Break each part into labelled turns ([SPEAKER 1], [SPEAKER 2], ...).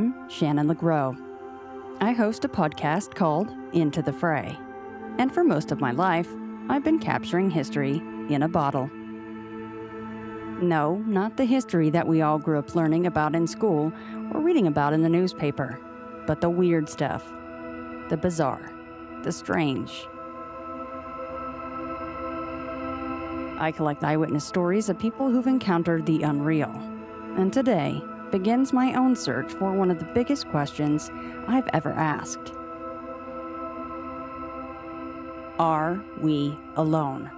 [SPEAKER 1] I'm Shannon LeGro. I host a podcast called Into the Fray. And for most of my life, I've been capturing history in a bottle. No, not the history that we all grew up learning about in school or reading about in the newspaper, but the weird stuff, the bizarre, the strange. I collect eyewitness stories of people who've encountered the unreal. And today begins my own search for one of the biggest questions I've ever asked. Are we alone?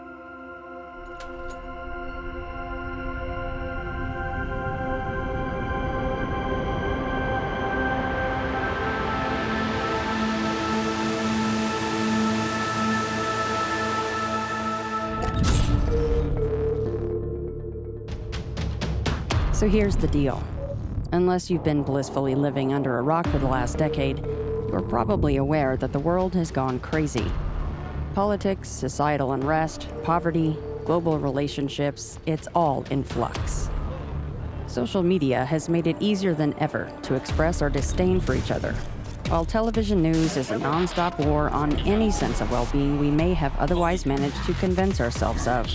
[SPEAKER 1] So here's the deal. Unless you've been blissfully living under a rock for the last decade, you're probably aware that the world has gone crazy. Politics, societal unrest, poverty, global relationships, it's all in flux. Social media has made it easier than ever to express our disdain for each other, while television news is a non-stop war on any sense of well-being we may have otherwise managed to convince ourselves of.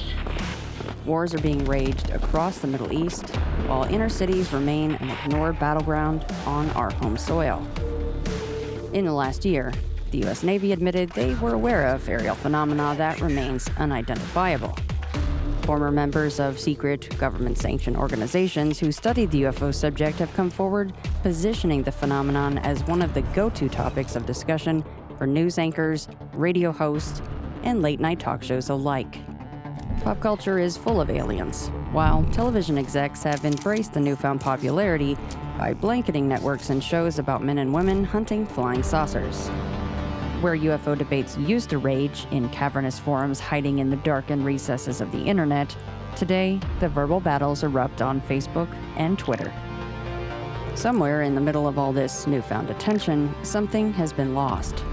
[SPEAKER 1] Wars are being waged across the Middle East, while inner cities remain an ignored battleground on our home soil. In the last year, the U.S. Navy admitted they were aware of aerial phenomena that remains unidentifiable. Former members of secret, government-sanctioned organizations who studied the UFO subject have come forward, positioning the phenomenon as one of the go-to topics of discussion for news anchors, radio hosts, and late-night talk shows alike. Pop culture is full of aliens, while television execs have embraced the newfound popularity by blanketing networks and shows about men and women hunting flying saucers. Where UFO debates used to rage in cavernous forums hiding in the darkened recesses of the internet, today the verbal battles erupt on Facebook and Twitter. Somewhere in the middle of all this newfound attention, something has been lost.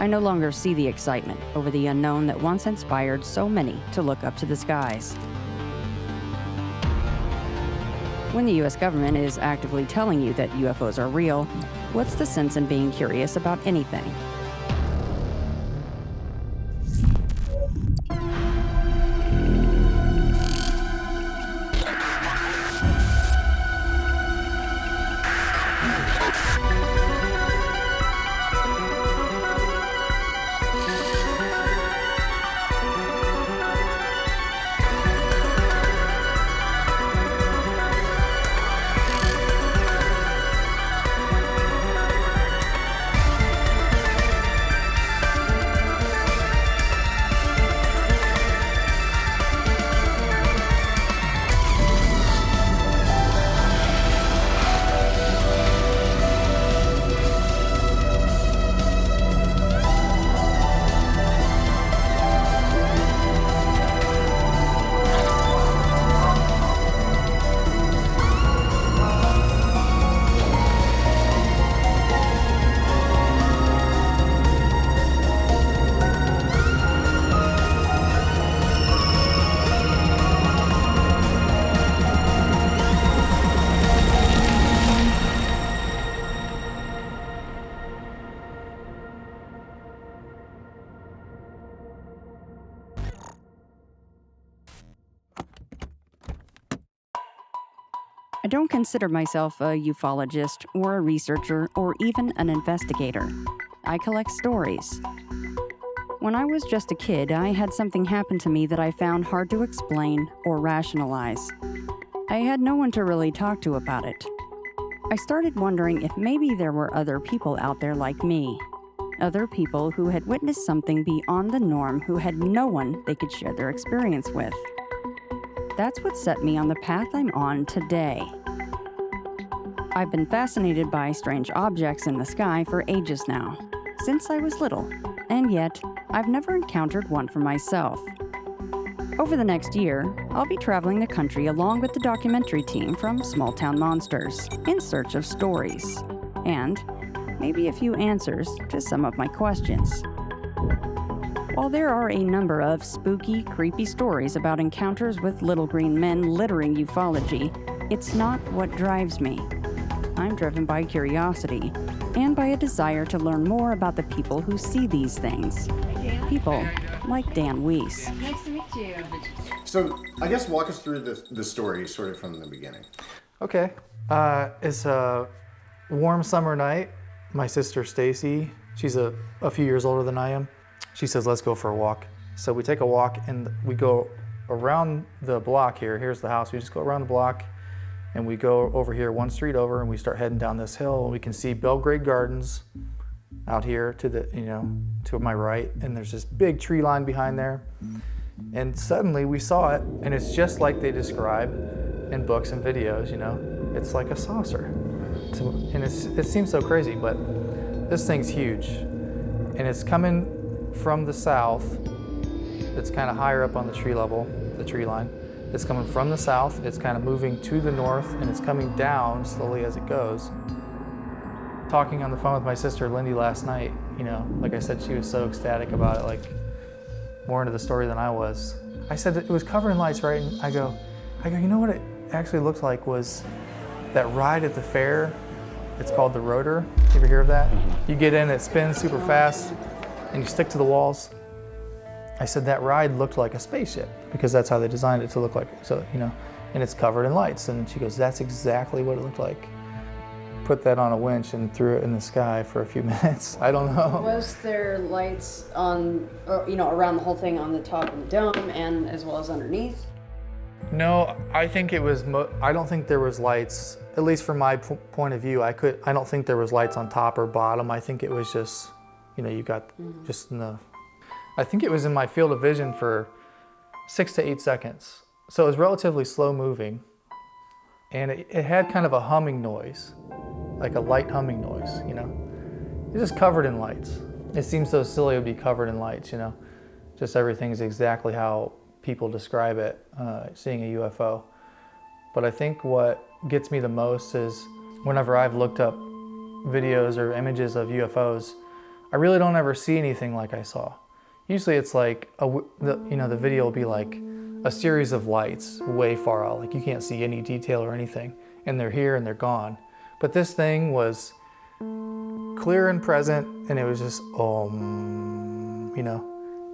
[SPEAKER 1] I no longer see the excitement over the unknown that once inspired so many to look up to the skies. When the US government is actively telling you that UFOs are real, what's the sense in being curious about anything? I don't consider myself a ufologist or a researcher or even an investigator. I collect stories. When I was just a kid, I had something happen to me that I found hard to explain or rationalize. I had no one to really talk to about it. I started wondering if maybe there were other people out there like me. Other people who had witnessed something beyond the norm who had no one they could share their experience with. That's what set me on the path I'm on today. I've been fascinated by strange objects in the sky for ages now, since I was little, and yet I've never encountered one for myself. Over the next year, I'll be traveling the country along with the documentary team from Small Town Monsters in search of stories, and maybe a few answers to some of my questions. While there are a number of spooky, creepy stories about encounters with little green men littering ufology, it's not what drives me. I'm often driven by curiosity and by a desire to learn more about the people who see these things. People like Dan Weiss.
[SPEAKER 2] Nice to meet you.
[SPEAKER 3] So I guess walk us through the story sort of from the beginning.
[SPEAKER 4] Okay. It's a warm summer night. My sister Stacy, she's a few years older than I am. She says, let's go for a walk. So we take a walk and we go around the block here. Here's the house. We just go around the block and we go over here one street over and we start heading down this hill and we can see Belgrade Gardens out here to the, to my right. And there's this big tree line behind there. And suddenly we saw it and it's just like they describe in books and videos, it's like a saucer. And it seems so crazy, but this thing's huge. And it's coming from the south. It's kind of higher up on the tree level, the tree line. It's coming from the south, it's kind of moving to the north, and it's coming down slowly as it goes. Talking on the phone with my sister Lindy last night, like I said, she was so ecstatic about it, like more into the story than I was. I said that it was covered in lights, right? And I go, you know what it actually looked like was that ride at the fair. It's called the rotor. You ever hear of that? You get in, it spins super fast, and you stick to the walls. I said that ride looked like a spaceship because that's how they designed it to look like. So, and it's covered in lights. And she goes, that's exactly what it looked like. Put that on a winch and threw it in the sky for a few minutes. I don't know.
[SPEAKER 2] Was there lights on, around the whole thing on the top of the dome and as well as underneath?
[SPEAKER 4] No, I think it was, I don't think there was lights, at least from my point of view. I don't think there was lights on top or bottom. I think it was just, you got just enough. I think it was in my field of vision for 6 to 8 seconds. So it was relatively slow moving. And it had kind of a humming noise, like a light humming noise, It's just covered in lights. It seems so silly it would be covered in lights, Just everything is exactly how people describe it, seeing a UFO. But I think what gets me the most is whenever I've looked up videos or images of UFOs, I really don't ever see anything like I saw. Usually it's like, the video will be like a series of lights way far out, like you can't see any detail or anything, and they're here and they're gone. But this thing was clear and present, and it was just, and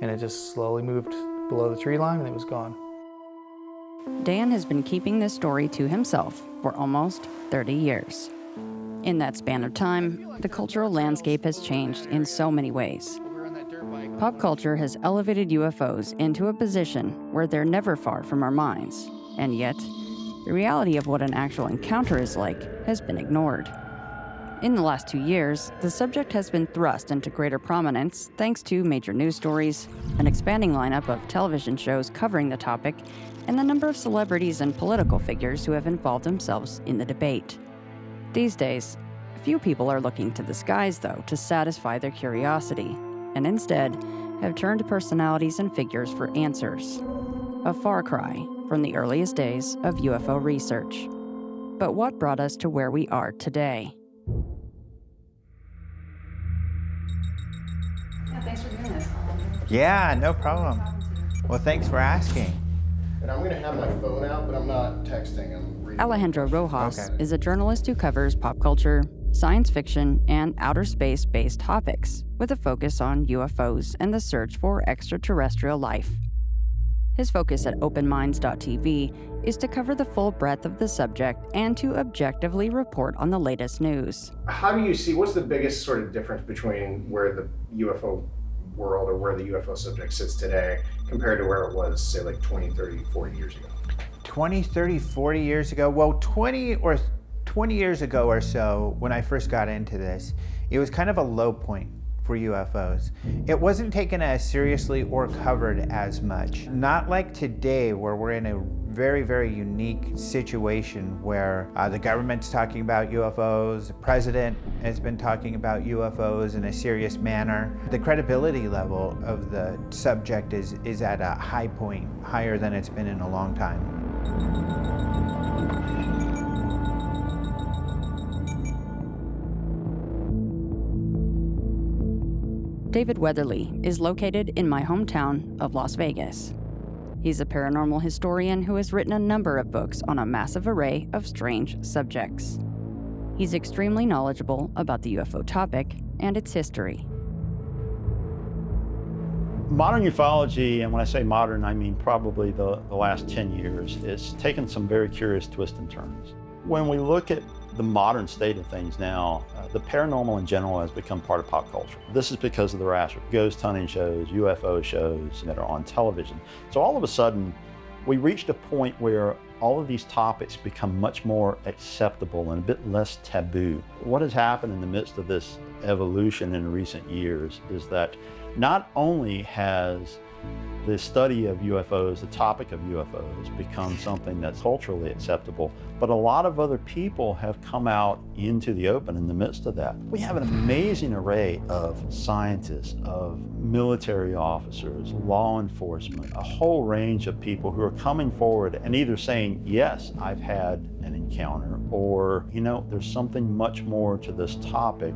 [SPEAKER 4] it just slowly moved below the tree line and it was gone.
[SPEAKER 1] Dan has been keeping this story to himself for almost 30 years. In that span of time, the cultural landscape has changed in so many ways. Pop culture has elevated UFOs into a position where they're never far from our minds, and yet, the reality of what an actual encounter is like has been ignored. In the last 2 years, the subject has been thrust into greater prominence thanks to major news stories, an expanding lineup of television shows covering the topic, and the number of celebrities and political figures who have involved themselves in the debate. These days, few people are looking to the skies, though, to satisfy their curiosity, and instead have turned to personalities and figures for answers. A far cry from the earliest days of UFO research. But what brought us to where we are today?
[SPEAKER 2] Yeah, thanks for doing this.
[SPEAKER 5] Yeah, no problem. Well, thanks for asking.
[SPEAKER 3] And I'm going to have my phone out, but I'm not texting. I'm reading.
[SPEAKER 1] Alejandro Rojas is a journalist who covers pop culture, science fiction, and outer space-based topics, with a focus on UFOs and the search for extraterrestrial life. His focus at openminds.tv is to cover the full breadth of the subject and to objectively report on the latest news.
[SPEAKER 3] How do you see, what's the biggest sort of difference between where the UFO world or where the UFO subject sits today compared to where it was, say, like 20, 30, 40 years ago?
[SPEAKER 5] 20, 30, 40 years ago? Well, 20 years ago or so, when I first got into this, it was kind of a low point for UFOs. It wasn't taken as seriously or covered as much. Not like today, where we're in a very, very unique situation where the government's talking about UFOs, the president has been talking about UFOs in a serious manner. The credibility level of the subject is at a high point, higher than it's been in a long time.
[SPEAKER 1] David Weatherly is located in my hometown of Las Vegas. He's a paranormal historian who has written a number of books on a massive array of strange subjects. He's extremely knowledgeable about the UFO topic and its history.
[SPEAKER 6] Modern ufology, and when I say modern, I mean probably the last 10 years, it's taken some very curious twists and turns. When we look at the modern state of things now, the paranormal in general has become part of pop culture. This is because of the rash of ghost hunting shows, UFO shows that are on television. So all of a sudden, we reached a point where all of these topics become much more acceptable and a bit less taboo. What has happened in the midst of this evolution in recent years is that not only has the study of UFOs, the topic of UFOs, become something that's culturally acceptable, but a lot of other people have come out into the open in the midst of that. We have an amazing array of scientists, of military officers, law enforcement, a whole range of people who are coming forward and either saying, yes, I've had an encounter, or, you know, there's something much more to this topic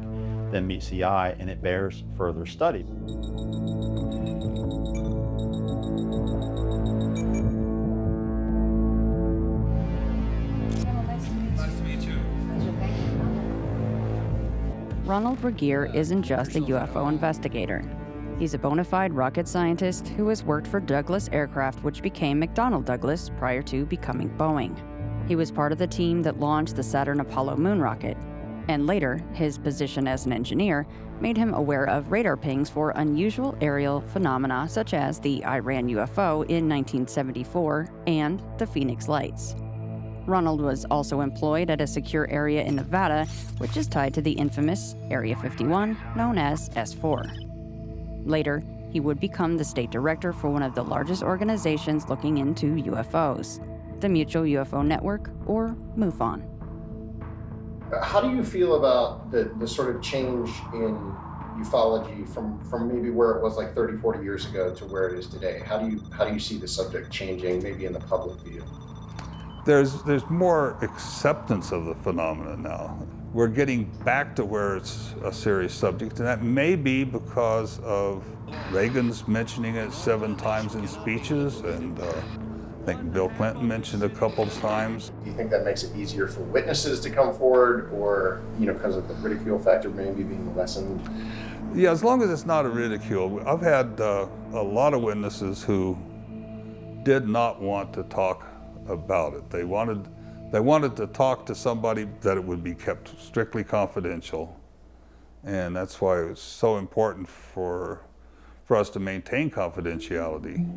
[SPEAKER 6] than meets the eye, and it bears further study.
[SPEAKER 1] Ronald Regier isn't just a UFO investigator. He's a bona fide rocket scientist who has worked for Douglas Aircraft, which became McDonnell Douglas prior to becoming Boeing. He was part of the team that launched the Saturn Apollo moon rocket, and later, his position as an engineer made him aware of radar pings for unusual aerial phenomena such as the Iran UFO in 1974 and the Phoenix Lights. Ronald was also employed at a secure area in Nevada, which is tied to the infamous Area 51, known as S4. Later, he would become the state director for one of the largest organizations looking into UFOs, the Mutual UFO Network, or MUFON.
[SPEAKER 3] How do you feel about the sort of change in ufology from maybe where it was like 30, 40 years ago to where it is today? How do you see the subject changing, maybe in the public view?
[SPEAKER 7] There's more acceptance of the phenomenon now. We're getting back to where it's a serious subject, and that may be because of Reagan's mentioning it 7 times in speeches, and I think Bill Clinton mentioned it a couple of times.
[SPEAKER 3] Do you think that makes it easier for witnesses to come forward, or, you know, because of the ridicule factor maybe being lessened?
[SPEAKER 7] Yeah, as long as it's not a ridicule. I've had a lot of witnesses who did not want to talk about it. They wanted to talk to somebody that it would be kept strictly confidential, and that's why it's so important for us to maintain confidentiality.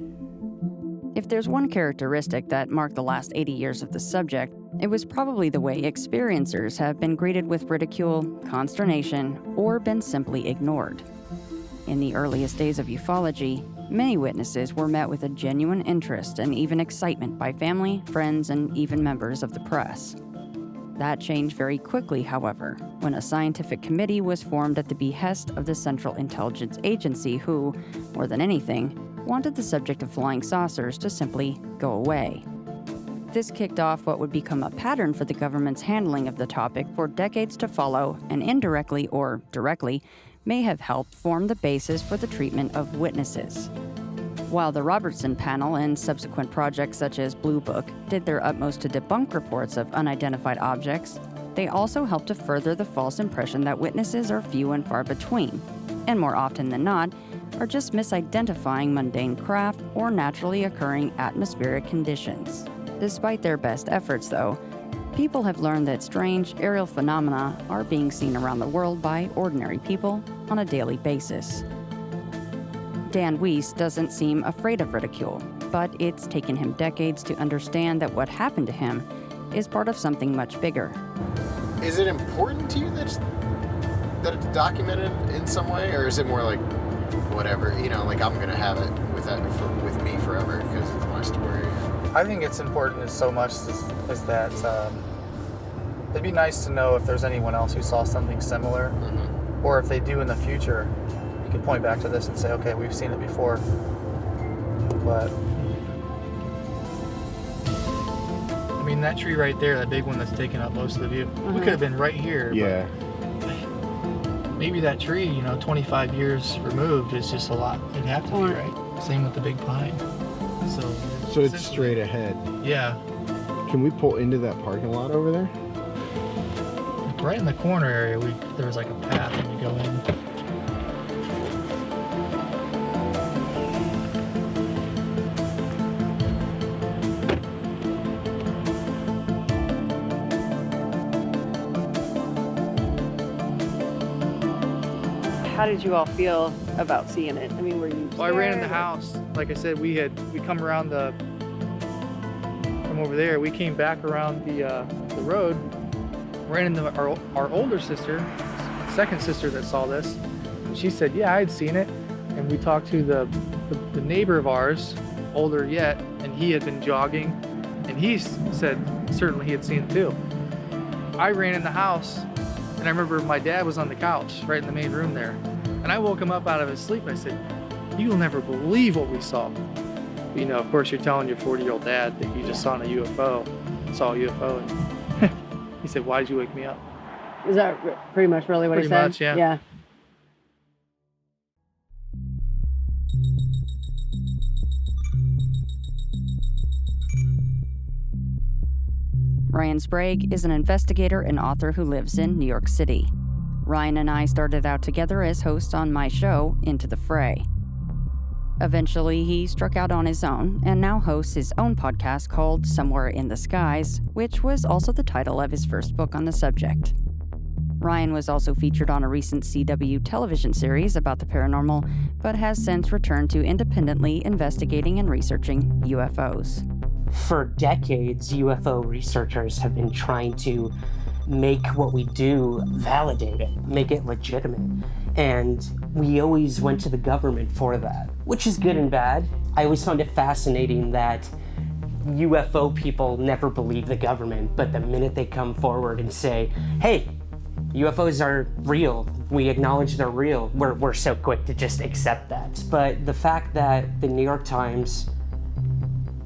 [SPEAKER 1] If there's one characteristic that marked the last 80 years of the subject, it was probably the way experiencers have been greeted with ridicule, consternation, or been simply ignored. In the earliest days of ufology, many witnesses were met with a genuine interest and even excitement by family, friends, and even members of the press. That changed very quickly, however, when a scientific committee was formed at the behest of the Central Intelligence Agency who, more than anything, wanted the subject of flying saucers to simply go away. This kicked off what would become a pattern for the government's handling of the topic for decades to follow, and indirectly or directly may have helped form the basis for the treatment of witnesses. While the Robertson Panel and subsequent projects such as Blue Book did their utmost to debunk reports of unidentified objects, they also helped to further the false impression that witnesses are few and far between, and more often than not, are just misidentifying mundane craft or naturally occurring atmospheric conditions. Despite their best efforts, though, people have learned that strange aerial phenomena are being seen around the world by ordinary people on a daily basis. Dan Weiss doesn't seem afraid of ridicule, but it's taken him decades to understand that what happened to him is part of something much bigger.
[SPEAKER 3] Is it important to you that it's documented in some way, or is it more like, whatever, you know, like I'm gonna have it with me forever because it's my story?
[SPEAKER 4] I think it's important as so much as that it'd be nice to know if there's anyone else who saw something similar, or if they do in the future, you can point back to this and say, okay, we've seen it before. But I mean, that tree right there, that big one that's taking up most of the view, we could have been right here.
[SPEAKER 3] Yeah.
[SPEAKER 4] But maybe that tree, 25 years removed is just a lot. It'd have to be, right? Same with the big pine.
[SPEAKER 8] So it's straight ahead.
[SPEAKER 4] Yeah.
[SPEAKER 8] Can we pull into that parking lot over there?
[SPEAKER 4] right in the corner area, there was like a path and you go in.
[SPEAKER 2] How did you all feel about seeing it? I mean, were you
[SPEAKER 4] Well, I ran in the
[SPEAKER 2] scared, or-
[SPEAKER 4] house. Like I said, we come around from over there. We came back around the road, ran into our older sister, second sister that saw this. And she said, yeah, I had seen it. And we talked to the neighbor of ours, older yet, and he had been jogging. And he said certainly he had seen it too. I ran in the house, and I remember my dad was on the couch right in the main room there. And I woke him up out of his sleep. I said, you'll never believe what we saw. You know, of course, you're telling your 40-year-old dad that you just saw a UFO. And he said, why did you wake me up?
[SPEAKER 2] Is that pretty much really what
[SPEAKER 4] Pretty
[SPEAKER 2] he said?
[SPEAKER 4] much, yeah.
[SPEAKER 2] Yeah.
[SPEAKER 1] Ryan Sprague is an investigator and author who lives in New York City. Ryan and I started out together as hosts on my show, Into the Fray. Eventually, he struck out on his own and now hosts his own podcast called Somewhere in the Skies, which was also the title of his first book on the subject. Ryan was also featured on a recent CW television series about the paranormal, but has since returned to independently investigating and researching UFOs.
[SPEAKER 9] For decades, UFO researchers have been trying to make what we do validated, make it legitimate. And we always went to the government for that, which is good and bad. I always found it fascinating that UFO people never believe the government, but the minute they come forward and say, hey, UFOs are real, we acknowledge they're real, we're so quick to just accept that. But the fact that the New York Times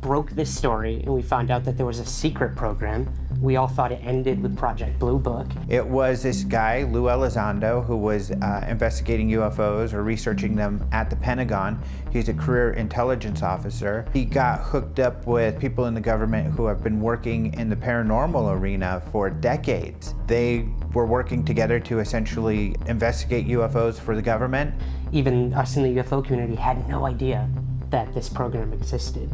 [SPEAKER 9] broke this story and we found out that there was a secret program, we all thought it ended with Project Blue Book.
[SPEAKER 5] It was this guy, Lou Elizondo, who was investigating UFOs or researching them at the Pentagon. He's a career intelligence officer. He got hooked up with people in the government who have been working in the paranormal arena for decades. They were working together to essentially investigate UFOs for the government.
[SPEAKER 9] Even us in the UFO community had no idea that this program existed,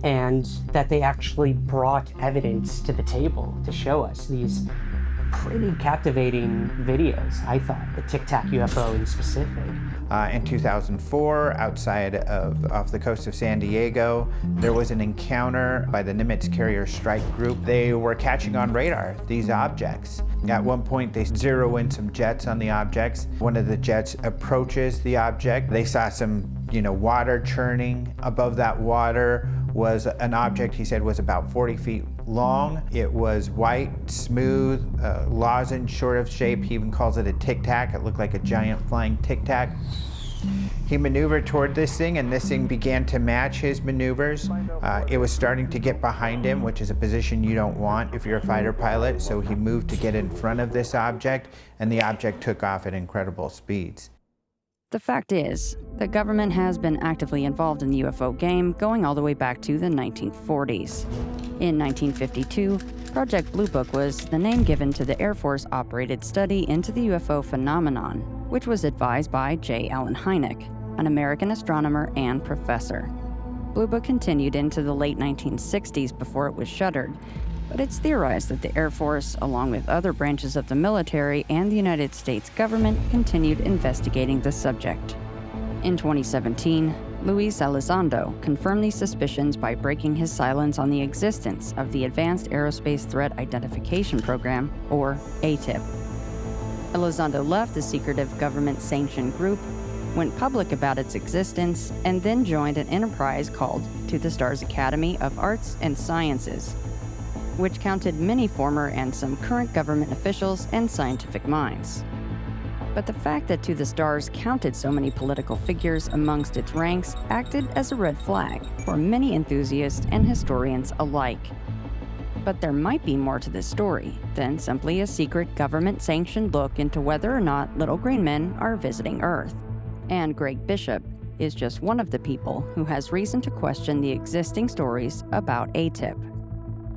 [SPEAKER 9] and that they actually brought evidence to the table to show us these pretty captivating videos, I thought, the Tic Tac UFO in specific.
[SPEAKER 5] In 2004, off the coast of San Diego, there was an encounter by the Nimitz Carrier Strike Group. They were catching on radar these objects. At one point, they zero in some jets on the objects. One of the jets approaches the object. They saw some, water churning. Above that water was an object he said was about 40 feet long. It was white, smooth, lozenge sort of shape. He even calls it a tic-tac. It looked like a giant flying tic-tac. He maneuvered toward this thing, and this thing began to match his maneuvers. It was starting to get behind him, which is a position you don't want if you're a fighter pilot, so he moved to get in front of this object, and the object took off at incredible speeds.
[SPEAKER 1] The fact is, the government has been actively involved in the UFO game going all the way back to the 1940s. In 1952, Project Blue Book was the name given to the Air Force-operated study into the UFO phenomenon, which was advised by J. Allen Hynek, an American astronomer and professor. Blue Book continued into the late 1960s before it was shuttered, but it's theorized that the Air Force, along with other branches of the military and the United States government, continued investigating the subject. In 2017, Luis Elizondo confirmed these suspicions by breaking his silence on the existence of the Advanced Aerospace Threat Identification Program, or ATIP. Elizondo left the secretive government-sanctioned group, went public about its existence, and then joined an enterprise called To the Stars Academy of Arts and Sciences, which counted many former and some current government officials and scientific minds. But the fact that To the Stars counted so many political figures amongst its ranks acted as a red flag for many enthusiasts and historians alike. But there might be more to this story than simply a secret government-sanctioned look into whether or not little green men are visiting Earth. And Greg Bishop is just one of the people who has reason to question the existing stories about ATIP.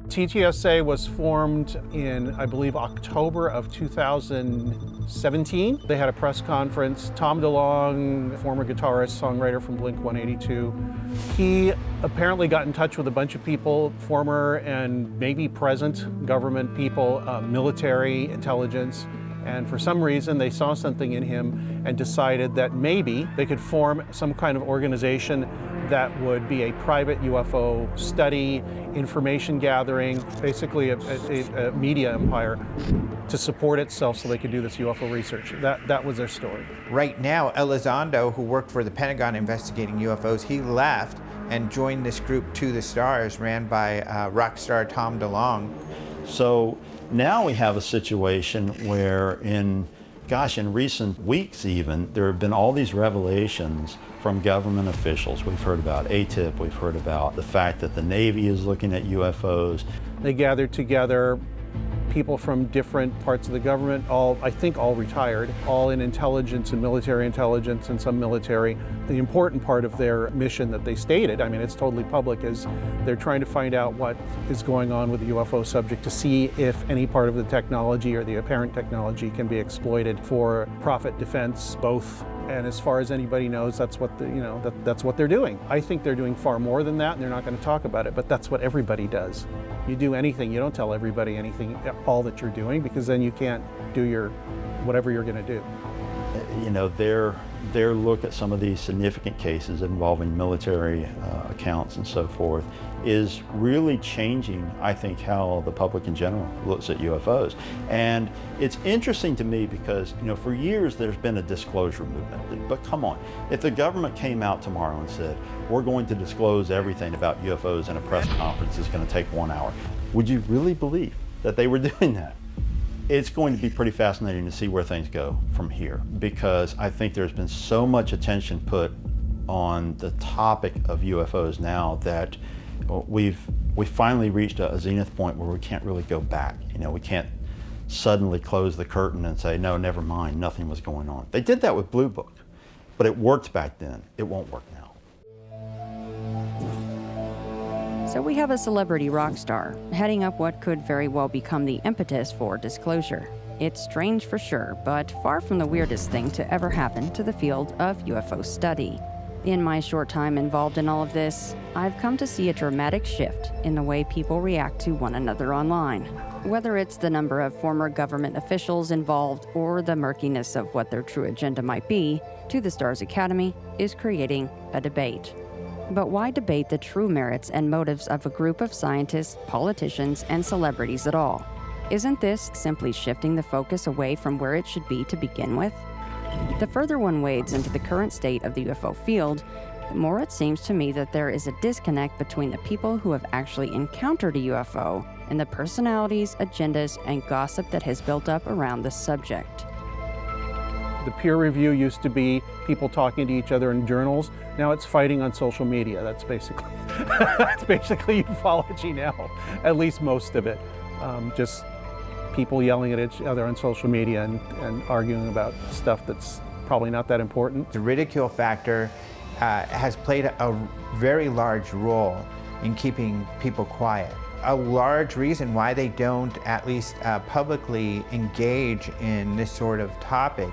[SPEAKER 10] TTSA was formed in, I believe, October of 2017. They had a press conference. Tom DeLonge, former guitarist, songwriter from Blink-182, he apparently got in touch with a bunch of people, former and maybe present government people, military, intelligence, and for some reason they saw something in him and decided that maybe they could form some kind of organization that would be a private UFO study, information gathering, basically a media empire to support itself so they could do this UFO research. That was their story.
[SPEAKER 5] Right now, Elizondo, who worked for the Pentagon investigating UFOs, he left and joined this group To the Stars, ran by rock star Tom DeLonge.
[SPEAKER 6] So now we have a situation where in recent weeks even, there have been all these revelations from government officials. We've heard about ATIP, we've heard about the fact that the Navy is looking at UFOs.
[SPEAKER 10] They gathered together people from different parts of the government, I think all retired, all in intelligence and military intelligence and some military. The important part of their mission that they stated, I mean, it's totally public, is they're trying to find out what is going on with the UFO subject to see if any part of the technology or the apparent technology can be exploited for profit, defense, both. And as far as anybody knows, that's what that's what they're doing. I think they're doing far more than that, and they're not going to talk about it, but that's what everybody does. You do anything, you don't tell everybody anything, all that you're doing, because then you can't do whatever you're going to do.
[SPEAKER 6] You know, their look at some of these significant cases involving military accounts and so forth is really changing, I think, how the public in general looks at UFOs. And it's interesting to me because, you know, for years there's been a disclosure movement. But come on, if the government came out tomorrow and said, we're going to disclose everything about UFOs in a press conference, it's going to take 1 hour, would you really believe that they were doing that? It's going to be pretty fascinating to see where things go from here, because I think there's been so much attention put on the topic of UFOs now that we've finally reached a zenith point where we can't really go back. You know, we can't suddenly close the curtain and say, no, never mind, nothing was going on. They did that with Blue Book, but it worked back then. It won't work now.
[SPEAKER 1] So we have a celebrity rock star heading up what could very well become the impetus for disclosure. It's strange for sure, but far from the weirdest thing to ever happen to the field of UFO study. In my short time involved in all of this, I've come to see a dramatic shift in the way people react to one another online. Whether it's the number of former government officials involved or the murkiness of what their true agenda might be, To the Stars Academy is creating a debate. But why debate the true merits and motives of a group of scientists, politicians, and celebrities at all? Isn't this simply shifting the focus away from where it should be to begin with? The further one wades into the current state of the UFO field, the more it seems to me that there is a disconnect between the people who have actually encountered a UFO and the personalities, agendas, and gossip that has built up around the subject.
[SPEAKER 10] The peer review used to be people talking to each other in journals. Now it's fighting on social media. That's basically ufology now, at least most of it. Just people yelling at each other on social media and arguing about stuff that's probably not that important.
[SPEAKER 5] The ridicule factor has played a very large role in keeping people quiet. A large reason why they don't at least publicly engage in this sort of topic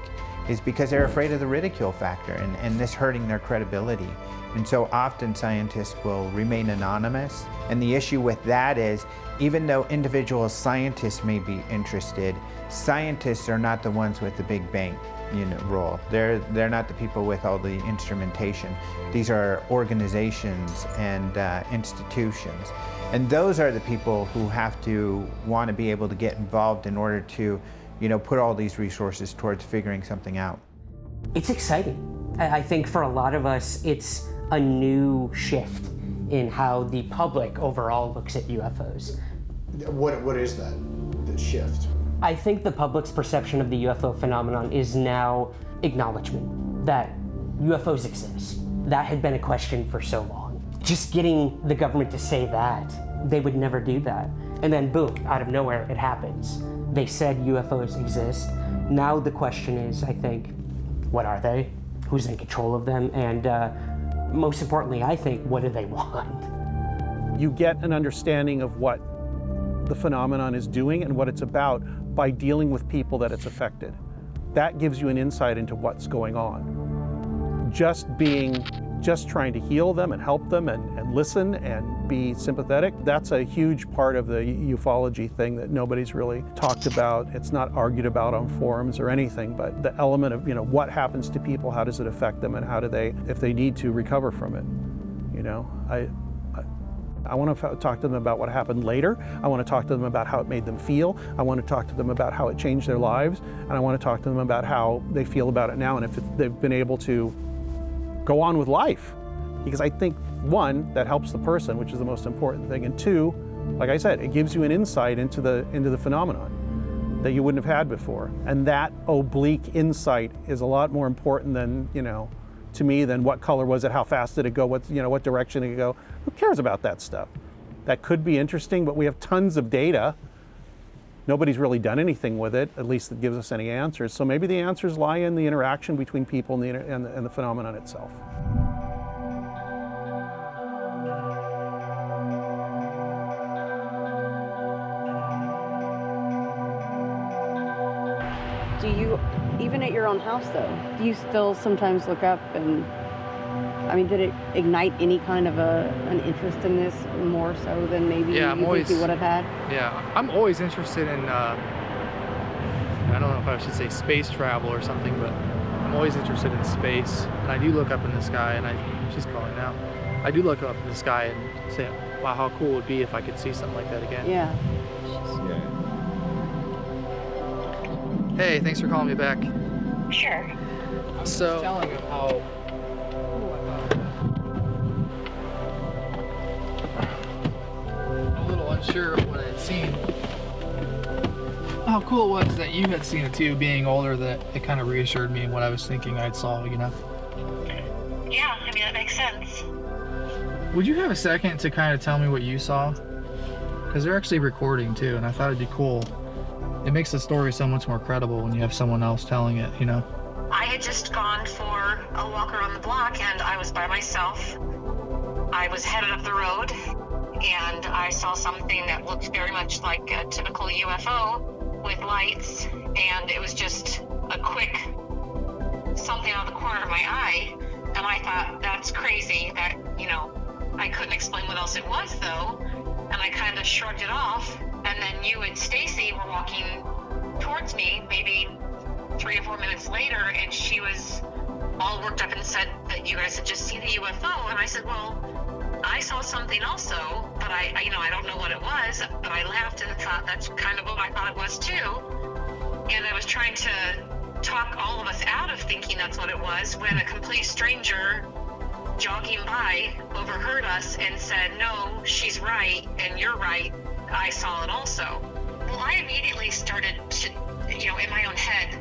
[SPEAKER 5] is because they're afraid of the ridicule factor and this hurting their credibility. And so often scientists will remain anonymous. And the issue with that is, even though individual scientists may be interested, scientists are not the ones with the big bank role. They're not the people with all the instrumentation. These are organizations and institutions. And those are the people who have to want to be able to get involved in order to put all these resources towards figuring something out.
[SPEAKER 9] It's exciting. I think for a lot of us, it's a new shift in how the public overall looks at UFOs.
[SPEAKER 3] What is that, the shift?
[SPEAKER 9] I think the public's perception of the UFO phenomenon is now acknowledgement that UFOs exist. That had been a question for so long. Just getting the government to say that, they would never do that. And then boom, out of nowhere, it happens. They said UFOs exist. Now the question is, I think, what are they? Who's in control of them? And most importantly, I think, what do they want?
[SPEAKER 10] You get an understanding of what the phenomenon is doing and what it's about by dealing with people that it's affected. That gives you an insight into what's going on. Just trying to heal them and help them and listen and be sympathetic, that's a huge part of the ufology thing that nobody's really talked about. It's not argued about on forums or anything, but the element of, what happens to people, how does it affect them, and how do they, if they need to, recover from it. I want to talk to them about what happened later. I want to talk to them about how it made them feel. I want to talk to them about how it changed their lives. And I want to talk to them about how they feel about it now and if they've been able to go on with life. Because I think, one, that helps the person, which is the most important thing. And two, like I said, it gives you an insight into the phenomenon that you wouldn't have had before. And that oblique insight is a lot more important than, to me, than what color was it, how fast did it go, what direction did it go. Who cares about that stuff? That could be interesting, but we have tons of data. Nobody's really done anything with it, at least that gives us any answers. So maybe the answers lie in the interaction between people and the phenomenon itself.
[SPEAKER 2] Do you, even at your own house though, do you still sometimes look up and, did it ignite any kind of an interest in this more so than maybe think you would have had?
[SPEAKER 4] Yeah, I'm always interested in, I don't know if I should say space travel or something, but I'm always interested in space. And I do look up in the sky, and she's calling now. I do look up in the sky and say, wow, how cool it would be if I could see something like that again.
[SPEAKER 2] Yeah.
[SPEAKER 4] Hey, thanks for calling me back.
[SPEAKER 11] Sure.
[SPEAKER 4] So, telling him how a little unsure of what I had seen. How cool it was that you had seen it too, being older, that it kind of reassured me in what I was thinking I saw,
[SPEAKER 11] Yeah, that makes sense.
[SPEAKER 4] Would you have a second to kind of tell me what you saw? Because they're actually recording too, and I thought it'd be cool. It makes the story so much more credible when you have someone else telling it,
[SPEAKER 11] I had just gone for a walk around the block and I was by myself. I was headed up the road and I saw something that looked very much like a typical UFO with lights, and it was just a quick something out of the corner of my eye, and I thought, that's crazy. That, I couldn't explain what else it was though, and I kind of shrugged it off. And then you and Stacy were walking towards me maybe 3 or 4 minutes later, and she was all worked up and said that you guys had just seen a UFO. And I said, well, I saw something also, but I don't know what it was. But I laughed and thought that's kind of what I thought it was too. And I was trying to talk all of us out of thinking that's what it was when a complete stranger jogging by overheard us and said, no, she's right and you're right. I saw it also. Well, I immediately started to, in my own head,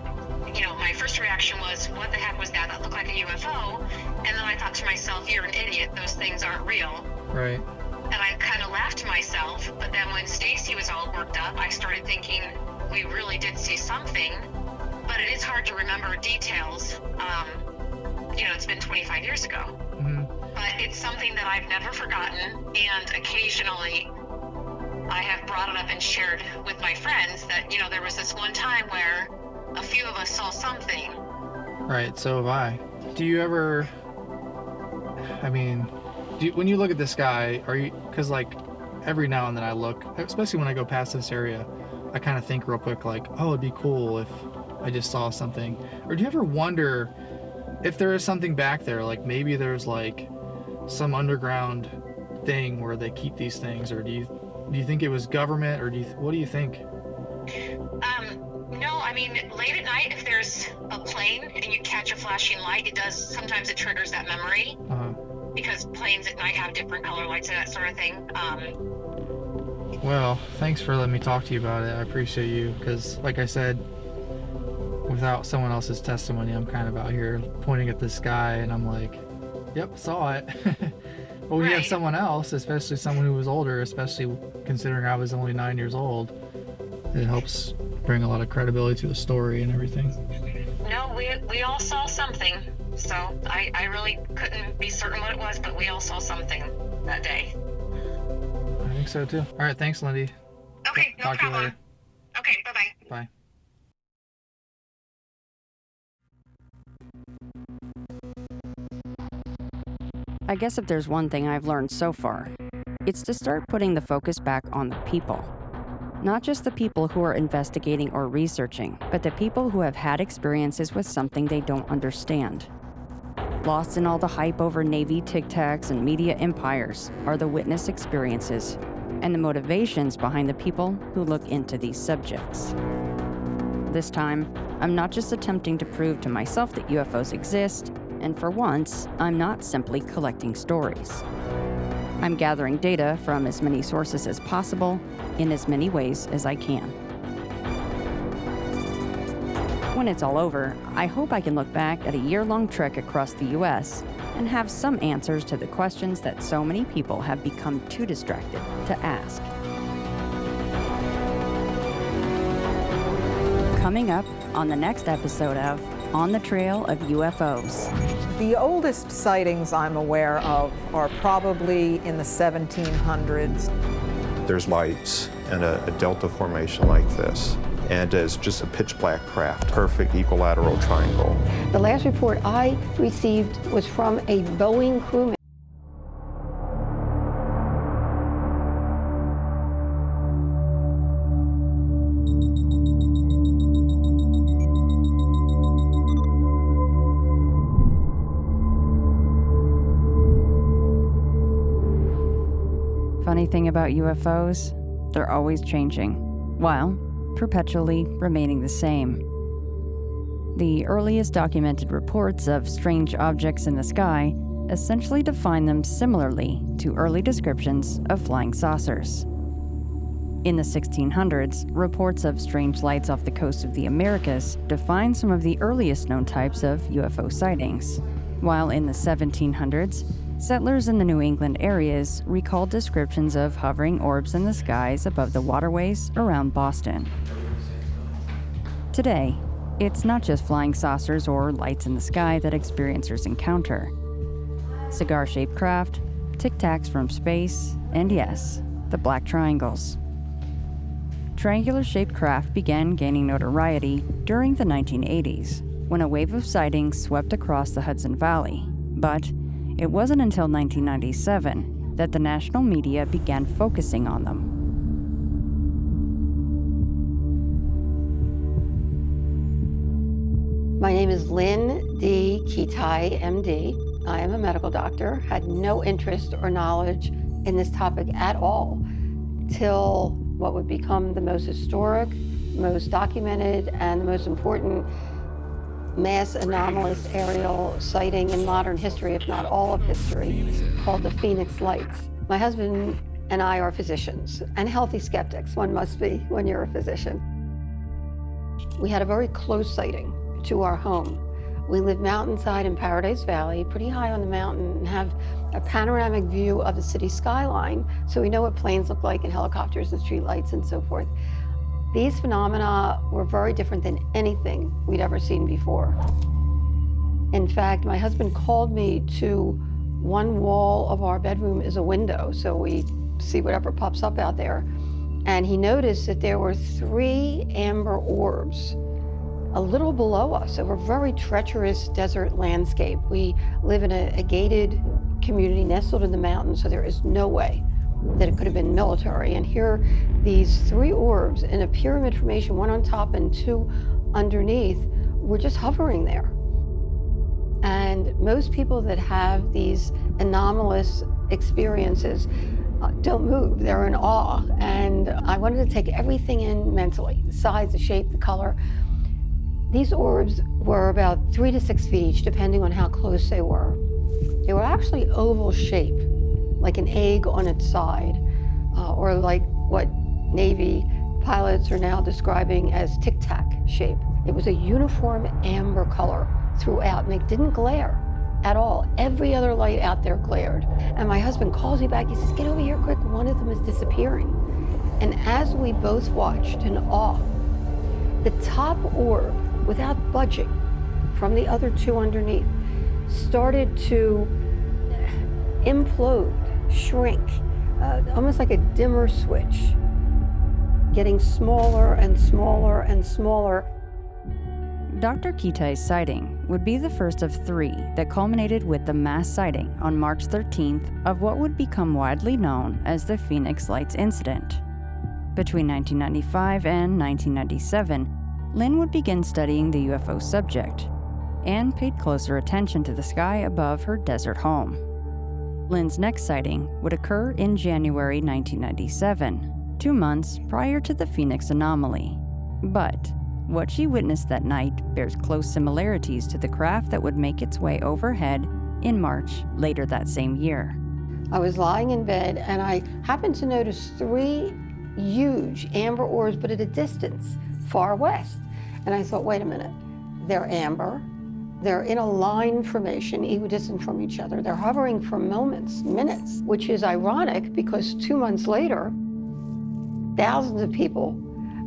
[SPEAKER 11] my first reaction was, what the heck was that? That looked like a UFO. And then I thought to myself, you're an idiot. Those things aren't real.
[SPEAKER 4] Right.
[SPEAKER 11] And I kind of laughed to myself. But then when Stacy was all worked up, I started thinking we really did see something. But it is hard to remember details. It's been 25 years ago.
[SPEAKER 4] Mm-hmm.
[SPEAKER 11] But it's something that I've never forgotten. And occasionally I have brought it up and shared with my friends that, there was this one time where a few of us saw something.
[SPEAKER 4] Right, so have I. Do you ever, when you look at the sky, because every now and then I look, especially when I go past this area, I kind of think real quick it'd be cool if I just saw something. Or do you ever wonder if there is something back there, maybe there's some underground thing where they keep these things, or do you think it was government, or what do you think?
[SPEAKER 11] No, late at night, if there's a plane and you catch a flashing light, sometimes it triggers that memory.
[SPEAKER 4] Uh-huh.
[SPEAKER 11] Because planes at night have different color lights and that sort of thing.
[SPEAKER 4] Well, thanks for letting me talk to you about it. I appreciate you, because like I said, without someone else's testimony, I'm kind of out here pointing at the sky and I'm like, yep, saw it. But when you have someone else, especially someone who was older, especially considering I was only 9 years old, it helps bring a lot of credibility to the story and everything.
[SPEAKER 11] No, we all saw something. So I really couldn't be certain what it was, but we all saw something that day.
[SPEAKER 4] I think so too. All right, thanks, Lindy.
[SPEAKER 11] Okay, no
[SPEAKER 4] Talk to you
[SPEAKER 11] problem.
[SPEAKER 4] later.
[SPEAKER 11] Okay, bye-bye.
[SPEAKER 4] Bye.
[SPEAKER 1] I guess if there's one thing I've learned so far, it's to start putting the focus back on the people. Not just the people who are investigating or researching, but the people who have had experiences with something they don't understand. Lost in all the hype over Navy tic tacs and media empires are the witness experiences and the motivations behind the people who look into these subjects. This time, I'm not just attempting to prove to myself that UFOs exist, and for once, I'm not simply collecting stories. I'm gathering data from as many sources as possible in as many ways as I can. When it's all over, I hope I can look back at a year-long trek across the US and have some answers to the questions that so many people have become too distracted to ask. Coming up on the next episode of On the Trail of UFOs.
[SPEAKER 12] The oldest sightings I'm aware of are probably in the 1700s.
[SPEAKER 13] There's lights in a delta formation like this, and it's just a pitch black craft, perfect equilateral triangle.
[SPEAKER 14] The last report I received was from a Boeing crewman.
[SPEAKER 1] Funny thing about UFOs, they're always changing, while perpetually remaining the same. The earliest documented reports of strange objects in the sky essentially define them similarly to early descriptions of flying saucers. In the 1600s, reports of strange lights off the coast of the Americas define some of the earliest known types of UFO sightings, while in the 1700s, settlers in the New England areas recalled descriptions of hovering orbs in the skies above the waterways around Boston. Today, it's not just flying saucers or lights in the sky that experiencers encounter. Cigar-shaped craft, tic-tacs from space, and yes, the black triangles. Triangular-shaped craft began gaining notoriety during the 1980s, when a wave of sightings swept across the Hudson Valley, but it wasn't until 1997 that the national media began focusing on them.
[SPEAKER 14] My name is Lynn D. Kitai, MD. I am a medical doctor, had no interest or knowledge in this topic at all till what would become the most historic, most documented, and the most important mass anomalous aerial sighting in modern history, if not all of history, called the Phoenix Lights. My husband and I are physicians, and healthy skeptics, one must be when you're a physician. We had a very close sighting to our home. We live mountainside in Paradise Valley, pretty high on the mountain, and have a panoramic view of the city skyline, so we know what planes look like and helicopters and streetlights and so forth. These phenomena were very different than anything we'd ever seen before. In fact, my husband called me to one wall of our bedroom is a window, so we see whatever pops up out there. And he noticed that there were 3 amber orbs a little below us over a very treacherous desert landscape. We live in a gated community nestled in the mountains, so there is no way that it could have been military. And here, these 3 orbs in a pyramid formation, 1 on top and 2 underneath, were just hovering there. And most people that have these anomalous experiences don't move, they're in awe. And I wanted to take everything in mentally, the size, the shape, the color. These orbs were about 3 to 6 feet each, depending on how close they were. They were actually oval shape, like an egg on its side, or like what Navy pilots are now describing as tic-tac shape. It was a uniform amber color throughout, and it didn't glare at all. Every other light out there glared. And my husband calls me back, he says, "Get over here quick, one of them is disappearing." And as we both watched in awe, the top orb, without budging from the other 2 underneath, started to implode, shrink, almost like a dimmer switch. getting smaller and smaller and smaller.
[SPEAKER 1] Dr. Kitai's sighting would be the first of 3 that culminated with the mass sighting on March 13th of what would become widely known as the Phoenix Lights incident. Between 1995 and 1997, Lynn would begin studying the UFO subject and paid closer attention to the sky above her desert home. Lynn's next sighting would occur in January 1997, 2 months prior to the Phoenix anomaly. But what she witnessed that night bears close similarities to the craft that would make its way overhead in March later that same year.
[SPEAKER 14] I was lying in bed and I happened to notice 3 huge amber orbs, but at a distance, far west. And I thought, wait a minute, they're amber, they're in a line formation, equidistant from each other. They're hovering for moments, minutes, which is ironic because 2 months later, thousands of people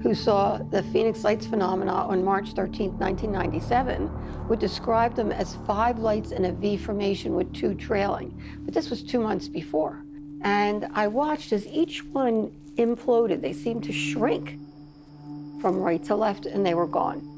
[SPEAKER 14] who saw the Phoenix Lights phenomena on March 13, 1997, would describe them as 5 lights in a V formation with 2 trailing. But this was 2 months before. And I watched as each one imploded. They seemed to shrink from right to left, and they were gone.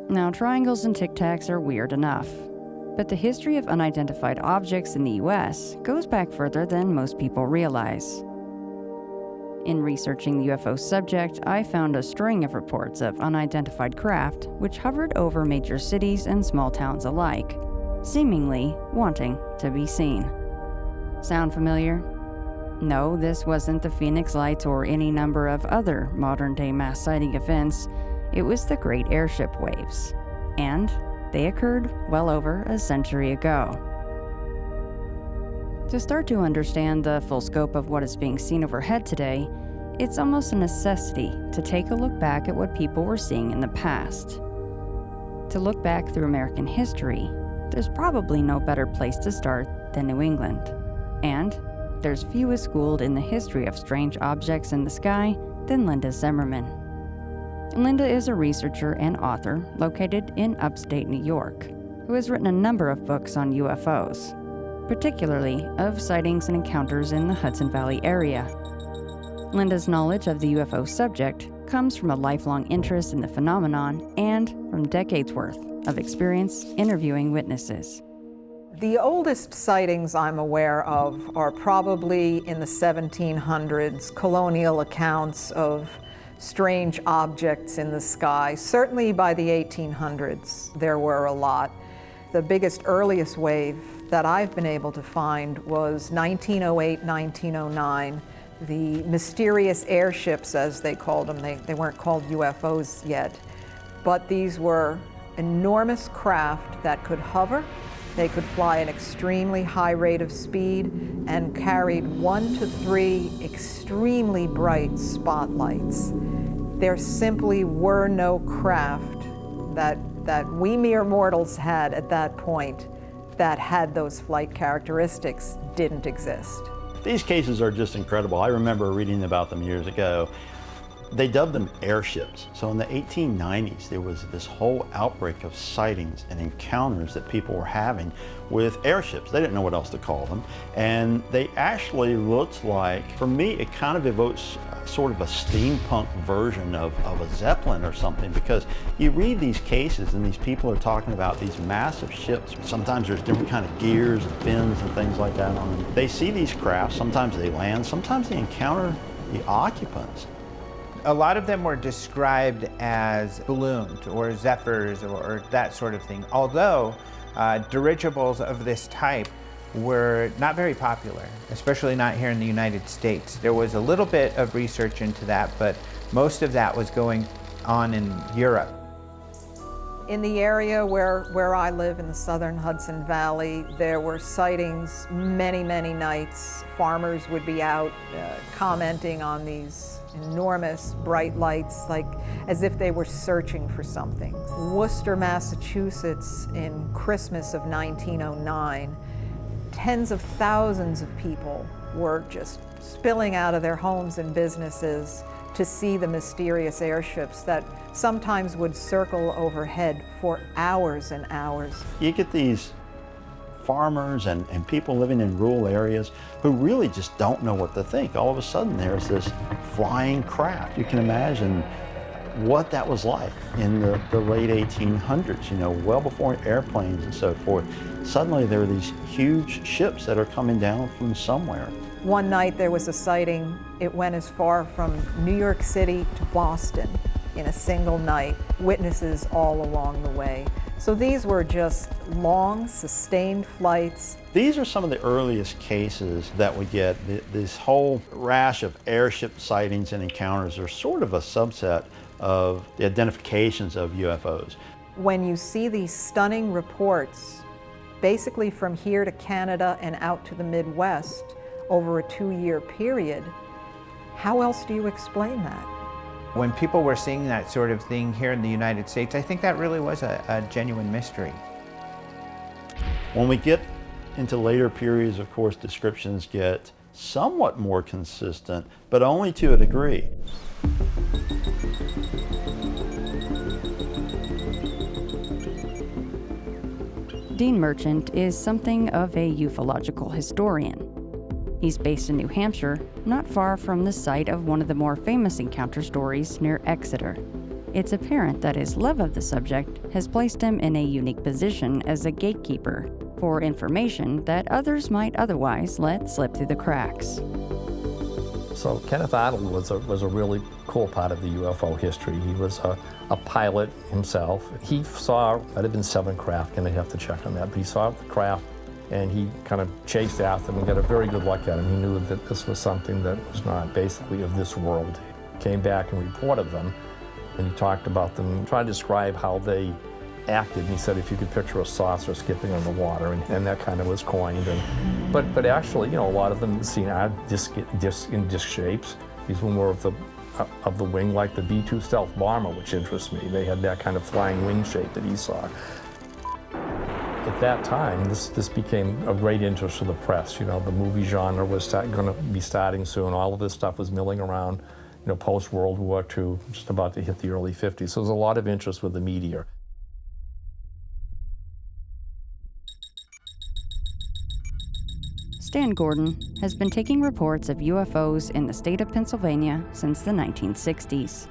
[SPEAKER 1] Now, triangles and tic-tacs are weird enough, but the history of unidentified objects in the US goes back further than most people realize. In researching the UFO subject, I found a string of reports of unidentified craft which hovered over major cities and small towns alike, seemingly wanting to be seen. Sound familiar? No, this wasn't the Phoenix Lights or any number of other modern-day mass sighting events. It was the Great Airship Waves, and they occurred well over a century ago. To start to understand the full scope of what is being seen overhead today, it's almost a necessity to take a look back at what people were seeing in the past. To look back through American history, there's probably no better place to start than New England. And there's few as schooled in the history of strange objects in the sky than Linda Zimmerman. Linda is a researcher and author located in upstate New York, who has written a number of books on UFOs, particularly of sightings and encounters in the Hudson Valley area. Linda's knowledge of the UFO subject comes from a lifelong interest in the phenomenon and from decades' worth of experience interviewing witnesses.
[SPEAKER 12] The oldest sightings I'm aware of are probably in the 1700s, colonial accounts of strange objects in the sky. Certainly by the 1800s, there were a lot. The biggest, earliest wave that I've been able to find was 1908, 1909. The mysterious airships, as they called them, they weren't called UFOs yet, but these were enormous craft that could hover. They could fly at an extremely high rate of speed and carried 1 to 3 extremely bright spotlights. There simply were no craft that we mere mortals had at that point that had those flight characteristics. Didn't exist.
[SPEAKER 6] These cases are just incredible. I remember reading about them years ago. They dubbed them airships. So in the 1890s, there was this whole outbreak of sightings and encounters that people were having with airships. They didn't know what else to call them. And they actually looked like, for me, it kind of evokes sort of a steampunk version of a Zeppelin or something, because you read these cases and these people are talking about these massive ships. Sometimes there's different kind of gears and fins and things like that on them. They see these crafts, sometimes they land, sometimes they encounter the occupants.
[SPEAKER 5] A lot of them were described as balloons or zephyrs or that sort of thing, although dirigibles of this type were not very popular, especially not here in the United States. There was a little bit of research into that, but most of that was going on in Europe.
[SPEAKER 12] In the area where I live in the southern Hudson Valley, there were sightings many, many nights. Farmers would be out commenting on these enormous bright lights, like as if they were searching for something. Worcester, Massachusetts, in Christmas of 1909, tens of thousands of people were just spilling out of their homes and businesses to see the mysterious airships that sometimes would circle overhead for hours and hours.
[SPEAKER 6] You get these farmers and people living in rural areas who really just don't know what to think. All of a sudden there's this flying craft. You can imagine what that was like in the late 1800s, you know, well before airplanes and so forth. Suddenly there are these huge ships that are coming down from somewhere.
[SPEAKER 12] One night there was a sighting. It went as far from New York City to Boston in a single night, witnesses all along the way. So these were just long, sustained flights.
[SPEAKER 6] These are some of the earliest cases that we get. This whole rash of airship sightings and encounters are sort of a subset of the identifications of UFOs.
[SPEAKER 12] When you see these stunning reports, basically from here to Canada and out to the Midwest over a 2-year period, how else do you explain that?
[SPEAKER 5] When people were seeing that sort of thing here in the United States, I think that really was a genuine mystery.
[SPEAKER 6] When we get into later periods, of course, descriptions get somewhat more consistent, but only to a degree.
[SPEAKER 1] Dean Merchant is something of a ufological historian. He's based in New Hampshire, not far from the site of one of the more famous encounter stories near Exeter. It's apparent that his love of the subject has placed him in a unique position as a gatekeeper for information that others might otherwise let slip through the cracks.
[SPEAKER 15] So Kenneth Arnold was a really cool part of the UFO history. He was a pilot himself. He saw, might have been 7 craft, and they have to check on that, but he saw the craft and he kind of chased after them and got a very good look at them. He knew that this was something that was not basically of this world. He came back and reported them, and he talked about them, tried to describe how they acted, and he said if you could picture a saucer skipping on the water, and that kind of was coined. But actually, you know, a lot of them seen are in disc shapes. These were more of the wing, like the B-2 stealth bomber, which interests me. They had that kind of flying wing shape that he saw. At that time, this became of great interest to the press. You know, the movie genre was going to be starting soon. All of this stuff was milling around, you know, post-World War II, just about to hit the early 50s. So there's a lot of interest with the media.
[SPEAKER 1] Stan Gordon has been taking reports of UFOs in the state of Pennsylvania since the 1960s.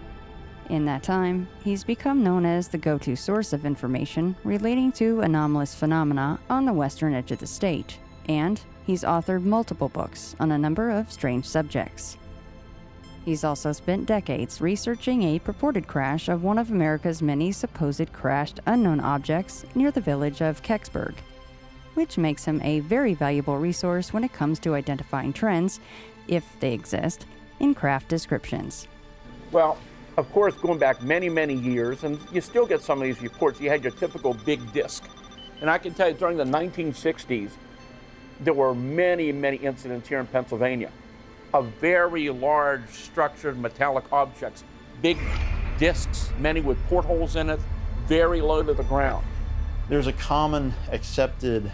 [SPEAKER 1] In that time, he's become known as the go-to source of information relating to anomalous phenomena on the western edge of the state, and he's authored multiple books on a number of strange subjects. He's also spent decades researching a purported crash of one of America's many supposed crashed unknown objects near the village of Kecksburg, which makes him a very valuable resource when it comes to identifying trends, if they exist, in craft descriptions.
[SPEAKER 16] Well, of course, going back many, many years, and you still get some of these reports, you had your typical big disc. And I can tell you, during the 1960s, there were many, many incidents here in Pennsylvania of very large structured metallic objects, big discs, many with portholes in it, very low to the ground.
[SPEAKER 6] There's a common accepted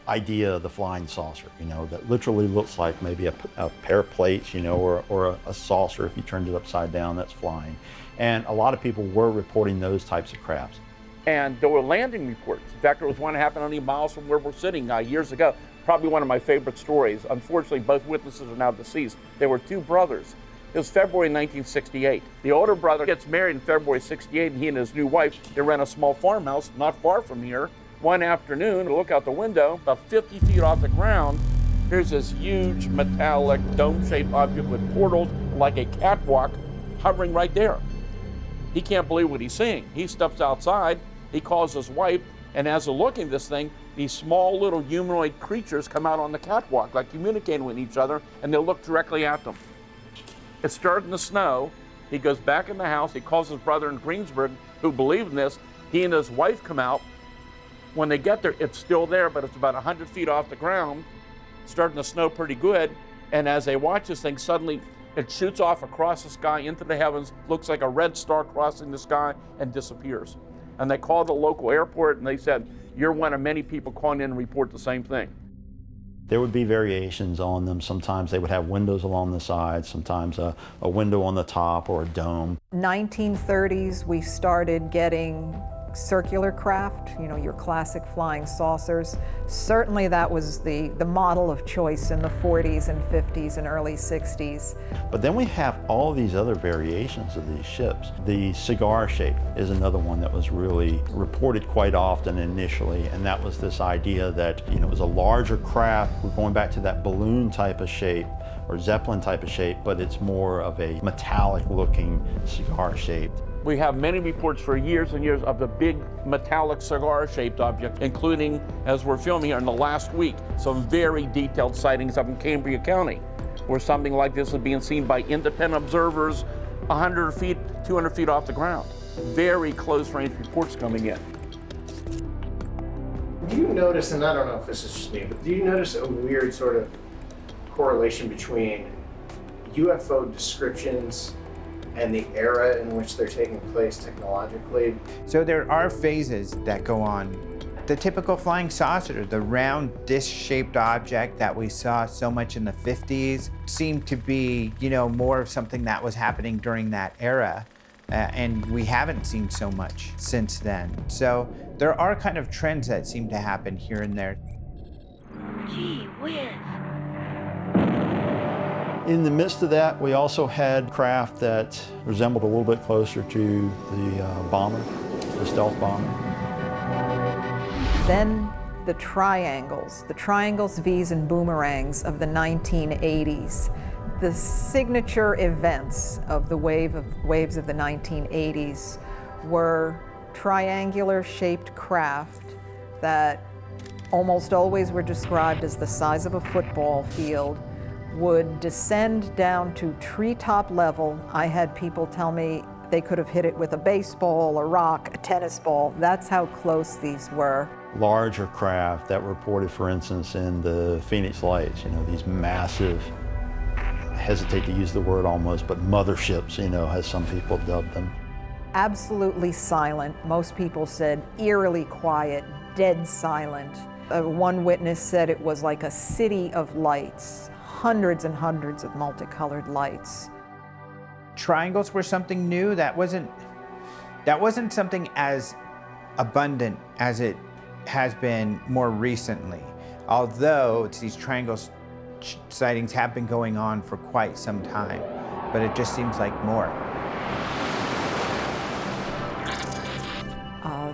[SPEAKER 6] idea of the flying saucer, that literally looks like maybe a pair of plates, or a saucer if you turned it upside down that's flying. And a lot of people were reporting those types of crafts.
[SPEAKER 16] And there were landing reports. In fact, there was one that happened only miles from where we're sitting years ago. Probably one of my favorite stories. Unfortunately, both witnesses are now deceased. They were two brothers. It was February 1968. The older brother gets married in February 68, and he and his new wife, they rent a small farmhouse not far from here. One afternoon, look out the window, about 50 feet off the ground, here's this huge metallic dome-shaped object with portals like a catwalk hovering right there. He can't believe what he's seeing. He steps outside, he calls his wife, and as they're looking at this thing, these small little humanoid creatures come out on the catwalk, like communicating with each other, and they look directly at them. It's starting to snow. He goes back in the house, he calls his brother in Greensburg, who believed in this. He and his wife come out. When they get there, it's still there, but it's about 100 feet off the ground, starting to snow pretty good. And as they watch this thing, suddenly it shoots off across the sky into the heavens, looks like a red star crossing the sky, and disappears. And they called the local airport, and they said, you're one of many people calling in and report the same thing.
[SPEAKER 6] There would be variations on them. Sometimes they would have windows along the sides, sometimes a window on the top or a dome.
[SPEAKER 12] 1930s, we started getting circular craft, your classic flying saucers. Certainly that was the model of choice in the 40s and 50s and early 60s.
[SPEAKER 6] But then we have all these other variations of these ships. The cigar shape is another one that was really reported quite often initially, and that was this idea that it was a larger craft. We're going back to that balloon type of shape or Zeppelin type of shape, but it's more of a metallic looking cigar shape.
[SPEAKER 16] We have many reports for years and years of the big metallic cigar-shaped object, including, as we're filming here in the last week, some very detailed sightings up in Cambria County, where something like this is being seen by independent observers 100 feet, 200 feet off the ground. Very close-range reports coming in.
[SPEAKER 3] Do you notice, and I don't know if this is just me, but do you notice a weird sort of correlation between UFO descriptions and the era in which they're taking place technologically?
[SPEAKER 5] So there are phases that go on. The typical flying saucer, the round disc-shaped object that we saw so much in the 50s, seemed to be, more of something that was happening during that era. And we haven't seen so much since then. So there are kind of trends that seem to happen here and there.
[SPEAKER 14] Gee whiz.
[SPEAKER 6] In the midst of that, we also had craft that resembled a little bit closer to the bomber, the stealth bomber.
[SPEAKER 12] Then the triangles, V's, and boomerangs of the 1980s. The signature events of the waves of the 1980s were triangular-shaped craft that almost always were described as the size of a football field, would descend down to treetop level. I had people tell me they could have hit it with a baseball, a rock, a tennis ball. That's how close these were.
[SPEAKER 6] Larger craft that were reported, for instance, in the Phoenix Lights, these massive, I hesitate to use the word almost, but motherships, as some people dubbed them.
[SPEAKER 12] Absolutely silent. Most people said eerily quiet, dead silent. One witness said it was like a city of lights. Hundreds and hundreds of multicolored lights.
[SPEAKER 5] Triangles were something new. That wasn't something as abundant as it has been more recently. Although these triangle sightings have been going on for quite some time, but it just seems like more.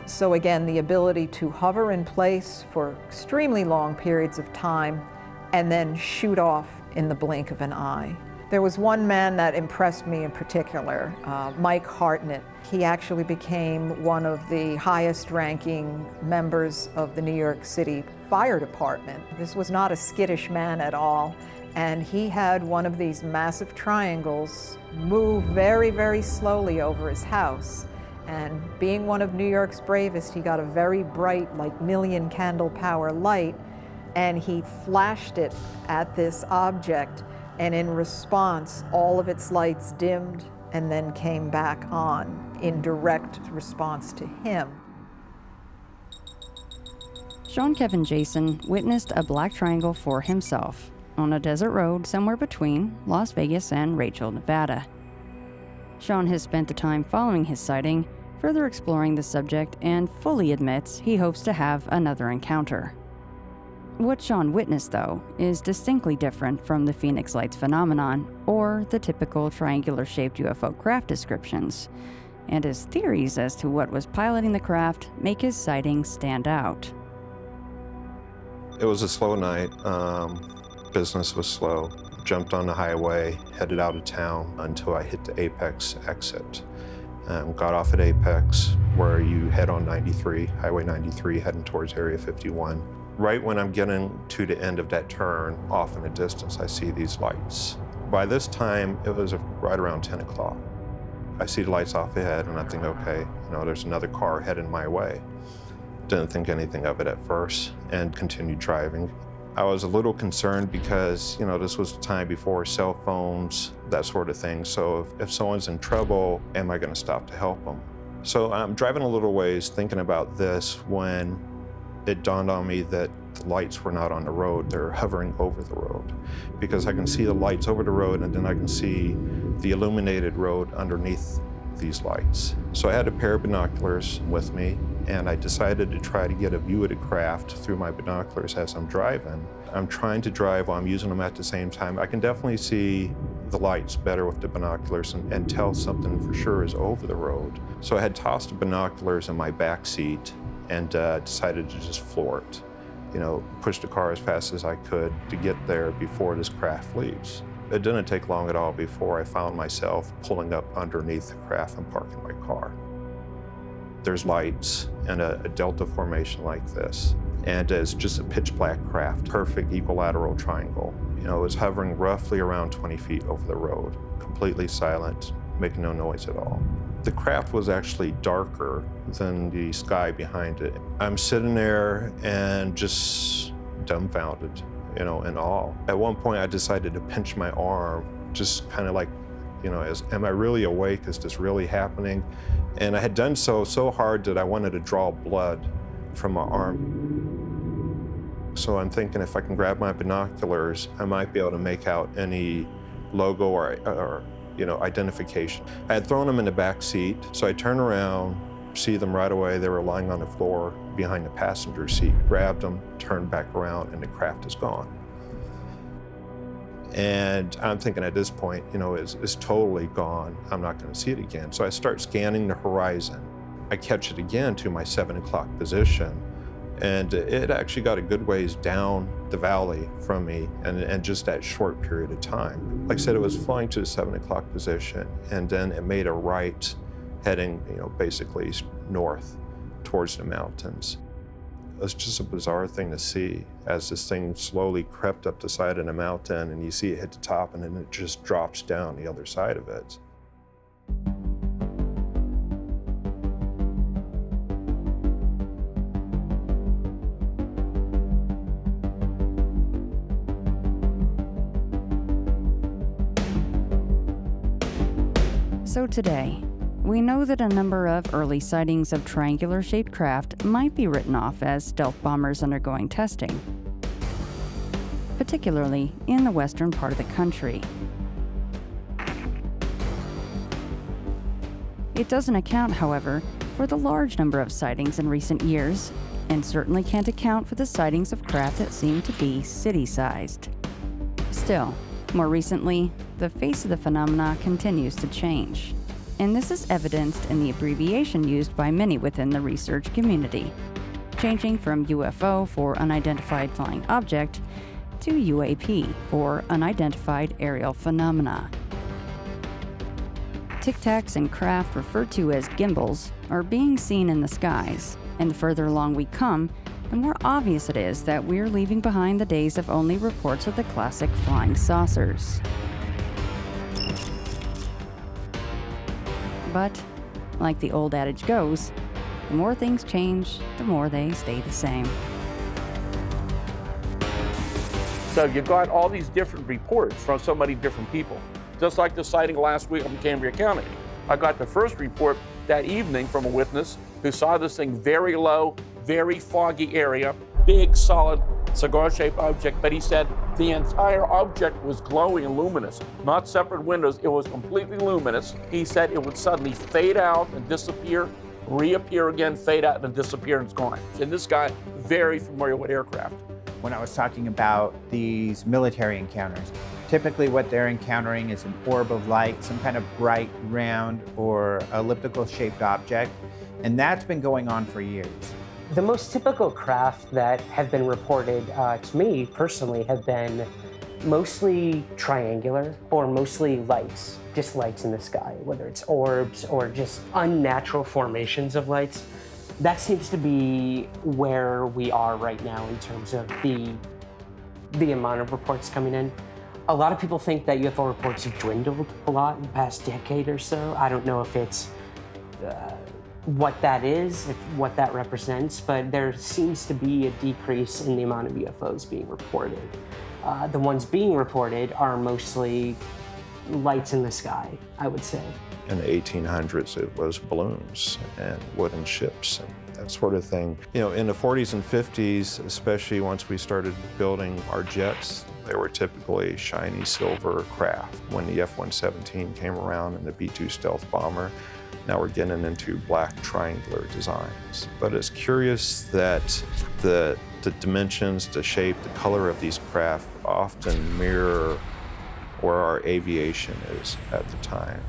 [SPEAKER 12] So again, the ability to hover in place for extremely long periods of time and then shoot off in the blink of an eye. There was one man that impressed me in particular, Mike Hartnett. He actually became one of the highest ranking members of the New York City Fire Department. This was not a skittish man at all, and he had one of these massive triangles move very, very slowly over his house. And being one of New York's bravest, he got a very bright, like million candle power light, and he flashed it at this object, and in response, all of its lights dimmed and then came back on in direct response to him.
[SPEAKER 1] Sean Kevin Jason witnessed a black triangle for himself on a desert road somewhere between Las Vegas and Rachel, Nevada. Sean has spent the time following his sighting, further exploring the subject, and fully admits he hopes to have another encounter. What Sean witnessed, though, is distinctly different from the Phoenix Lights phenomenon or the typical triangular-shaped UFO craft descriptions, and his theories as to what was piloting the craft make his sighting stand out.
[SPEAKER 13] It was a slow night. Business was slow. Jumped on the highway, headed out of town until I hit the Apex exit. Got off at Apex, where you head on 93, Highway 93, heading towards Area 51. Right when I'm getting to the end of that turn, off in the distance, I see these lights. By this time, it was right around 10 o'clock. I see the lights off ahead, and I think, okay, there's another car heading my way. Didn't think anything of it at first, and continued driving. I was a little concerned because, this was the time before cell phones, that sort of thing. So if someone's in trouble, am I going to stop to help them? So I'm driving a little ways thinking about this when it dawned on me that the lights were not on the road, they're hovering over the road. Because I can see the lights over the road, and then I can see the illuminated road underneath these lights. So I had a pair of binoculars with me, and I decided to try to get a view of the craft through my binoculars as I'm driving. I'm trying to drive while I'm using them at the same time. I can definitely see the lights better with the binoculars and tell something for sure is over the road. So I had tossed the binoculars in my back seat and decided to just floor it. Push the car as fast as I could to get there before this craft leaves. It didn't take long at all before I found myself pulling up underneath the craft and parking my car. There's lights and a delta formation like this, and it's just a pitch black craft, perfect equilateral triangle. It was hovering roughly around 20 feet over the road, completely silent, making no noise at all. The craft was actually darker than the sky behind it. I'm sitting there and just dumbfounded, in awe. At one point I decided to pinch my arm, just kind of like, am I really awake? Is this really happening? And I had done so hard that I wanted to draw blood from my arm. So I'm thinking if I can grab my binoculars, I might be able to make out any logo or identification. I had thrown them in the back seat, so I turned around, see them right away. They were lying on the floor behind the passenger seat, grabbed them, turned back around, and the craft is gone. And I'm thinking at this point, it's totally gone. I'm not going to see it again. So I start scanning the horizon. I catch it again to my 7 o'clock position, and it actually got a good ways down the valley from me, and just that short period of time. Like I said, it was flying to the 7 o'clock position, and then it made a right, heading, basically north towards the mountains. It was just a bizarre thing to see as this thing slowly crept up the side of the mountain, and you see it hit the top, and then it just drops down the other side of it.
[SPEAKER 1] So today, we know that a number of early sightings of triangular-shaped craft might be written off as stealth bombers undergoing testing, particularly in the western part of the country. It doesn't account, however, for the large number of sightings in recent years, and certainly can't account for the sightings of craft that seem to be city-sized. Still, more recently, the face of the phenomena continues to change, and this is evidenced in the abbreviation used by many within the research community, changing from UFO for Unidentified Flying Object to UAP for Unidentified Aerial Phenomena. Tic-tacs and craft referred to as gimbals are being seen in the skies, and the further along we come, the more obvious it is that we're leaving behind the days of only reports of the classic flying saucers. But, like the old adage goes, the more things change, the more they stay the same.
[SPEAKER 16] So you got all these different reports from so many different people. Just like the sighting last week in Cambria County. I got the first report that evening from a witness who saw this thing very low, very foggy area, big, solid, cigar-shaped object, but he said the entire object was glowing and luminous, not separate windows. It was completely luminous. He said it would suddenly fade out and disappear, reappear again, fade out and disappear, and it's gone. And this guy, very familiar with aircraft.
[SPEAKER 5] When I was talking about these military encounters, typically what they're encountering is an orb of light, some kind of bright, round, or elliptical-shaped object, and that's been going on for years.
[SPEAKER 9] The most typical craft that have been reported to me personally have been mostly triangular or mostly lights, just lights in the sky, whether it's orbs or just unnatural formations of lights. That seems to be where we are right now in terms of the amount of reports coming in. A lot of people think that UFO reports have dwindled a lot in the past decade or so. I don't know if it's what that is, what that represents, but there seems to be a decrease in the amount of UFOs being reported. The ones being reported are mostly lights in the sky, I would say.
[SPEAKER 13] In the 1800s, it was balloons and wooden ships and that sort of thing. You know, in the 40s and 50s, especially once we started building our jets, they were typically shiny silver craft. When the F-117 came around and the B-2 stealth bomber, now we're getting into black triangular designs. But it's curious that the dimensions, the shape, the color of these craft often mirror where our aviation is at the time.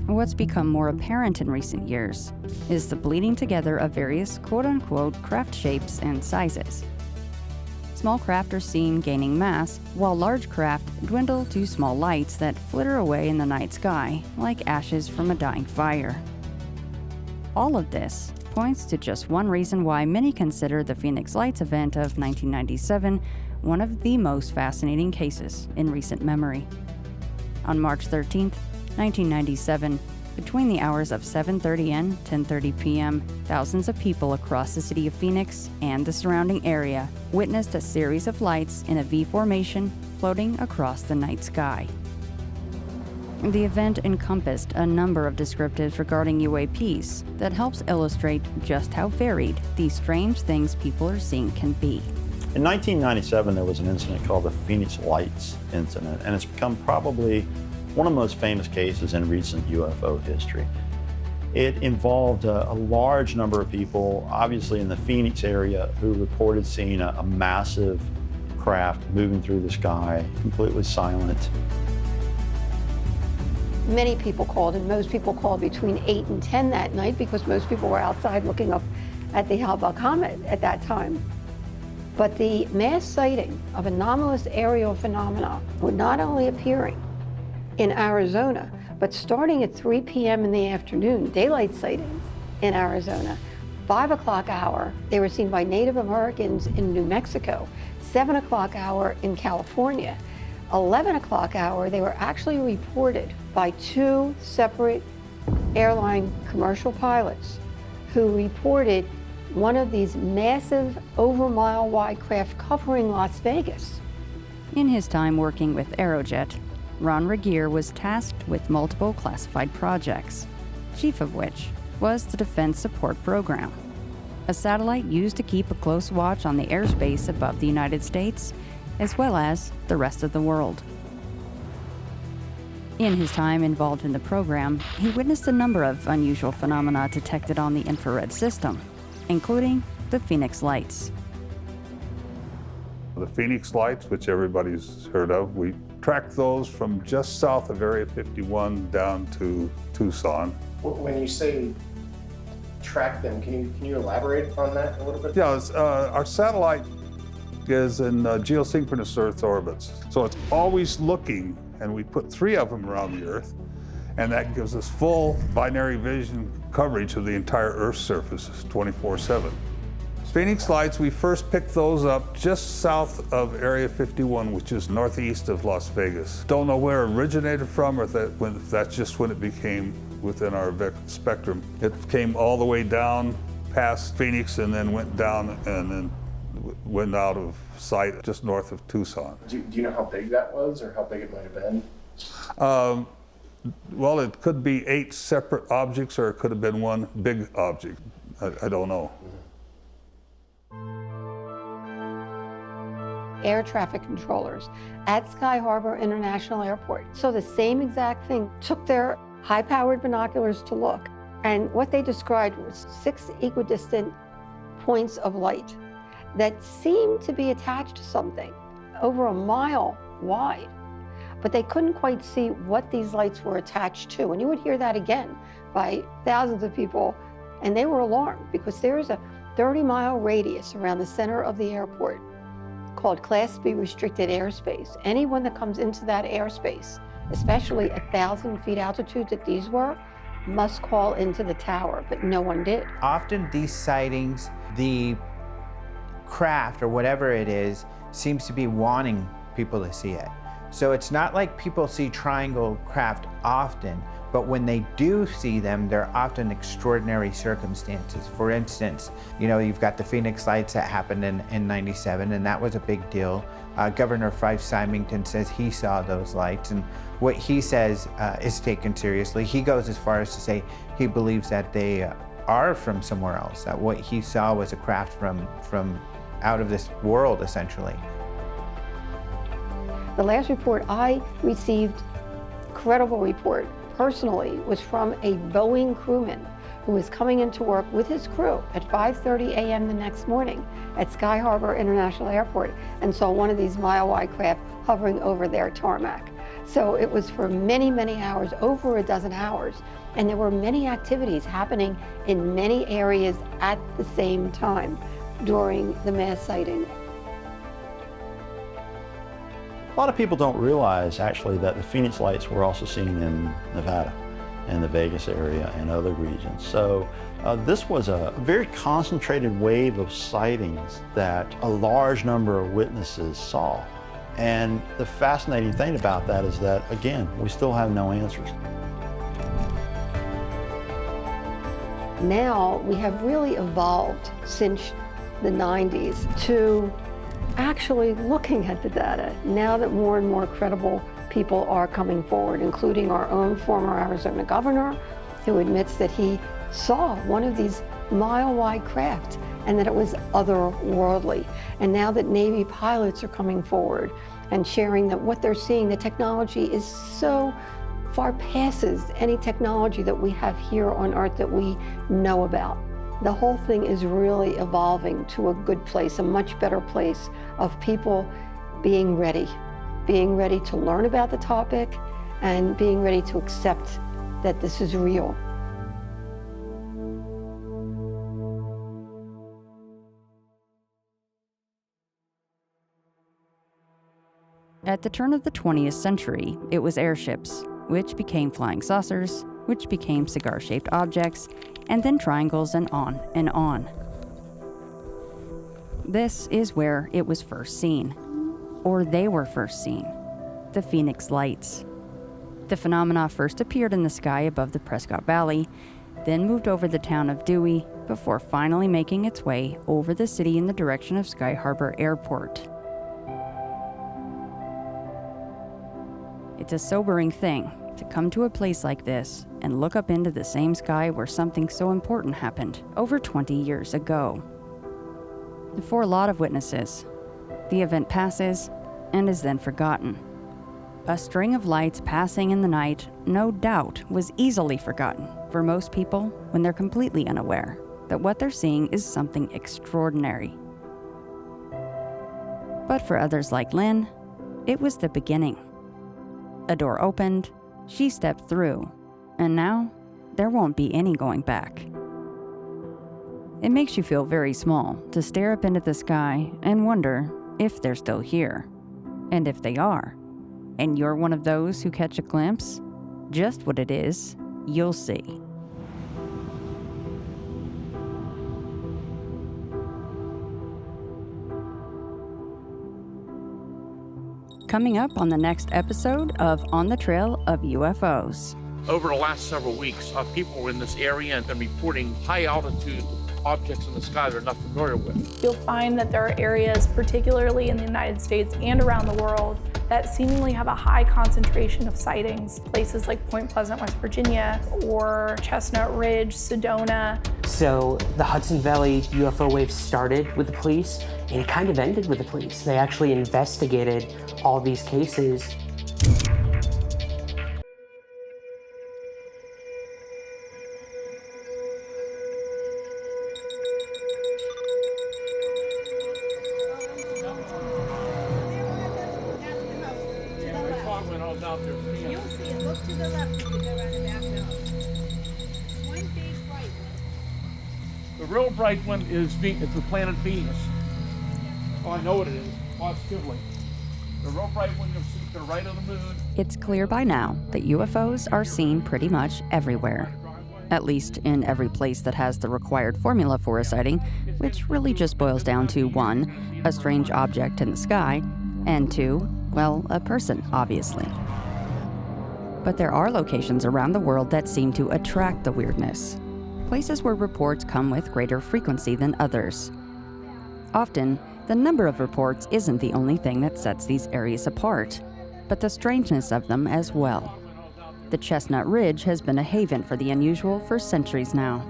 [SPEAKER 1] What's become more apparent in recent years is the bleeding together of various quote-unquote craft shapes and sizes. Small craft are seen gaining mass, while large craft dwindle to small lights that flitter away in the night sky like ashes from a dying fire. All of this points to just one reason why many consider the Phoenix Lights event of 1997 one of the most fascinating cases in recent memory. On March 13th, 1997, between the hours of 7:30 and 10:30 p.m., thousands of people across the city of Phoenix and the surrounding area witnessed a series of lights in a V formation floating across the night sky. The event encompassed a number of descriptives regarding UAPs that helps illustrate just how varied these strange things people are seeing can be.
[SPEAKER 6] In 1997, there was an incident called the Phoenix Lights incident, and it's become probably one of the most famous cases in recent UFO history. It involved a large number of people, obviously in the Phoenix area, who reported seeing a massive craft moving through the sky, completely silent.
[SPEAKER 14] Many people called, and most people called between 8 and 10 that night because most people were outside looking up at the Hale-Bopp comet at that time. But the mass sighting of anomalous aerial phenomena were not only appearing in Arizona, but starting at 3 p.m. in the afternoon, daylight sightings in Arizona. 5 o'clock hour, they were seen by Native Americans in New Mexico. 7 o'clock hour in California. 11 o'clock hour, they were actually reported by 2 separate airline commercial pilots who reported one of these massive over-mile-wide craft covering Las Vegas.
[SPEAKER 1] In his time working with Aerojet, Ron Regier was tasked with multiple classified projects, chief of which was the Defense Support Program, a satellite used to keep a close watch on the airspace above the United States, as well as the rest of the world. In his time involved in the program, he witnessed a number of unusual phenomena detected on the infrared system, including the Phoenix Lights.
[SPEAKER 7] The Phoenix Lights, which everybody's heard of, we tracked those from just south of Area 51 down to Tucson.
[SPEAKER 3] When you say track them, can you elaborate on that a little bit?
[SPEAKER 7] Yeah, our satellite is in geosynchronous Earth orbits. So it's always looking, and we put 3 of them around the Earth, and that gives us full binary vision coverage of the entire Earth's surface 24/7. Phoenix Lights, we first picked those up just south of Area 51, which is northeast of Las Vegas. Don't know where it originated from or if that's just when it became within our spectrum. It came all the way down past Phoenix and then went down and then went out of sight just north of Tucson.
[SPEAKER 3] Do you know how big that was or how big it might have been?
[SPEAKER 7] Well, it could be 8 separate objects or it could have been one big object. I don't know.
[SPEAKER 14] air traffic controllers at Sky Harbor International Airport. So the same exact thing, took their high-powered binoculars to look, and what they described was 6 equidistant points of light that seemed to be attached to something over a mile wide. But they couldn't quite see what these lights were attached to. And you would hear that again by thousands of people, and they were alarmed because there's a 30-mile radius around the center of the airport called Class B restricted airspace. Anyone that comes into that airspace, especially 1,000 feet altitude that these were, must call into the tower, but no one did.
[SPEAKER 5] Often these sightings, the craft or whatever it is, seems to be wanting people to see it. So it's not like people see triangle craft often, but when they do see them, they're often extraordinary circumstances. For instance, you know, you've got the Phoenix lights that happened in 97, and that was a big deal. Governor Fife Symington says he saw those lights, and what he says is taken seriously. He goes as far as to say he believes that they are from somewhere else, that what he saw was a craft from out of this world, essentially.
[SPEAKER 14] The last report I received, credible report, personally, was from a Boeing crewman who was coming into work with his crew at 5:30 a.m. the next morning at Sky Harbor International Airport and saw one of these mile-wide craft hovering over their tarmac. So it was for many, many hours, over a dozen hours, and there were many activities happening in many areas at the same time during the mass sighting.
[SPEAKER 6] A lot of people don't realize actually that the Phoenix lights were also seen in Nevada and the Vegas area and other regions. So this was a very concentrated wave of sightings that a large number of witnesses saw. And the fascinating thing about that is that, again, we still have no answers.
[SPEAKER 14] Now we have really evolved since the 90s to actually looking at the data now that more and more credible people are coming forward, including our own former Arizona governor, who admits that he saw one of these mile-wide craft and that it was otherworldly. And now that Navy pilots are coming forward and sharing that what they're seeing, the technology is so far passes any technology that we have here on Earth that we know about. The whole thing is really evolving to a good place, a much better place of people being ready to learn about the topic and being ready to accept that this is real.
[SPEAKER 1] At the turn of the 20th century, it was airships, which became flying saucers, which became cigar-shaped objects, and then triangles and on and on. This is where it was first seen, or they were first seen, the Phoenix lights. The phenomena first appeared in the sky above the Prescott Valley, then moved over the town of Dewey, before finally making its way over the city in the direction of Sky Harbor Airport. It's a sobering thing to come to a place like this and look up into the same sky where something so important happened over 20 years ago. For a lot of witnesses, the event passes and is then forgotten. A string of lights passing in the night, no doubt, was easily forgotten for most people when they're completely unaware that what they're seeing is something extraordinary. But for others like Lynn, it was the beginning. A door opened, she stepped through, and now there won't be any going back. It makes you feel very small to stare up into the sky and wonder if they're still here. And if they are, and you're one of those who catch a glimpse, just what it is, you'll see. Coming up on the next episode of On the Trail of UFOs.
[SPEAKER 16] Over the last several weeks, people in this area have been reporting high altitude objects in the sky they're not familiar with.
[SPEAKER 17] You'll find that there are areas, particularly in the United States and around the world, that seemingly have a high concentration of sightings. Places like Point Pleasant, West Virginia, or Chestnut Ridge, Sedona.
[SPEAKER 9] So the Hudson Valley UFO wave started with the police, and it kind of ended with the police. They actually investigated all these cases.
[SPEAKER 16] The real bright one is it's the planet Venus. Oh, I know what it is, positively. The real bright one you'll see to the right of the moon.
[SPEAKER 1] It's clear by now that UFOs are seen pretty much everywhere. At least in every place that has the required formula for a sighting, which really just boils down to 1, a strange object in the sky, and 2, well, a person, obviously. But there are locations around the world that seem to attract the weirdness. Places where reports come with greater frequency than others. Often, the number of reports isn't the only thing that sets these areas apart, but the strangeness of them as well. The Chestnut Ridge has been a haven for the unusual for centuries now.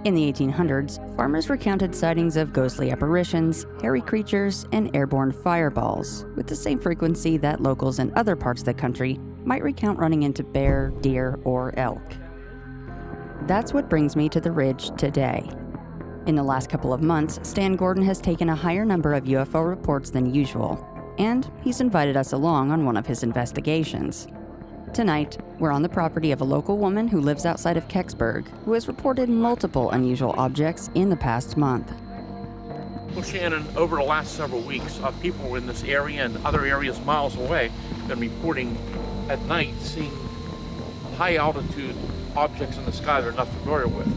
[SPEAKER 1] In the 1800s, farmers recounted sightings of ghostly apparitions, hairy creatures, and airborne fireballs, with the same frequency that locals in other parts of the country might recount running into bear, deer, or elk. That's what brings me to the ridge today. In the last couple of months, Stan Gordon has taken a higher number of UFO reports than usual, and he's invited us along on one of his investigations. Tonight, we're on the property of a local woman who lives outside of Kecksburg, who has reported multiple unusual objects in the past month.
[SPEAKER 16] Well, Shannon, over the last several weeks, people in this area and other areas miles away have been reporting at night seeing high altitude objects in the sky they're not familiar with.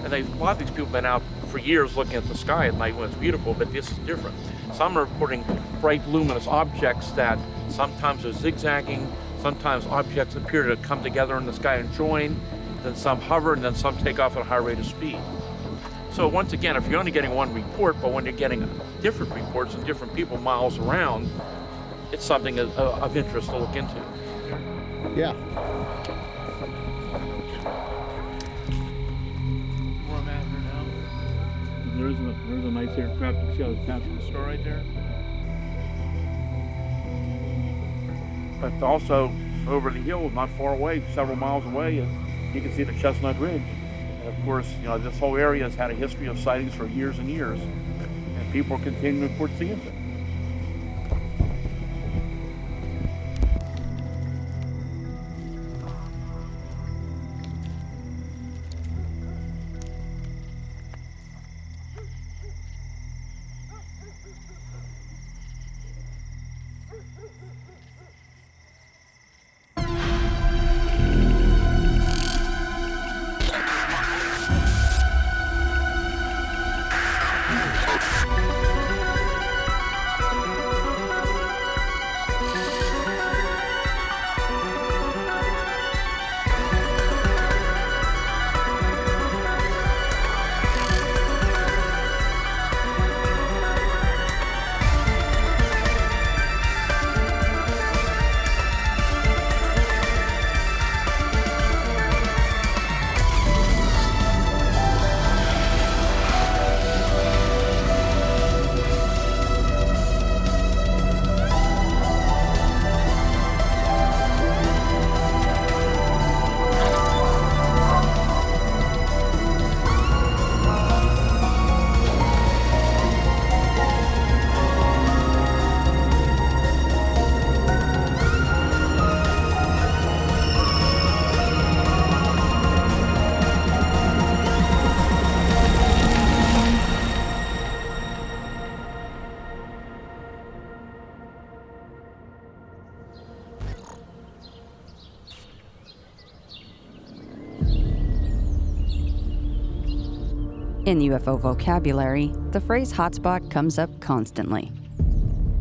[SPEAKER 16] And a lot of these people have been out for years looking at the sky at night when it's beautiful, but this is different. Some are reporting bright luminous objects that sometimes are zigzagging, sometimes objects appear to come together in the sky and join, then some hover, and then some take off at a high rate of speed. So once again, if you're only getting one report, but when you're getting different reports and different people miles around, it's something of interest to look into.
[SPEAKER 8] Yeah.
[SPEAKER 16] There's a nice aircraft. You see how it's passing the star right there? But also, over the hill, not far away, several miles away, you can see the Chestnut Ridge. And of course, this whole area has had a history of sightings for years and years, and people continue to report seeing it.
[SPEAKER 1] In UFO vocabulary, the phrase hotspot comes up constantly.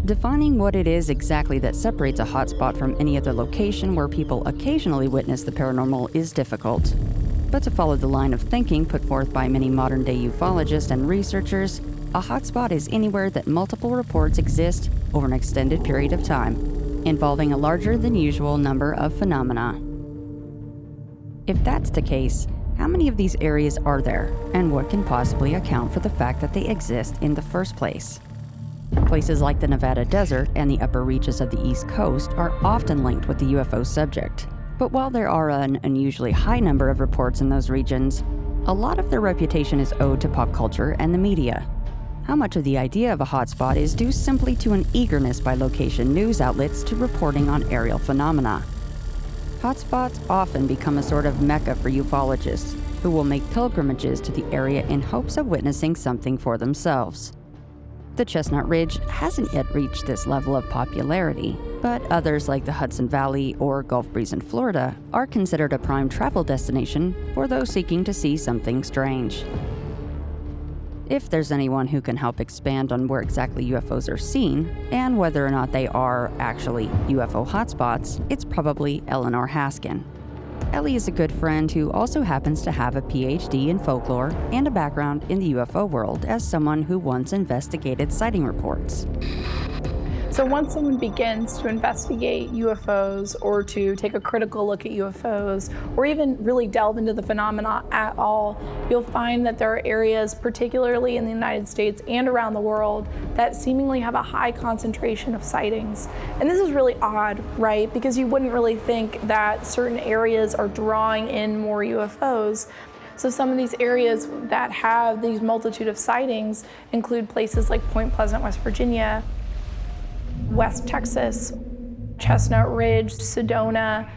[SPEAKER 1] Defining what it is exactly that separates a hotspot from any other location where people occasionally witness the paranormal is difficult. But to follow the line of thinking put forth by many modern-day ufologists and researchers, a hotspot is anywhere that multiple reports exist over an extended period of time, involving a larger than usual number of phenomena. If that's the case, how many of these areas are there, and what can possibly account for the fact that they exist in the first place? Places like the Nevada desert and the upper reaches of the East Coast are often linked with the UFO subject. But while there are an unusually high number of reports in those regions, a lot of their reputation is owed to pop culture and the media. How much of the idea of a hotspot is due simply to an eagerness by location news outlets to reporting on aerial phenomena? Hotspots often become a sort of mecca for ufologists, who will make pilgrimages to the area in hopes of witnessing something for themselves. The Chestnut Ridge hasn't yet reached this level of popularity, but others like the Hudson Valley or Gulf Breeze in Florida are considered a prime travel destination for those seeking to see something strange. If there's anyone who can help expand on where exactly UFOs are seen, and whether or not they are actually UFO hotspots, it's probably Eleanor Haskin. Ellie is a good friend who also happens to have a PhD in folklore and a background in the UFO world as someone who once investigated sighting reports.
[SPEAKER 17] So once someone begins to investigate UFOs or to take a critical look at UFOs or even really delve into the phenomena at all, you'll find that there are areas, particularly in the United States and around the world, that seemingly have a high concentration of sightings. And this is really odd, right? Because you wouldn't really think that certain areas are drawing in more UFOs. So some of these areas that have these multitude of sightings include places like Point Pleasant, West Virginia, West Texas, Chestnut Ridge, Sedona.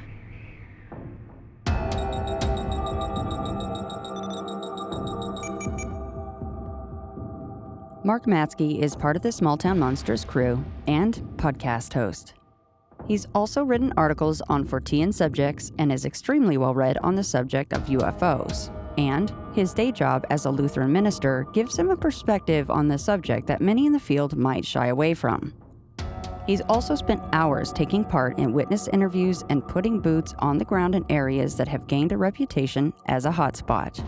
[SPEAKER 1] Mark Matsky is part of the Small Town Monsters crew and podcast host. He's also written articles on Fortean subjects and is extremely well read on the subject of UFOs. And his day job as a Lutheran minister gives him a perspective on the subject that many in the field might shy away from. He's also spent hours taking part in witness interviews and putting boots on the ground in areas that have gained a reputation as a hotspot.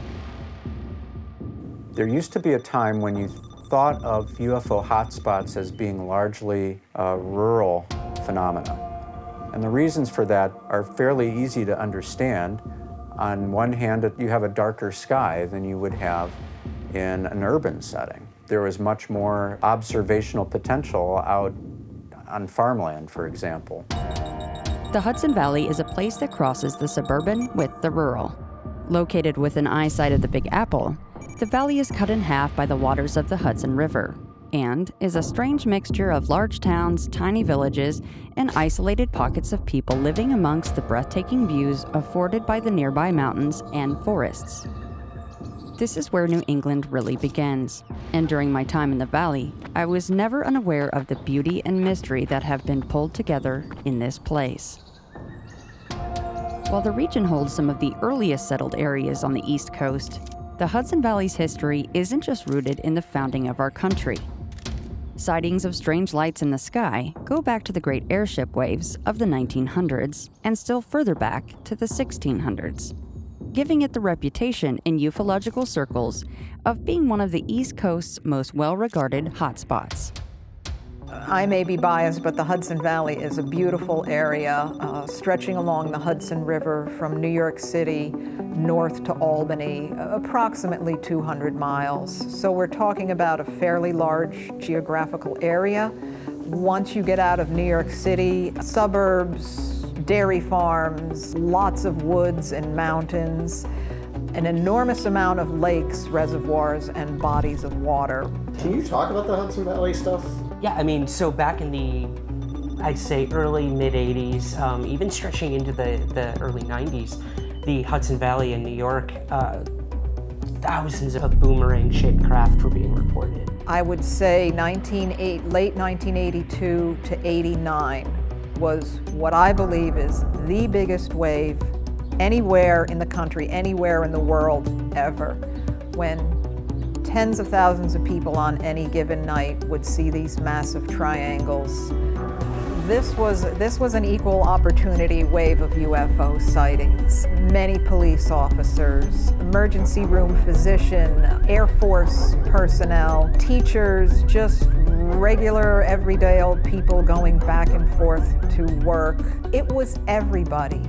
[SPEAKER 18] There used to be a time when you thought of UFO hotspots as being largely a rural phenomena. And the reasons for that are fairly easy to understand. On one hand, you have a darker sky than you would have in an urban setting. There was much more observational potential out on farmland, for example.
[SPEAKER 1] The Hudson Valley is a place that crosses the suburban with the rural. Located within eyesight of the Big Apple, the valley is cut in half by the waters of the Hudson River and is a strange mixture of large towns, tiny villages, and isolated pockets of people living amongst the breathtaking views afforded by the nearby mountains and forests. This is where New England really begins, and during my time in the valley, I was never unaware of the beauty and mystery that have been pulled together in this place. While the region holds some of the earliest settled areas on the East Coast, the Hudson Valley's history isn't just rooted in the founding of our country. Sightings of strange lights in the sky go back to the great airship waves of the 1900s and still further back to the 1600s. Giving it the reputation in ufological circles of being one of the East Coast's most well-regarded hotspots.
[SPEAKER 12] I may be biased, but the Hudson Valley is a beautiful area stretching along the Hudson River from New York City north to Albany, approximately 200 miles. So we're talking about a fairly large geographical area. Once you get out of New York City, suburbs, dairy farms, lots of woods and mountains, an enormous amount of lakes, reservoirs, and bodies of water.
[SPEAKER 3] Can you talk about the Hudson Valley stuff?
[SPEAKER 9] Yeah, I mean, so back in the, I'd say early, mid-'80s, even stretching into the early 90s, the Hudson Valley in New York, thousands of boomerang-shaped craft were being reported.
[SPEAKER 12] I would say late 1982 to 89 was what I believe is the biggest wave anywhere in the country, anywhere in the world ever, when tens of thousands of people on any given night would see these massive triangles. This was an equal opportunity wave of UFO sightings. Many police officers, emergency room physician, Air Force personnel, teachers, just regular, everyday old people going back and forth to work. It was everybody.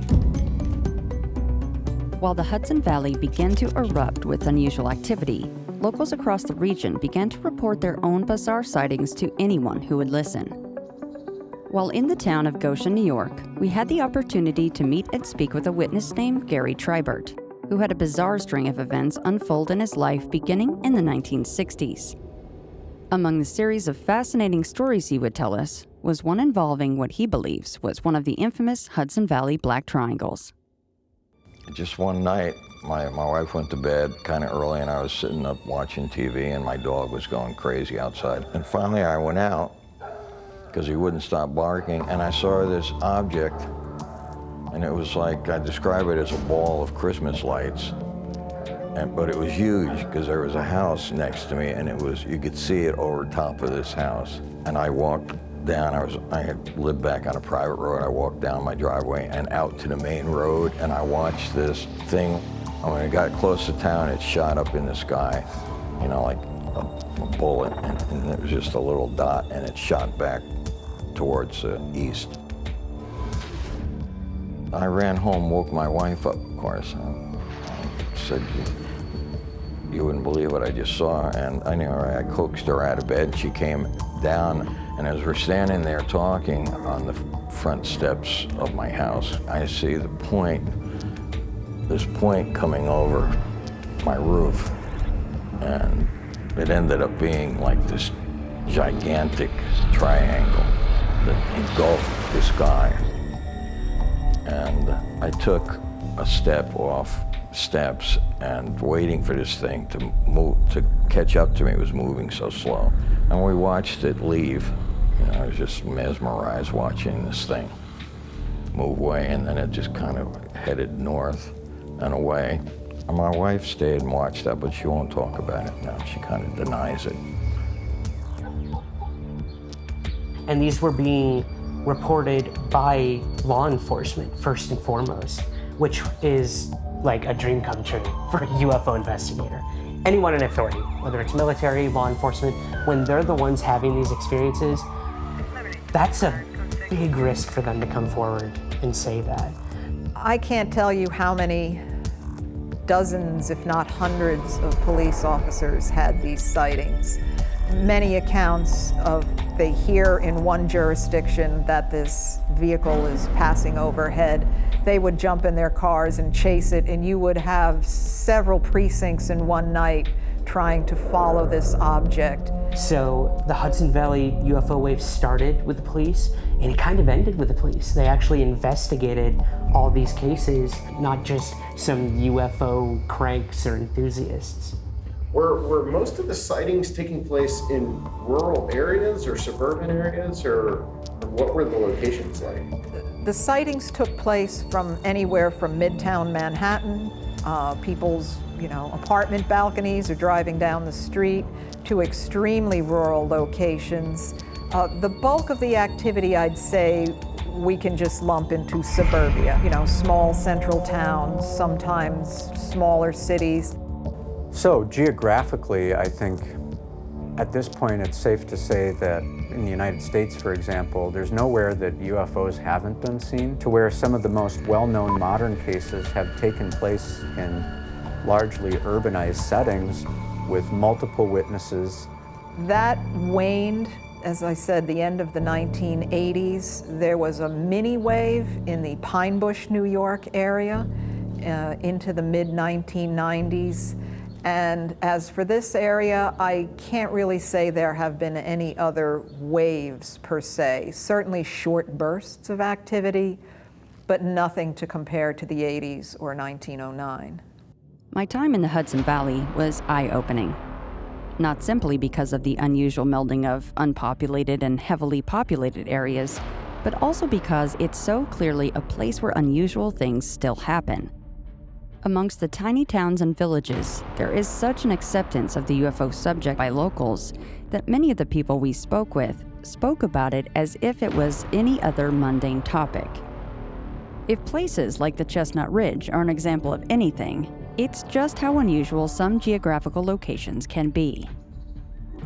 [SPEAKER 1] While the Hudson Valley began to erupt with unusual activity, locals across the region began to report their own bizarre sightings to anyone who would listen. While in the town of Goshen, New York, we had the opportunity to meet and speak with a witness named Gary Tribert, who had a bizarre string of events unfold in his life beginning in the 1960s. Among the series of fascinating stories he would tell us was one involving what he believes was one of the infamous Hudson Valley Black Triangles.
[SPEAKER 19] Just one night, my wife went to bed kind of early, and I was sitting up watching TV, and my dog was going crazy outside. And finally I went out, because he wouldn't stop barking, and I saw this object, and it was like, I describe it as a ball of Christmas lights. But it was huge, because there was a house next to me, and you could see it over top of this house. And I walked down, I had lived back on a private road. I walked down my driveway and out to the main road, and I watched this thing. When it got close to town, it shot up in the sky, like a bullet, and it was just a little dot, and it shot back towards the east. I ran home, woke my wife up, of course. I said, you wouldn't believe what I just saw. And I coaxed her out of bed. She came down, and as we're standing there talking on the front steps of my house, I see this point coming over my roof. And it ended up being like this gigantic triangle that engulfed the sky. And I took a step off steps, and waiting for this thing to move, to catch up to me. It was moving so slow. And we watched it leave. I was just mesmerized watching this thing move away, and then it just kind of headed north and away. And my wife stayed and watched that, but she won't talk about it now. She kind of denies it.
[SPEAKER 9] And these were being reported by law enforcement, first and foremost, which is like a dream come true for a UFO investigator. Anyone in authority, whether it's military, law enforcement, when they're the ones having these experiences, that's a big risk for them to come forward and say that.
[SPEAKER 12] I can't tell you how many dozens, if not hundreds, of police officers had these sightings. Many accounts of they hear in one jurisdiction that this vehicle is passing overhead. They would jump in their cars and chase it, and you would have several precincts in one night trying to follow this object.
[SPEAKER 9] So the Hudson Valley UFO wave started with the police, and it kind of ended with the police. They actually investigated all these cases, not just some UFO cranks or enthusiasts.
[SPEAKER 3] Were most of the sightings taking place in rural areas or suburban areas, or what were the locations like?
[SPEAKER 12] The sightings took place from anywhere from Midtown Manhattan, people's apartment balconies or driving down the street, to extremely rural locations. The bulk of the activity, I'd say, we can just lump into suburbia, small central towns, sometimes smaller cities.
[SPEAKER 18] So geographically, I think at this point it's safe to say that in the United States, for example, there's nowhere that UFOs haven't been seen, to where some of the most well-known modern cases have taken place in largely urbanized settings with multiple witnesses.
[SPEAKER 12] That waned, as I said, the end of the 1980s. There was a mini wave in the Pine Bush, New York area into the mid-1990s. And as for this area, I can't really say there have been any other waves per se. Certainly short bursts of activity, but nothing to compare to the 80s or 1909.
[SPEAKER 1] My time in the Hudson Valley was eye-opening. Not simply because of the unusual melding of unpopulated and heavily populated areas, but also because it's so clearly a place where unusual things still happen. Amongst the tiny towns and villages, there is such an acceptance of the UFO subject by locals that many of the people we spoke with spoke about it as if it was any other mundane topic. If places like the Chestnut Ridge are an example of anything, it's just how unusual some geographical locations can be.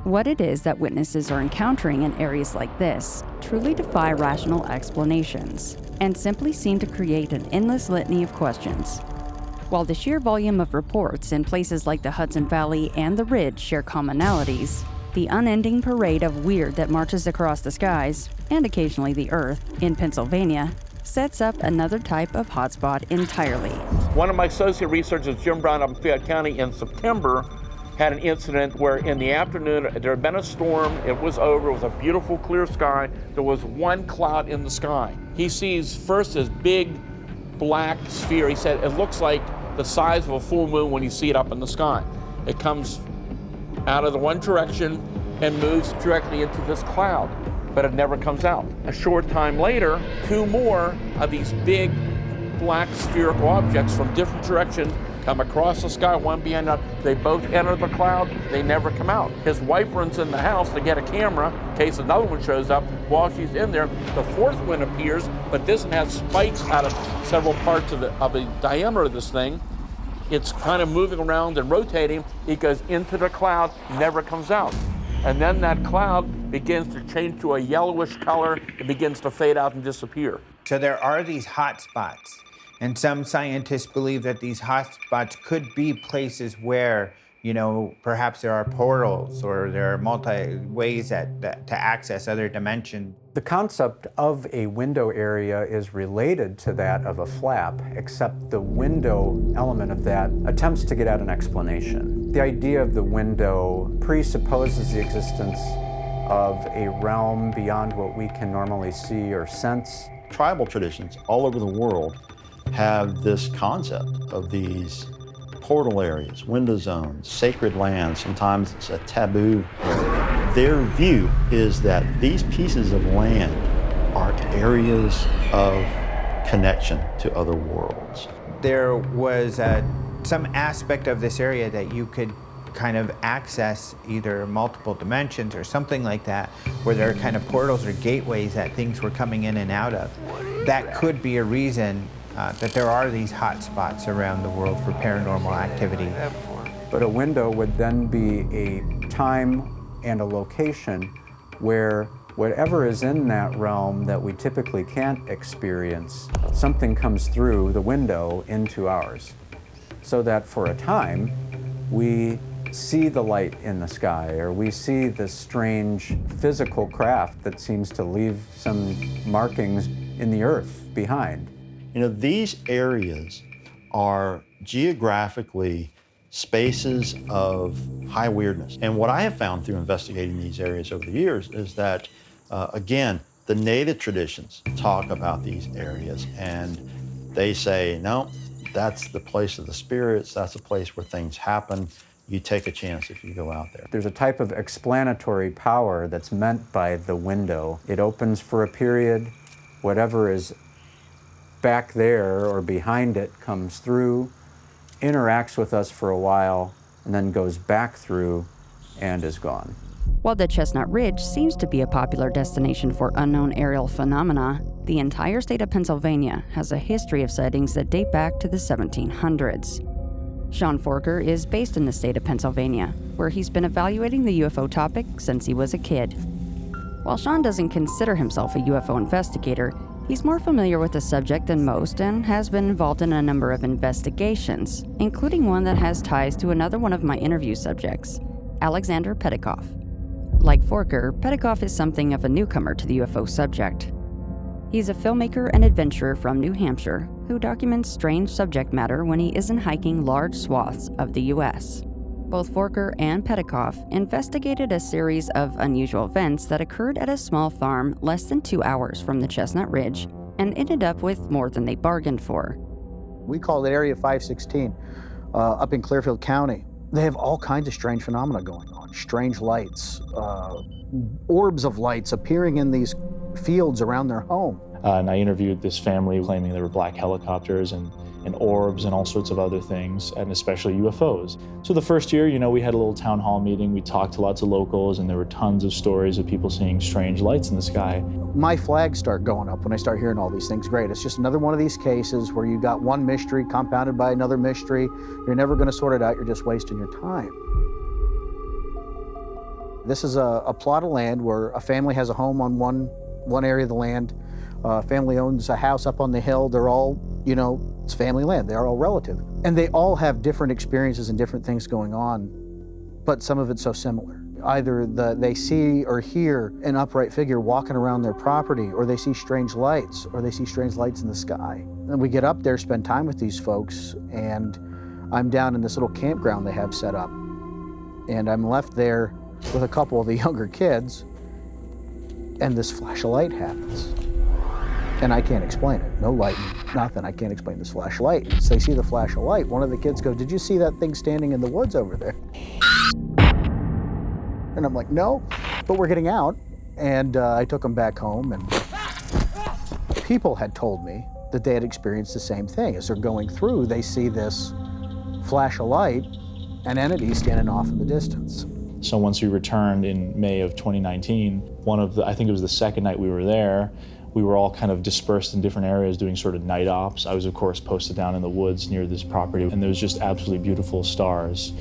[SPEAKER 1] What it is that witnesses are encountering in areas like this truly defy rational explanations and simply seem to create an endless litany of questions. While the sheer volume of reports in places like the Hudson Valley and the Ridge share commonalities, the unending parade of weird that marches across the skies, and occasionally the earth, in Pennsylvania, sets up another type of hotspot entirely.
[SPEAKER 16] One of my associate researchers, Jim Brown up in Fayette County in September, had an incident where in the afternoon there had been a storm, it was over, it was a beautiful clear sky, there was one cloud in the sky. He sees first this big black sphere. He said it looks like the size of a full moon when you see it up in the sky. It comes out of the one direction and moves directly into this cloud, but it never comes out. A short time later, two more of these big black spherical objects from different directions come across the sky, one behind another. They both enter the cloud, they never come out. His wife runs in the house to get a camera in case another one shows up. While she's in there, the fourth one appears, but this one has spikes out of several parts of the diameter of this thing. It's kind of moving around and rotating. It goes into the cloud, never comes out. And then that cloud begins to change to a yellowish color. It begins to fade out and disappear.
[SPEAKER 5] So there are these hot spots. And some scientists believe that these hotspots could be places where, perhaps there are portals or there are multi ways to access other dimensions.
[SPEAKER 18] The concept of a window area is related to that of a flap, except the window element of that attempts to get at an explanation. The idea of the window presupposes the existence of a realm beyond what we can normally see or sense.
[SPEAKER 6] Tribal traditions all over the world have this concept of these portal areas, window zones, sacred lands. Sometimes it's a taboo area. Their view is that these pieces of land are areas of connection to other worlds.
[SPEAKER 5] There was some aspect of this area that you could kind of access either multiple dimensions or something like that, where there are kind of portals or gateways that things were coming in and out of. That could be a reason that there are these hot spots around the world for paranormal activity.
[SPEAKER 18] But a window would then be a time and a location where whatever is in that realm that we typically can't experience, something comes through the window into ours. So that for a time, we see the light in the sky, or we see this strange physical craft that seems to leave some markings in the earth behind.
[SPEAKER 6] These areas are geographically spaces of high weirdness. And what I have found through investigating these areas over the years is that, again, the native traditions talk about these areas and they say, no, that's the place of the spirits, that's the place where things happen. You take a chance if you go out there.
[SPEAKER 18] There's a type of explanatory power that's meant by the window. It opens for a period, whatever is back there or behind it comes through, interacts with us for a while, and then goes back through and is gone.
[SPEAKER 1] While the Chestnut Ridge seems to be a popular destination for unknown aerial phenomena, the entire state of Pennsylvania has a history of sightings that date back to the 1700s. Sean Forker is based in the state of Pennsylvania, where he's been evaluating the UFO topic since he was a kid. While Sean doesn't consider himself a UFO investigator, he's more familiar with the subject than most and has been involved in a number of investigations, including one that has ties to another one of my interview subjects, Alexander Petikoff. Like Forker, Petikoff is something of a newcomer to the UFO subject. He's a filmmaker and adventurer from New Hampshire who documents strange subject matter when he isn't hiking large swaths of the U.S. Both Forker and Petikoff investigated a series of unusual events that occurred at a small farm less than 2 hours from the Chestnut Ridge and ended up with more than they bargained for.
[SPEAKER 20] We call it Area 516 up in Clearfield County. They have all kinds of strange phenomena going on. Strange lights, orbs of lights appearing in these fields around their home.
[SPEAKER 21] And I interviewed this family claiming there were black helicopters and and orbs and all sorts of other things, and especially UFOs. So the first year, we had a little town hall meeting. We talked to lots of locals, and there were tons of stories of people seeing strange lights in the sky.
[SPEAKER 20] My flags start going up when I start hearing all these things. Great, it's just another one of these cases where you got one mystery compounded by another mystery. You're never going to sort it out. You're just wasting your time. This is a plot of land where a family has a home on one area of the land. Family owns a house up on the hill. They're all, it's family land. They're all relative. And they all have different experiences and different things going on, but some of it's so similar. Either they see or hear an upright figure walking around their property, or they see strange lights, or they see strange lights in the sky. And we get up there, spend time with these folks, and I'm down in this little campground they have set up. And I'm left there with a couple of the younger kids, and this flash of light happens. And I can't explain it. No light, nothing. I can't explain this flash of light. So they see the flash of light. One of the kids goes, "Did you see that thing standing in the woods over there?" And I'm like, "No," but we're getting out. And I took them back home, and people had told me that they had experienced the same thing. As they're going through, they see this flash of light, an entity standing off in the distance.
[SPEAKER 21] So once we returned in May of 2019, I think it was the second night we were there, we were all kind of dispersed in different areas doing sort of night ops. I was, of course, posted down in the woods near this property, and there was just absolutely beautiful stars.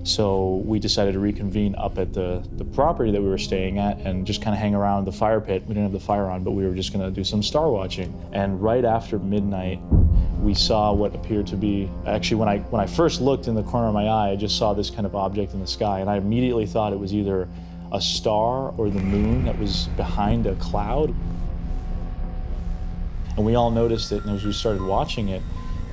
[SPEAKER 21] So we decided to reconvene up at the property that we were staying at and just kind of hang around the fire pit. We didn't have the fire on, but we were just going to do some star watching. And right after midnight, we saw what appeared to be, actually when I first looked in the corner of my eye, I just saw this kind of object in the sky, and I immediately thought it was either a star or the moon that was behind a cloud. And we all noticed it, and as we started watching it,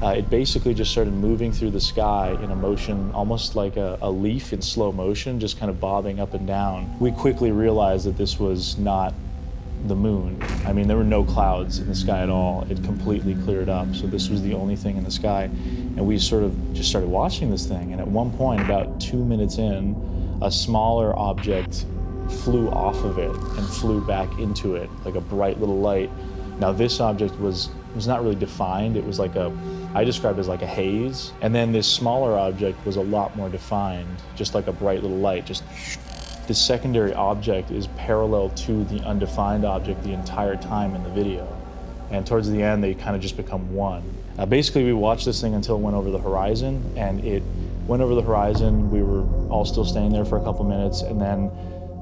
[SPEAKER 21] it basically just started moving through the sky in a motion almost like a leaf in slow motion, just kind of bobbing up and down. We quickly realized that this was not the moon. I mean, there were no clouds in the sky at all. It completely cleared up, so this was the only thing in the sky. And we sort of just started watching this thing, and at one point, about 2 minutes in, a smaller object flew off of it and flew back into it, like a bright little light. Now, this object was not really defined. It was like I described it as like a haze. And then this smaller object was a lot more defined, just like a bright little light. Just the secondary object is parallel to the undefined object the entire time in the video. And towards the end, they kind of just become one. Basically, we watched this thing until it went over the horizon, and it went over the horizon. We were all still staying there for a couple minutes, and then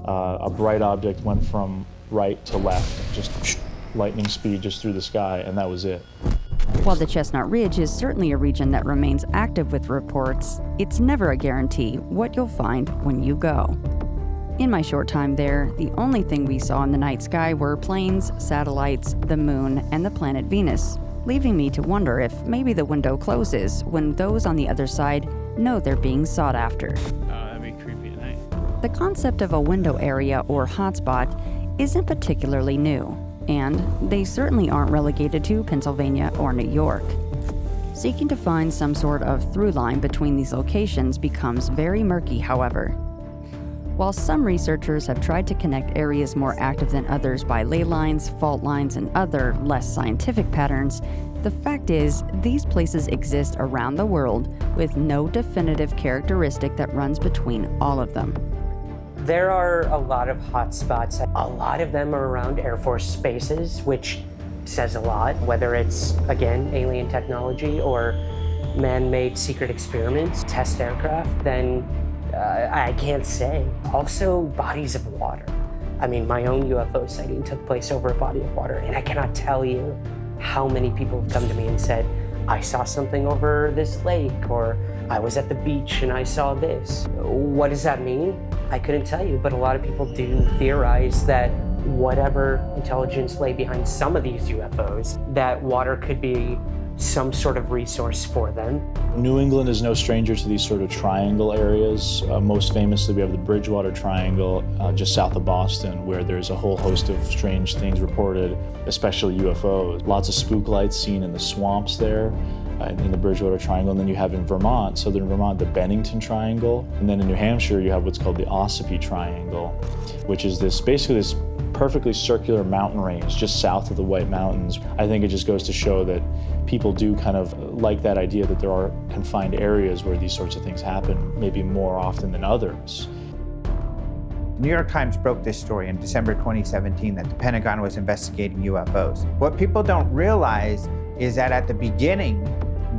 [SPEAKER 21] a bright object went from right to left, just lightning speed just through the sky, and that was it.
[SPEAKER 1] While the Chestnut Ridge is certainly a region that remains active with reports, it's never a guarantee what you'll find when you go. In my short time there, the only thing we saw in the night sky were planes, satellites, the moon, and the planet Venus, leaving me to wonder if maybe the window closes when those on the other side know they're being sought after.
[SPEAKER 22] That'd be creepy at night.
[SPEAKER 1] The concept of a window area or hotspot isn't particularly new, and they certainly aren't relegated to Pennsylvania or New York. Seeking to find some sort of through line between these locations becomes very murky, however. While some researchers have tried to connect areas more active than others by ley lines, fault lines, and other less scientific patterns, the fact is these places exist around the world with no definitive characteristic that runs between all of them.
[SPEAKER 9] There are a lot of hotspots. A lot of them are around Air Force bases, which says a lot, whether it's, again, alien technology or man-made secret experiments, test aircraft, then I can't say. Also, bodies of water. I mean, my own UFO sighting took place over a body of water, and I cannot tell you how many people have come to me and said, I saw something over this lake, or I was at the beach and I saw this. What does that mean? I couldn't tell you, but a lot of people do theorize that whatever intelligence lay behind some of these UFOs, that water could be some sort of resource for them.
[SPEAKER 21] New England is no stranger to these sort of triangle areas. Most famously, we have the Bridgewater Triangle just south of Boston, where there's a whole host of strange things reported, especially UFOs. Lots of spook lights seen in the swamps there. in the Bridgewater Triangle, and then you have in Vermont, southern Vermont, the Bennington Triangle, and then in New Hampshire you have what's called the Ossipee Triangle, which is basically this perfectly circular mountain range just south of the White Mountains. I think it just goes to show that people do kind of like that idea that there are confined areas where these sorts of things happen, maybe more often than others.
[SPEAKER 5] New York Times broke this story in December 2017 that the Pentagon was investigating UFOs. What people don't realize is that at the beginning,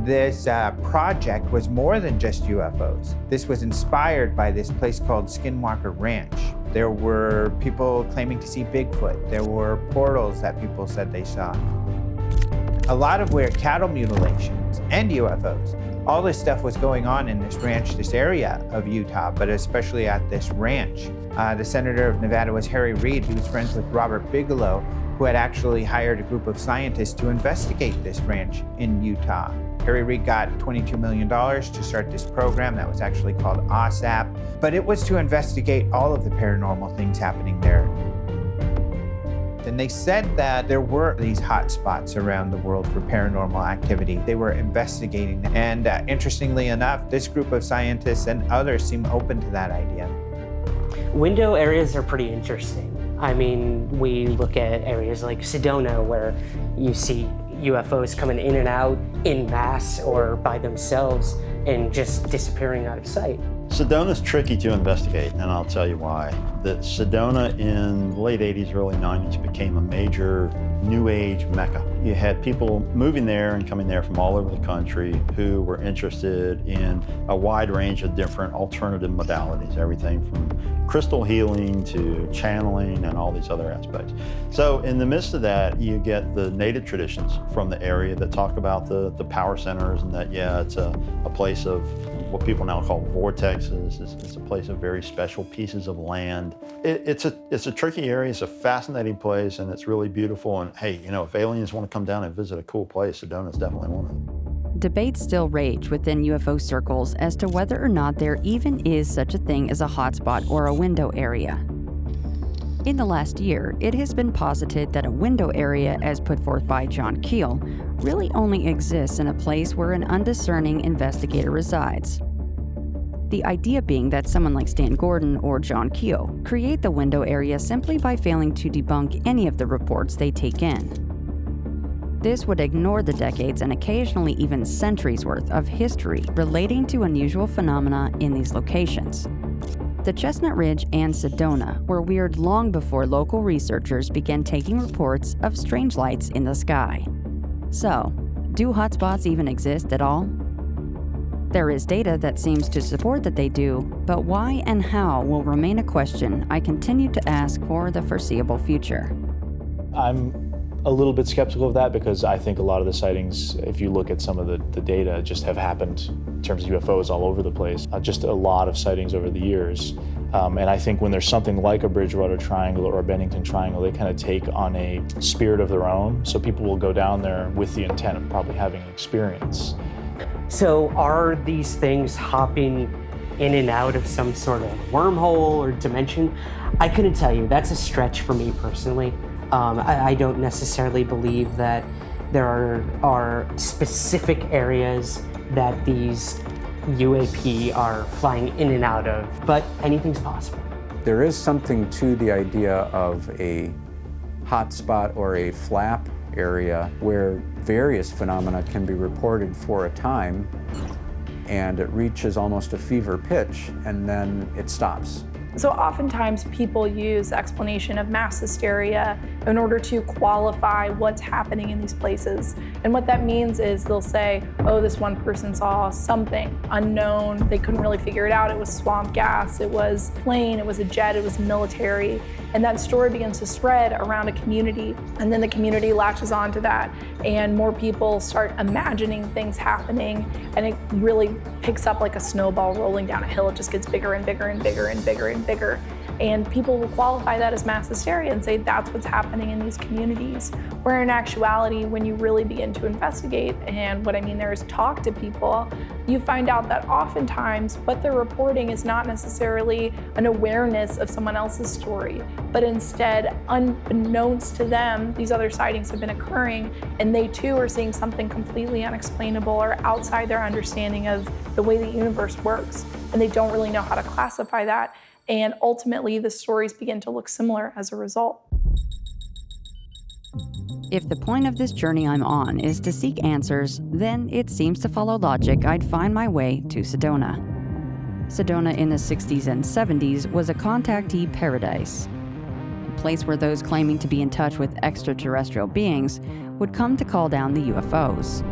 [SPEAKER 5] this project was more than just UFOs. This was inspired by this place called Skinwalker Ranch. There were people claiming to see Bigfoot. There were portals that people said they saw. A lot of weird cattle mutilations and UFOs. All this stuff was going on in this ranch, this area of Utah, but especially at this ranch. The senator of Nevada was Harry Reid, who was friends with Robert Bigelow, who had actually hired a group of scientists to investigate this ranch in Utah. Harry Reid got $22 million to start this program that was actually called OSAP, but it was to investigate all of the paranormal things happening there. And they said that there were these hot spots around the world for paranormal activity. They were investigating them. And interestingly enough, this group of scientists and others seem open to that idea.
[SPEAKER 9] Window areas are pretty interesting. I mean, we look at areas like Sedona where you see UFOs coming in and out in mass or by themselves and just disappearing out of sight.
[SPEAKER 6] Sedona's tricky to investigate, and I'll tell you why. That Sedona in the late 80s, early 90s became a major New Age mecca. You had people moving there and coming there from all over the country who were interested in a wide range of different alternative modalities, everything from crystal healing to channeling and all these other aspects. So in the midst of that, you get the native traditions from the area that talk about the power centers and that, yeah, it's a place of what people now call vortexes. It's a place of very special pieces of land. It's a tricky area, it's a fascinating place, and it's really beautiful. And hey, you know, if aliens want to come down and visit a cool place, Sedona's definitely one of them.
[SPEAKER 1] Debates still rage within UFO circles as to whether or not there even is such a thing as a hotspot or a window area. In the last year, it has been posited that a window area, as put forth by John Keel, really only exists in a place where an undiscerning investigator resides. The idea being that someone like Stan Gordon or John Keel create the window area simply by failing to debunk any of the reports they take in. This would ignore the decades and occasionally even centuries worth of history relating to unusual phenomena in these locations. The Chestnut Ridge and Sedona were weird long before local researchers began taking reports of strange lights in the sky. So, do hotspots even exist at all? There is data that seems to support that they do, but why and how will remain a question I continue to ask for the foreseeable future.
[SPEAKER 21] I'm a little bit skeptical of that because I think a lot of the sightings, if you look at some of the data, just have happened in terms of UFOs all over the place. Just a lot of sightings over the years. And I think when there's something like a Bridgewater Triangle or a Bennington Triangle, they kind of take on a spirit of their own. So people will go down there with the intent of probably having an experience.
[SPEAKER 9] So are these things hopping in and out of some sort of wormhole or dimension? I couldn't tell you. That's a stretch for me personally. I don't necessarily believe that there are specific areas that these UAP are flying in and out of, but anything's possible.
[SPEAKER 18] There is something to the idea of a hotspot or a flap area where various phenomena can be reported for a time and it reaches almost a fever pitch and then it stops.
[SPEAKER 17] So oftentimes people use the explanation of mass hysteria in order to qualify what's happening in these places. And what that means is they'll say, oh, this one person saw something unknown. They couldn't really figure it out. It was swamp gas, it was plane, it was a jet, it was military. And that story begins to spread around a community. And then the community latches onto that and more people start imagining things happening. And it really picks up like a snowball rolling down a hill. It just gets bigger and bigger and bigger and bigger and bigger. And people will qualify that as mass hysteria and say that's what's happening in these communities. Where in actuality, when you really begin to investigate, and what I mean there is talk to people, you find out that oftentimes what they're reporting is not necessarily an awareness of someone else's story, but instead, unbeknownst to them, these other sightings have been occurring, and they too are seeing something completely unexplainable or outside their understanding of the way the universe works, and they don't really know how to classify that. And ultimately, the stories begin to look similar as a result.
[SPEAKER 1] If the point of this journey I'm on is to seek answers, then it seems to follow logic I'd find my way to Sedona. Sedona in the 60s and 70s was a contactee paradise, a place where those claiming to be in touch with extraterrestrial beings would come to call down the UFOs.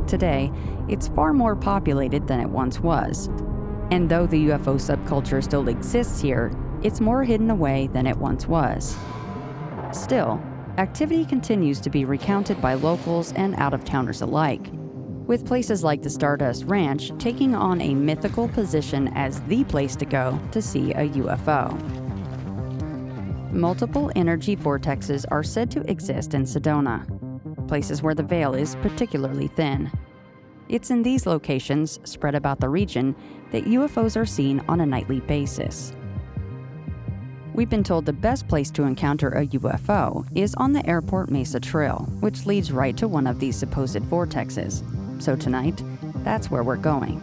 [SPEAKER 1] Today, it's far more populated than it once was. And though the UFO subculture still exists here, it's more hidden away than it once was. Still, activity continues to be recounted by locals and out-of-towners alike, with places like the Stardust Ranch taking on a mythical position as the place to go to see a UFO. Multiple energy vortexes are said to exist in Sedona, places where the veil is particularly thin. It's in these locations, spread about the region, that UFOs are seen on a nightly basis. We've been told the best place to encounter a UFO is on the Airport Mesa Trail, which leads right to one of these supposed vortexes. So tonight, that's where we're going.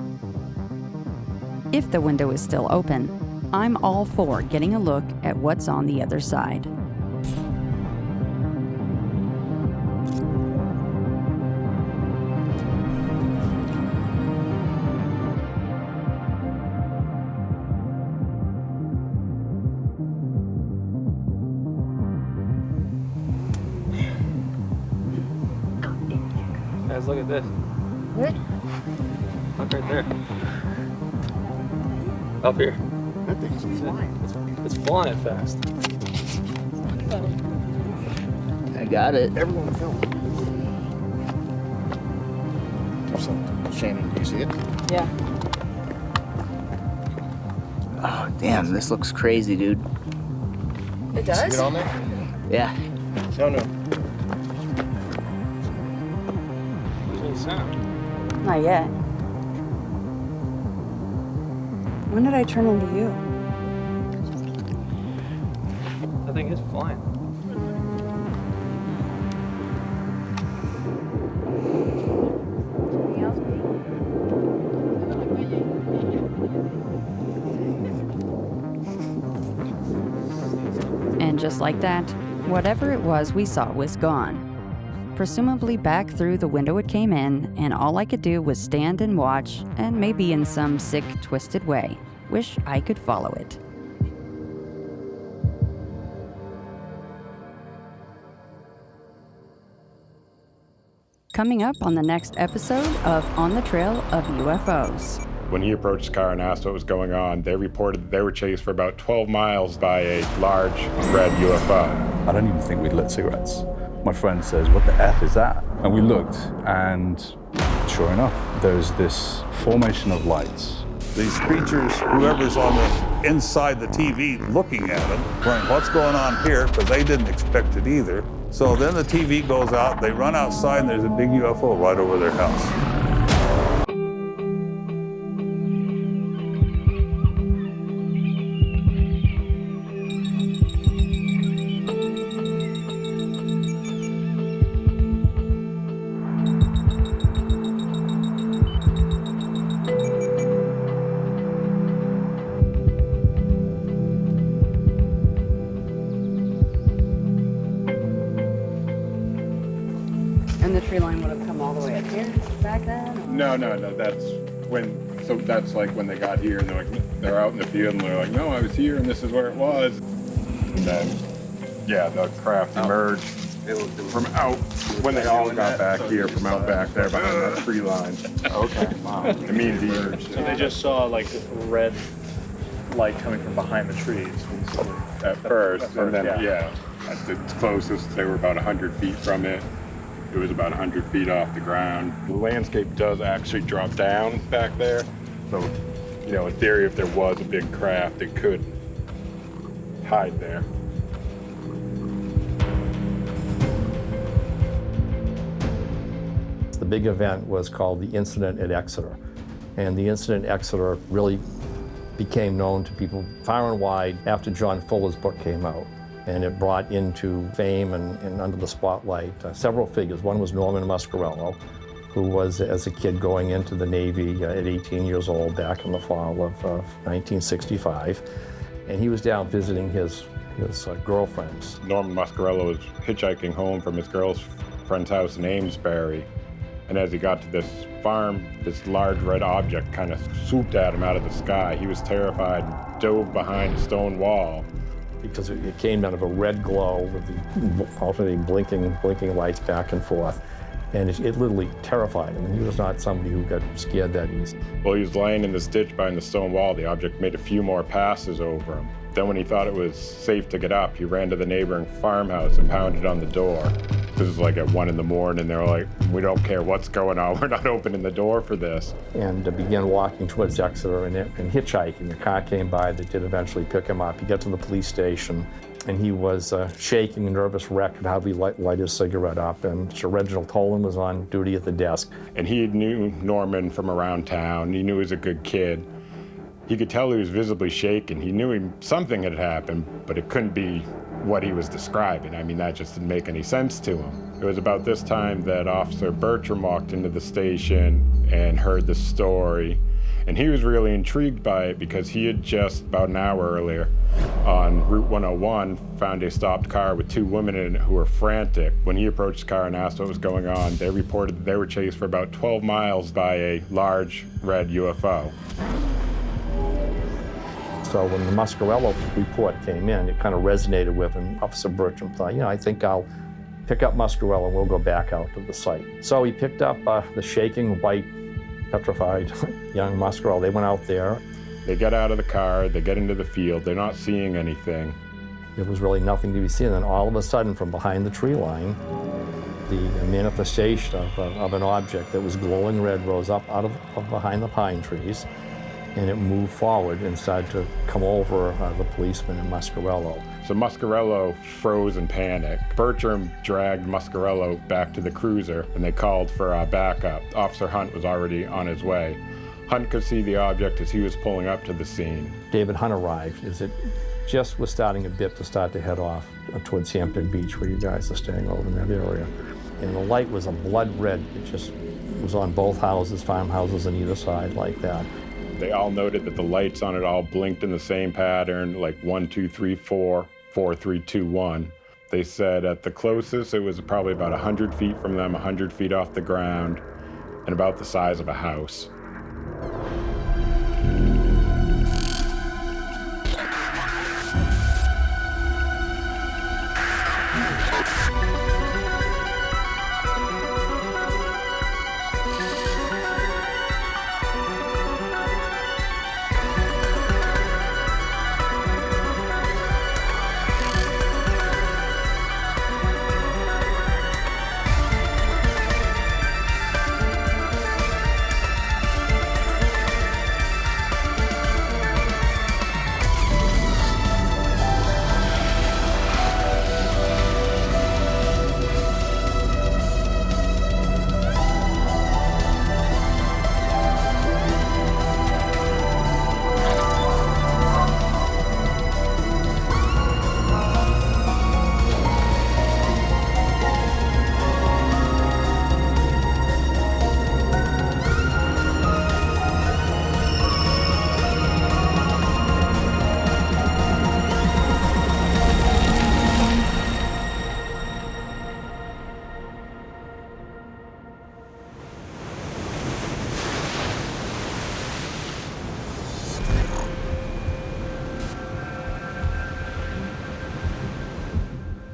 [SPEAKER 1] If the window is still open, I'm all for getting a look at what's on the other side.
[SPEAKER 2] Guys, look at this. What? Look right there. Up here.
[SPEAKER 3] That thing's flying.
[SPEAKER 2] It's flying fast.
[SPEAKER 10] I got it.
[SPEAKER 3] Everyone film. Shannon, do you see it?
[SPEAKER 12] Yeah.
[SPEAKER 10] Oh, damn, this looks crazy, dude.
[SPEAKER 12] It does?
[SPEAKER 3] See it on there?
[SPEAKER 10] Yeah.
[SPEAKER 3] No.
[SPEAKER 1] Not yet. When did I turn into you?
[SPEAKER 2] That thing is flying.
[SPEAKER 1] And just like that, whatever it was we saw was gone. Presumably back through the window it came in, and all I could do was stand and watch, and maybe in some sick, twisted way, wish I could follow it. Coming up on the next episode of On the Trail of UFOs.
[SPEAKER 23] When he approached the car and asked what was going on, they reported that they were chased for about 12 miles by a large red UFO.
[SPEAKER 24] I don't even think we'd lit cigarettes. My friend says, "What the F is that?" And we looked, and sure enough, there's this formation of lights.
[SPEAKER 7] These creatures, whoever's on the inside the TV looking at them, going, what's going on here? Because they didn't expect it either. So then the TV goes out, they run outside, and there's a big UFO right over their house.
[SPEAKER 1] And the tree line would have come all the way up here back then? Or?
[SPEAKER 23] No, that's that's like when they got here and they're out in the field and they're like, no, I was here and this is where it was. And then, yeah, the craft emerged from out, when they all got back here, from out back there behind that tree line.
[SPEAKER 2] Okay, wow.
[SPEAKER 23] Immediately.
[SPEAKER 2] So they just saw like red light coming from behind the trees.
[SPEAKER 23] At first, and then, yeah, at the closest, they were about 100 feet from it. It was about 100 feet off the ground. The landscape does actually drop down back there. So, in theory, if there was a big craft, it could hide there.
[SPEAKER 4] The big event was called the incident at Exeter. And the incident at Exeter really became known to people far and wide after John Fuller's book came out. And it brought into fame and under the spotlight several figures. One was Norman Mascaro, who was, as a kid, going into the Navy at 18 years old back in the fall of 1965. And he was down visiting his girlfriends.
[SPEAKER 23] Norman Mascaro was hitchhiking home from his girlfriend's house in Amesbury. And as he got to this farm, this large red object kind of swooped at him out of the sky. He was terrified and dove behind a stone wall.
[SPEAKER 4] Because it came out of a red glow with the alternating blinking lights back and forth. And it literally terrified him. And he was not somebody who got scared that easy.
[SPEAKER 23] Well, he was laying in this ditch behind the stone wall. The object made a few more passes over him. Then when he thought it was safe to get up, he ran to the neighboring farmhouse and pounded on the door. This was like at 1 in the morning. They were like, we don't care what's going on. We're not opening the door for this.
[SPEAKER 4] And began walking towards Exeter and hitchhiking. A car came by that did eventually pick him up. He got to the police station and he was shaking, a nervous wreck, could hardly light his cigarette up. And Sir Reginald Tolan was on duty at the desk.
[SPEAKER 23] And he knew Norman from around town. He knew he was a good kid. He could tell he was visibly shaken. He knew something had happened, but it couldn't be what he was describing. I mean, that just didn't make any sense to him. It was about this time that Officer Bertram walked into the station and heard the story. And he was really intrigued by it because he had just, about an hour earlier, on Route 101, found a stopped car with 2 women in it who were frantic. When he approached the car and asked what was going on, they reported that they were chased for about 12 miles by a large red UFO.
[SPEAKER 4] So when the Mascaro report came in, it kind of resonated with him. Officer Bertram thought, I think I'll pick up Mascaro and we'll go back out to the site. So he picked up the shaking, white, petrified young Mascaro. They went out there.
[SPEAKER 23] They get out of the car, they get into the field, they're not seeing anything.
[SPEAKER 4] There was really nothing to be seen. And all of a sudden, from behind the tree line, the manifestation of an object that was glowing red rose up out of behind the pine trees. And it moved forward and started to come over the policeman and Mascaro.
[SPEAKER 23] So Mascaro froze in panic. Bertram dragged Mascaro back to the cruiser and they called for backup. Officer Hunt was already on his way. Hunt could see the object as he was pulling up to the scene.
[SPEAKER 4] David Hunt arrived as it just was starting a bit to start to head off towards Hampton Beach where you guys are staying over in that area. And the light was a blood red. It just was on both houses, farmhouses on either side like that.
[SPEAKER 23] They all noted that the lights on it all blinked in the same pattern, like 1, 2, 3, 4, 4, 3, 2, 1. They said at the closest, it was probably about 100 feet from them, 100 feet off the ground, and about the size of a house.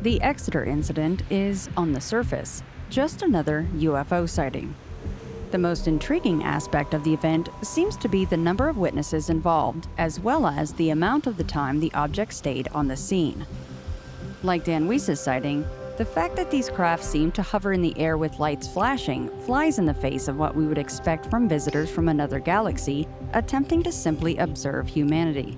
[SPEAKER 1] The Exeter incident is, on the surface, just another UFO sighting. The most intriguing aspect of the event seems to be the number of witnesses involved, as well as the amount of the time the object stayed on the scene. Like Dan Weiss's sighting, the fact that these craft seem to hover in the air with lights flashing flies in the face of what we would expect from visitors from another galaxy attempting to simply observe humanity.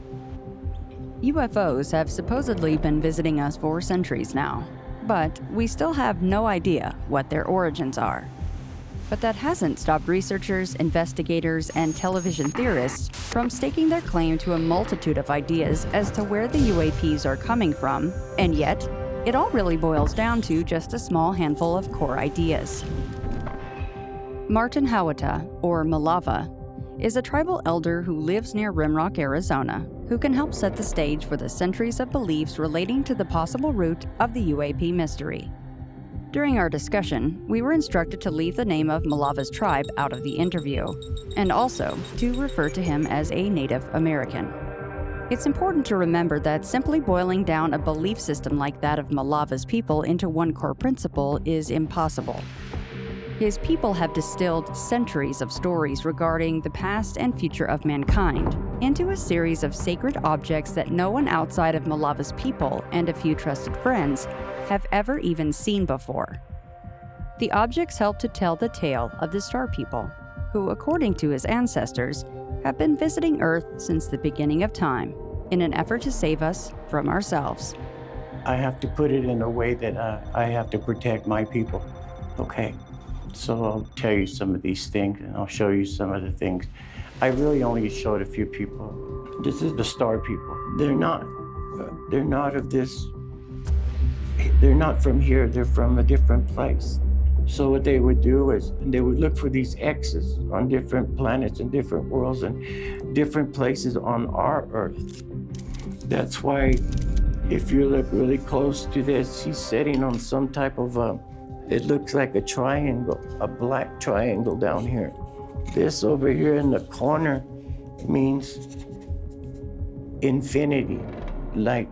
[SPEAKER 1] UFOs have supposedly been visiting us for centuries now, but we still have no idea what their origins are. But that hasn't stopped researchers, investigators, and television theorists from staking their claim to a multitude of ideas as to where the UAPs are coming from, and yet, it all really boils down to just a small handful of core ideas. Martin Hawata, or Malava, is a tribal elder who lives near Rimrock, Arizona, who can help set the stage for the centuries of beliefs relating to the possible root of the UAP mystery. During our discussion, we were instructed to leave the name of Malava's tribe out of the interview, and also to refer to him as a Native American. It's important to remember that simply boiling down a belief system like that of Malava's people into one core principle is impossible. His people have distilled centuries of stories regarding the past and future of mankind into a series of sacred objects that no one outside of Malava's people and a few trusted friends have ever even seen before. The objects help to tell the tale of the Star People, who, according to his ancestors, have been visiting Earth since the beginning of time in an effort to save us from ourselves.
[SPEAKER 11] I have to put it in a way that I have to protect my people. Okay. So I'll tell you some of these things, and I'll show you some of the things. I really only showed a few people. This is the Star People. They're not of this, they're not from here, they're from a different place. So what they would do is they would look for these X's on different planets and different worlds and different places on our Earth. That's why if you look really close to this, he's sitting on some type of it looks like a triangle, a black triangle down here. This over here in the corner means infinity, like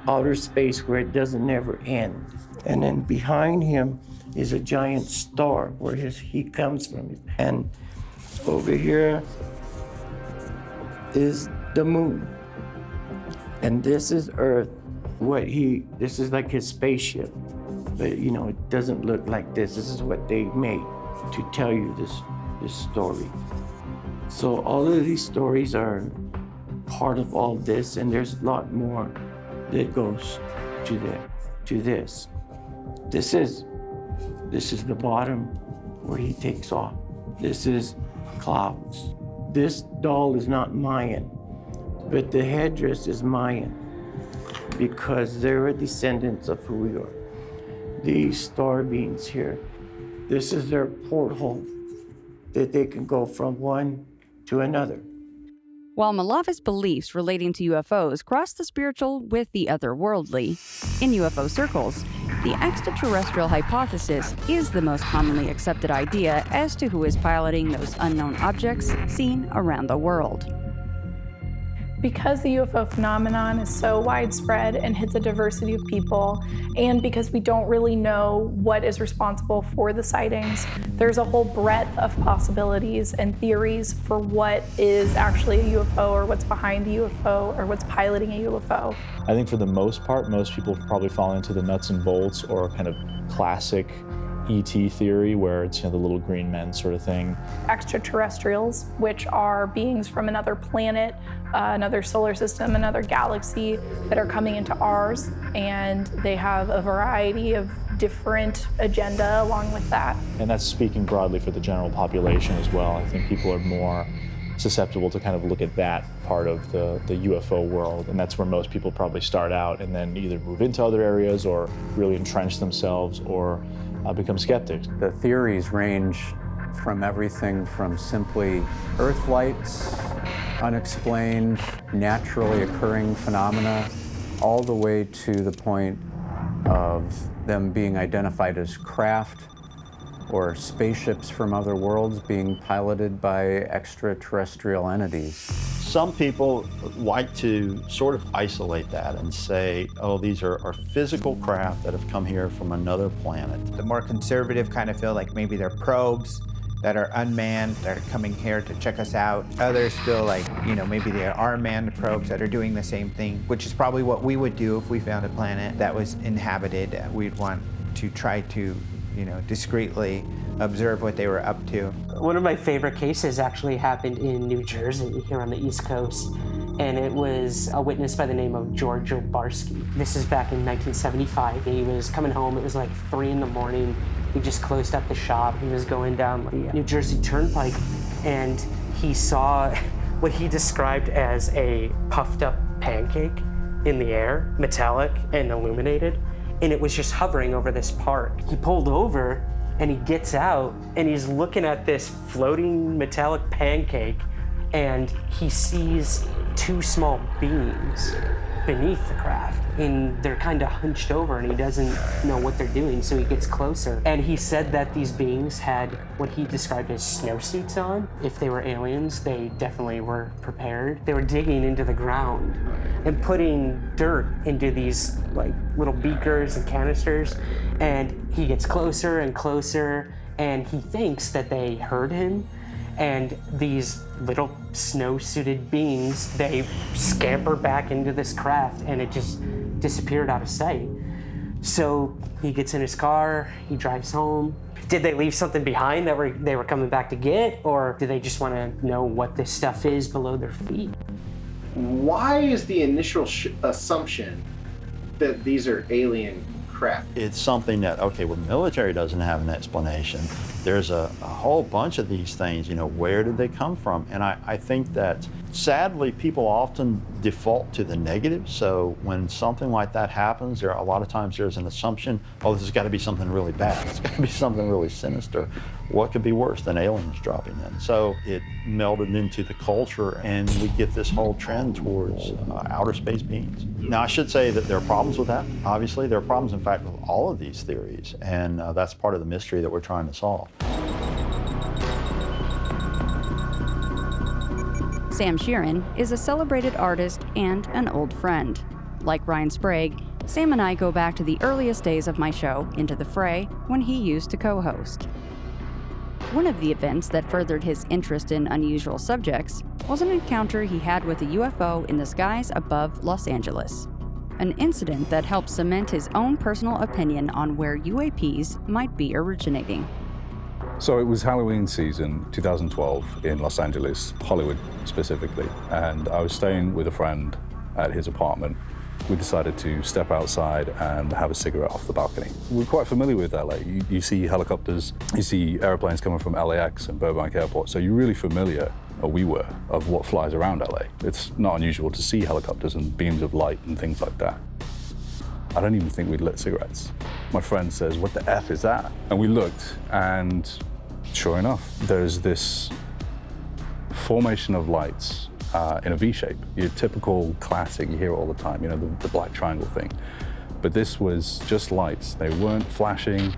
[SPEAKER 11] outer space where it doesn't never end. And then behind him is a giant star where he comes from. And over here is the moon. And this is Earth. This is like his spaceship. But you know, it doesn't look like this. This is what they made to tell you this story. So all of these stories are part of all this, and there's a lot more that goes to this. This is the bottom where he takes off. This is clouds. This doll is not Mayan, but the headdress is Mayan because they're descendants of who we are. These star beings here, this is their porthole that they can go from one to another.
[SPEAKER 1] While Malava's beliefs relating to UFOs cross the spiritual with the otherworldly, in UFO circles, the extraterrestrial hypothesis is the most commonly accepted idea as to who is piloting those unknown objects seen around the world.
[SPEAKER 17] Because the UFO phenomenon is so widespread and hits a diversity of people, and because we don't really know what is responsible for the sightings, there's a whole breadth of possibilities and theories for what is actually a UFO or what's behind the UFO or what's piloting a UFO.
[SPEAKER 21] I think for the most part, most people probably fall into the nuts and bolts or kind of classic ET theory where it's, you know, the little green men sort of thing.
[SPEAKER 17] Extraterrestrials, which are beings from another planet, another solar system, another galaxy that are coming into ours, and they have a variety of different agenda along with that.
[SPEAKER 21] And that's speaking broadly for the general population as well. I think people are more susceptible to kind of look at that part of the UFO world, and that's where most people probably start out and then either move into other areas or really entrench themselves or become skeptics.
[SPEAKER 18] The theories range from everything from simply Earth lights, unexplained, naturally occurring phenomena, all the way to the point of them being identified as craft or spaceships from other worlds being piloted by extraterrestrial entities.
[SPEAKER 6] Some people like to sort of isolate that and say, oh, these are physical craft that have come here from another planet.
[SPEAKER 5] The more conservative kind of feel like maybe they're probes that are unmanned, that are coming here to check us out. Others feel like, you know, maybe they are manned probes that are doing the same thing, which is probably what we would do if we found a planet that was inhabited. We'd want to try to, you know, discreetly observe what they were up to.
[SPEAKER 9] One of my favorite cases actually happened in New Jersey, here on the East Coast. and it was a witness by the name of George Obarski. This is back in 1975. He was coming home. It was like 3 in the morning. He just closed up the shop. He was going down the New Jersey Turnpike, and he saw what he described as a puffed up pancake in the air, metallic and illuminated, and it was just hovering over this park. He pulled over and he gets out and he's looking at this floating metallic pancake, and he sees 2 small beings beneath the craft, and they're kind of hunched over, and he doesn't know what they're doing, so he gets closer. And he said that these beings had what he described as snowsuits on. If they were aliens, they definitely were prepared. They were digging into the ground and putting dirt into these like little beakers and canisters, and he gets closer and closer, and he thinks that they heard him. And these little snow-suited beings, they scamper back into this craft, and it just disappeared out of sight. So he gets in his car, he drives home. Did they leave something behind that they were coming back to get, or do they just want to know what this stuff is below their feet?
[SPEAKER 3] Why is the initial assumption that these are alien craft?
[SPEAKER 6] It's something that, okay, well, the military doesn't have an explanation. There's a whole bunch of these things, you know, where did they come from? And I think that, sadly, people often default to the negative. So when something like that happens, a lot of times there's an assumption, oh, this has got to be something really bad. It's got to be something really sinister. What could be worse than aliens dropping in? So it melded into the culture, and we get this whole trend towards outer space beings. Now, I should say that there are problems with that. Obviously, there are problems, in fact, with all of these theories, and that's part of the mystery that we're trying to solve.
[SPEAKER 1] Sam Sheeran is a celebrated artist and an old friend. Like Ryan Sprague, Sam and I go back to the earliest days of my show, Into the Fray, when he used to co-host. One of the events that furthered his interest in unusual subjects was an encounter he had with a UFO in the skies above Los Angeles. An incident that helped cement his own personal opinion on where UAPs might be originating.
[SPEAKER 24] So it was Halloween season, 2012, in Los Angeles, Hollywood specifically, and I was staying with a friend at his apartment. We decided to step outside and have a cigarette off the balcony. We're quite familiar with LA. You see helicopters, you see airplanes coming from LAX and Burbank Airport, so you're really familiar, or we were, of what flies around LA. It's not unusual to see helicopters and beams of light and things like that. I don't even think we'd lit cigarettes. My friend says, "What the F is that?" And we looked, and sure enough, there's this formation of lights in a V shape. Your typical classic, you hear it all the time, you know, the black triangle thing. But this was just lights. They weren't flashing.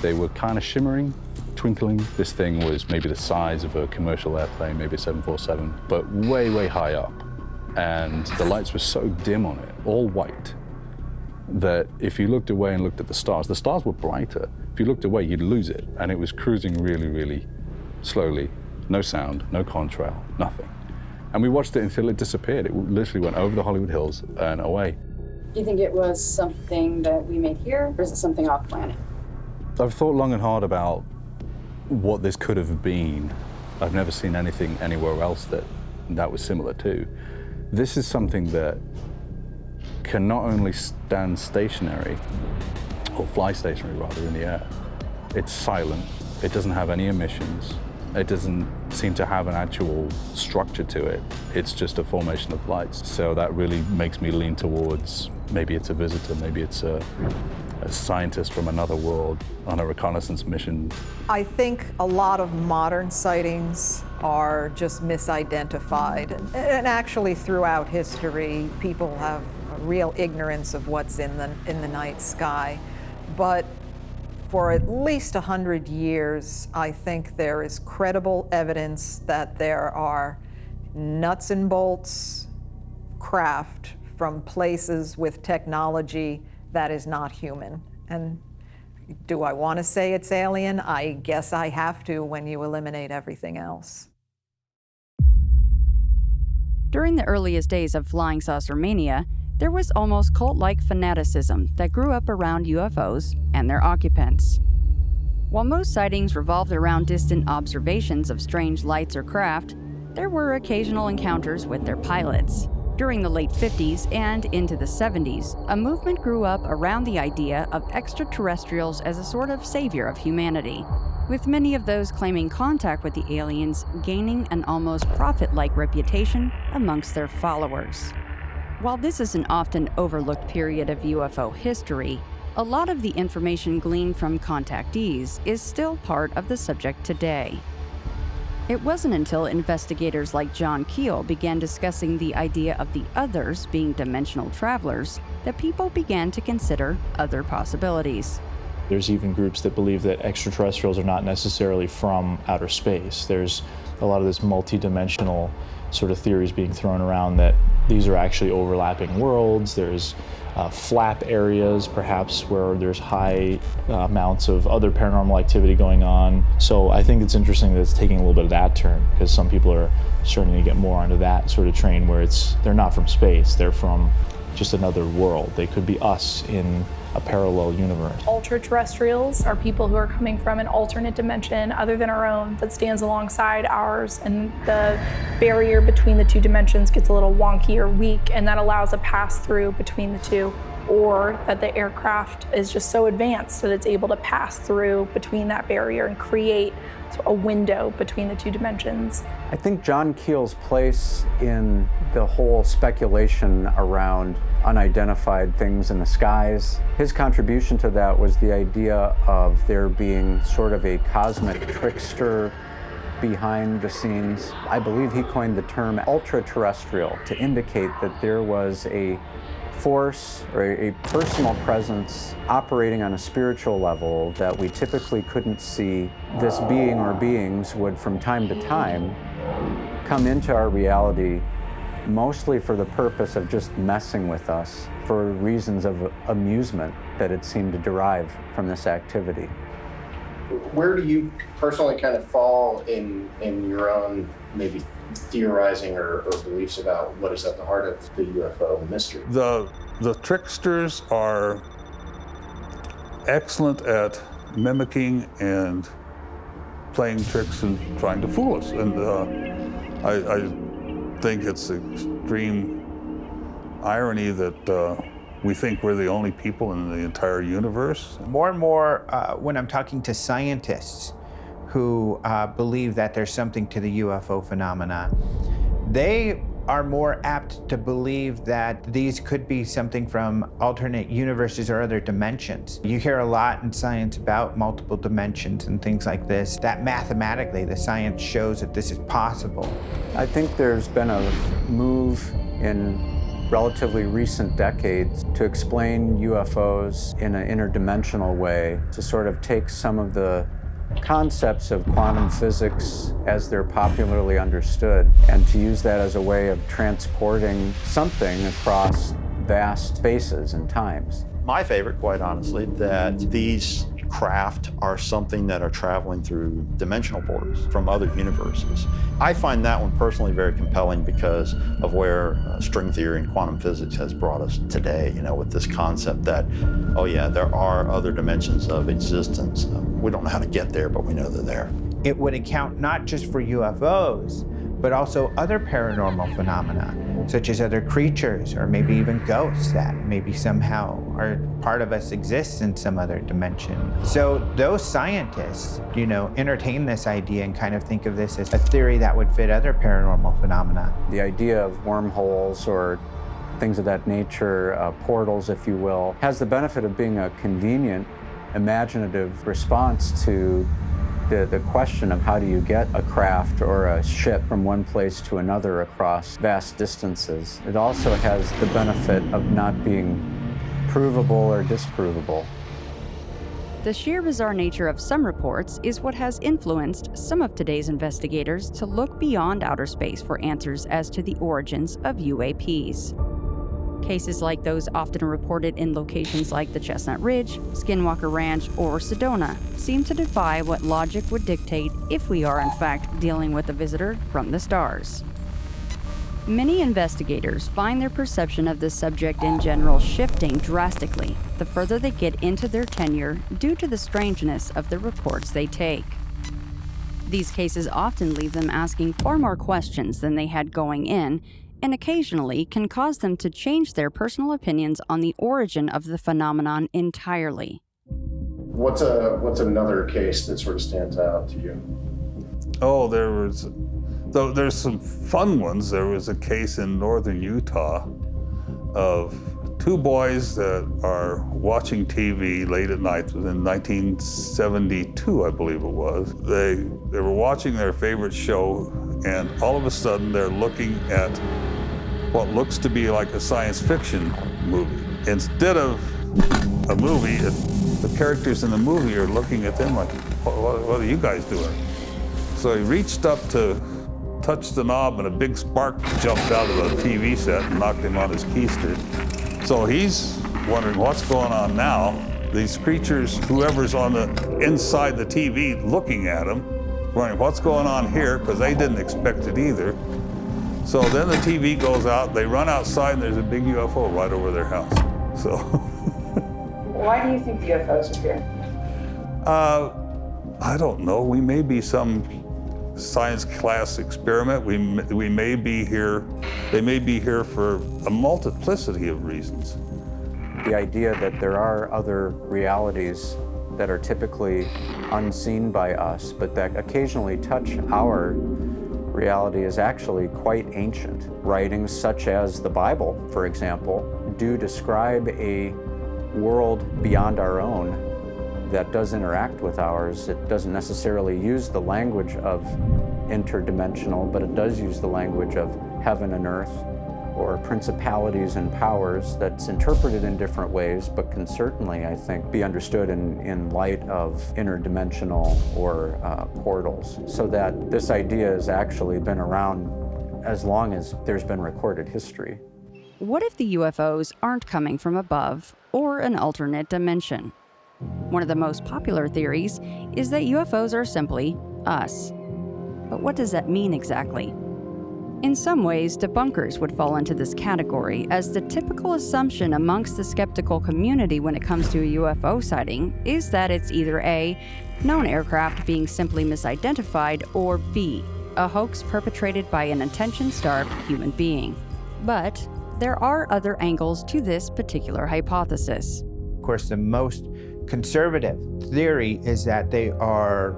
[SPEAKER 24] They were kind of shimmering, twinkling. This thing was maybe the size of a commercial airplane, maybe a 747, but way, way high up. And the lights were so dim on it, all white, that if you looked away and looked at the stars were brighter. If you looked away, you'd lose it. And it was cruising really, really slowly. No sound, no contrail, nothing. And we watched it until it disappeared. It literally went over the Hollywood Hills and away.
[SPEAKER 8] Do you think it was something that we made here, or is it something off planet?
[SPEAKER 24] I've thought long and hard about what this could have been. I've never seen anything anywhere else that was similar to. This is something that can not only stand stationary, or fly stationary rather, in the air. It's silent, it doesn't have any emissions, it doesn't seem to have an actual structure to it. It's just a formation of lights. So that really makes me lean towards maybe it's a visitor, maybe it's a scientist from another world on a reconnaissance mission.
[SPEAKER 12] I think a lot of modern sightings are just misidentified. And actually throughout history, people have a real ignorance of what's in the night sky. But for at least 100 years, I think there is credible evidence that there are nuts and bolts craft from places with technology that is not human. And do I want to say it's alien? I guess I have to when you eliminate everything else.
[SPEAKER 1] During the earliest days of flying saucer mania, there was almost cult-like fanaticism that grew up around UFOs and their occupants. While most sightings revolved around distant observations of strange lights or craft, there were occasional encounters with their pilots. During the late 50s and into the 70s, a movement grew up around the idea of extraterrestrials as a sort of savior of humanity, with many of those claiming contact with the aliens gaining an almost prophet-like reputation amongst their followers. While this is an often overlooked period of UFO history, a lot of the information gleaned from contactees is still part of the subject today. It wasn't until investigators like John Keel began discussing the idea of the others being dimensional travelers that people began to consider other possibilities.
[SPEAKER 21] There's even groups that believe that extraterrestrials are not necessarily from outer space. There's a lot of this multi-dimensional sort of theories being thrown around that these are actually overlapping worlds. There's flap areas, perhaps, where there's high amounts of other paranormal activity going on. So I think it's interesting that it's taking a little bit of that turn, because some people are starting to get more onto that sort of train where they're not from space, they're from just another world. They could be us in a parallel universe.
[SPEAKER 17] Ultra-terrestrials are people who are coming from an alternate dimension other than our own that stands alongside ours, and the barrier between the two dimensions gets a little wonky or weak, and that allows a pass-through between the two. Or that the aircraft is just so advanced that it's able to pass through between that barrier and create a window between the two dimensions.
[SPEAKER 18] I think John Keel's place in the whole speculation around unidentified things in the skies, his contribution to that was the idea of there being sort of a cosmic trickster behind the scenes. I believe he coined the term ultra-terrestrial to indicate that there was a force or a personal presence operating on a spiritual level that we typically couldn't see. This being or beings would from time to time come into our reality mostly for the purpose of just messing with us for reasons of amusement that it seemed to derive from this activity.
[SPEAKER 3] Where do you personally kind of fall in your own maybe theorizing or beliefs about what is at the heart of the UFO mystery?
[SPEAKER 7] The tricksters are excellent at mimicking and playing tricks and trying to fool us. And I think it's extreme irony that we think we're the only people in the entire universe.
[SPEAKER 5] More and more, when I'm talking to scientists who believe that there's something to the UFO phenomena, they are more apt to believe that these could be something from alternate universes or other dimensions. You hear a lot in science about multiple dimensions and things like this, that mathematically the science shows that this is possible.
[SPEAKER 18] I think there's been a move in relatively recent decades to explain UFOs in an interdimensional way, to sort of take some of the concepts of quantum physics as they're popularly understood and to use that as a way of transporting something across vast spaces and times.
[SPEAKER 6] My favorite, quite honestly, that these craft are something that are traveling through dimensional borders from other universes. I find that one personally very compelling because of where string theory and quantum physics has brought us today, you know, with this concept that, oh yeah, there are other dimensions of existence. We don't know how to get there, but we know they're there.
[SPEAKER 5] It would account not just for UFOs, but also other paranormal phenomena, such as other creatures or maybe even ghosts that maybe somehow are part of us exists in some other dimension. So those scientists, you know, entertain this idea and kind of think of this as a theory that would fit other paranormal phenomena.
[SPEAKER 18] The idea of wormholes or things of that nature, portals, if you will, has the benefit of being a convenient, imaginative response to the question of how do you get a craft or a ship from one place to another across vast distances. It also has the benefit of not being provable or disprovable.
[SPEAKER 1] The sheer bizarre nature of some reports is what has influenced some of today's investigators to look beyond outer space for answers as to the origins of UAPs. Cases like those often reported in locations like the Chestnut Ridge, Skinwalker Ranch, or Sedona seem to defy what logic would dictate if we are in fact dealing with a visitor from the stars. Many investigators find their perception of the subject in general shifting drastically the further they get into their tenure due to the strangeness of the reports they take. These cases often leave them asking far more questions than they had going in, and occasionally can cause them to change their personal opinions on the origin of the phenomenon entirely.
[SPEAKER 3] What's another case that sort of stands out to you?
[SPEAKER 7] Oh, there's some fun ones. There was a case in northern Utah of two boys that are watching TV late at night. It was in 1972, I believe it was. They were watching their favorite show, and all of a sudden they're looking at what looks to be like a science fiction movie. Instead of a movie, the characters in the movie are looking at them like, what are you guys doing? So he reached up to touch the knob, and a big spark jumped out of the TV set and knocked him on his keister. So he's wondering what's going on now. These creatures, whoever's on the inside the TV looking at him, wondering what's going on here, because they didn't expect it either. So then the TV goes out, they run outside, and there's a big UFO right over their house. So.
[SPEAKER 8] Why do you think the UFOs are here?
[SPEAKER 7] I don't know. We may be some science class experiment. We may be here. They may be here for a multiplicity of reasons.
[SPEAKER 18] The idea that there are other realities that are typically unseen by us, but that occasionally touch our reality is actually quite ancient. Writings such as the Bible, for example, do describe a world beyond our own that does interact with ours. It doesn't necessarily use the language of interdimensional, but it does use the language of heaven and earth, or principalities and powers that's interpreted in different ways, but can certainly, I think, be understood in light of interdimensional or portals. So that this idea has actually been around as long as there's been recorded history.
[SPEAKER 1] What if the UFOs aren't coming from above or an alternate dimension? One of the most popular theories is that UFOs are simply us. But what does that mean exactly? In some ways, debunkers would fall into this category, as the typical assumption amongst the skeptical community when it comes to a UFO sighting is that it's either A, known aircraft being simply misidentified, or B, a hoax perpetrated by an attention-starved human being. But there are other angles to this particular hypothesis.
[SPEAKER 5] Of course, the most conservative theory is that they are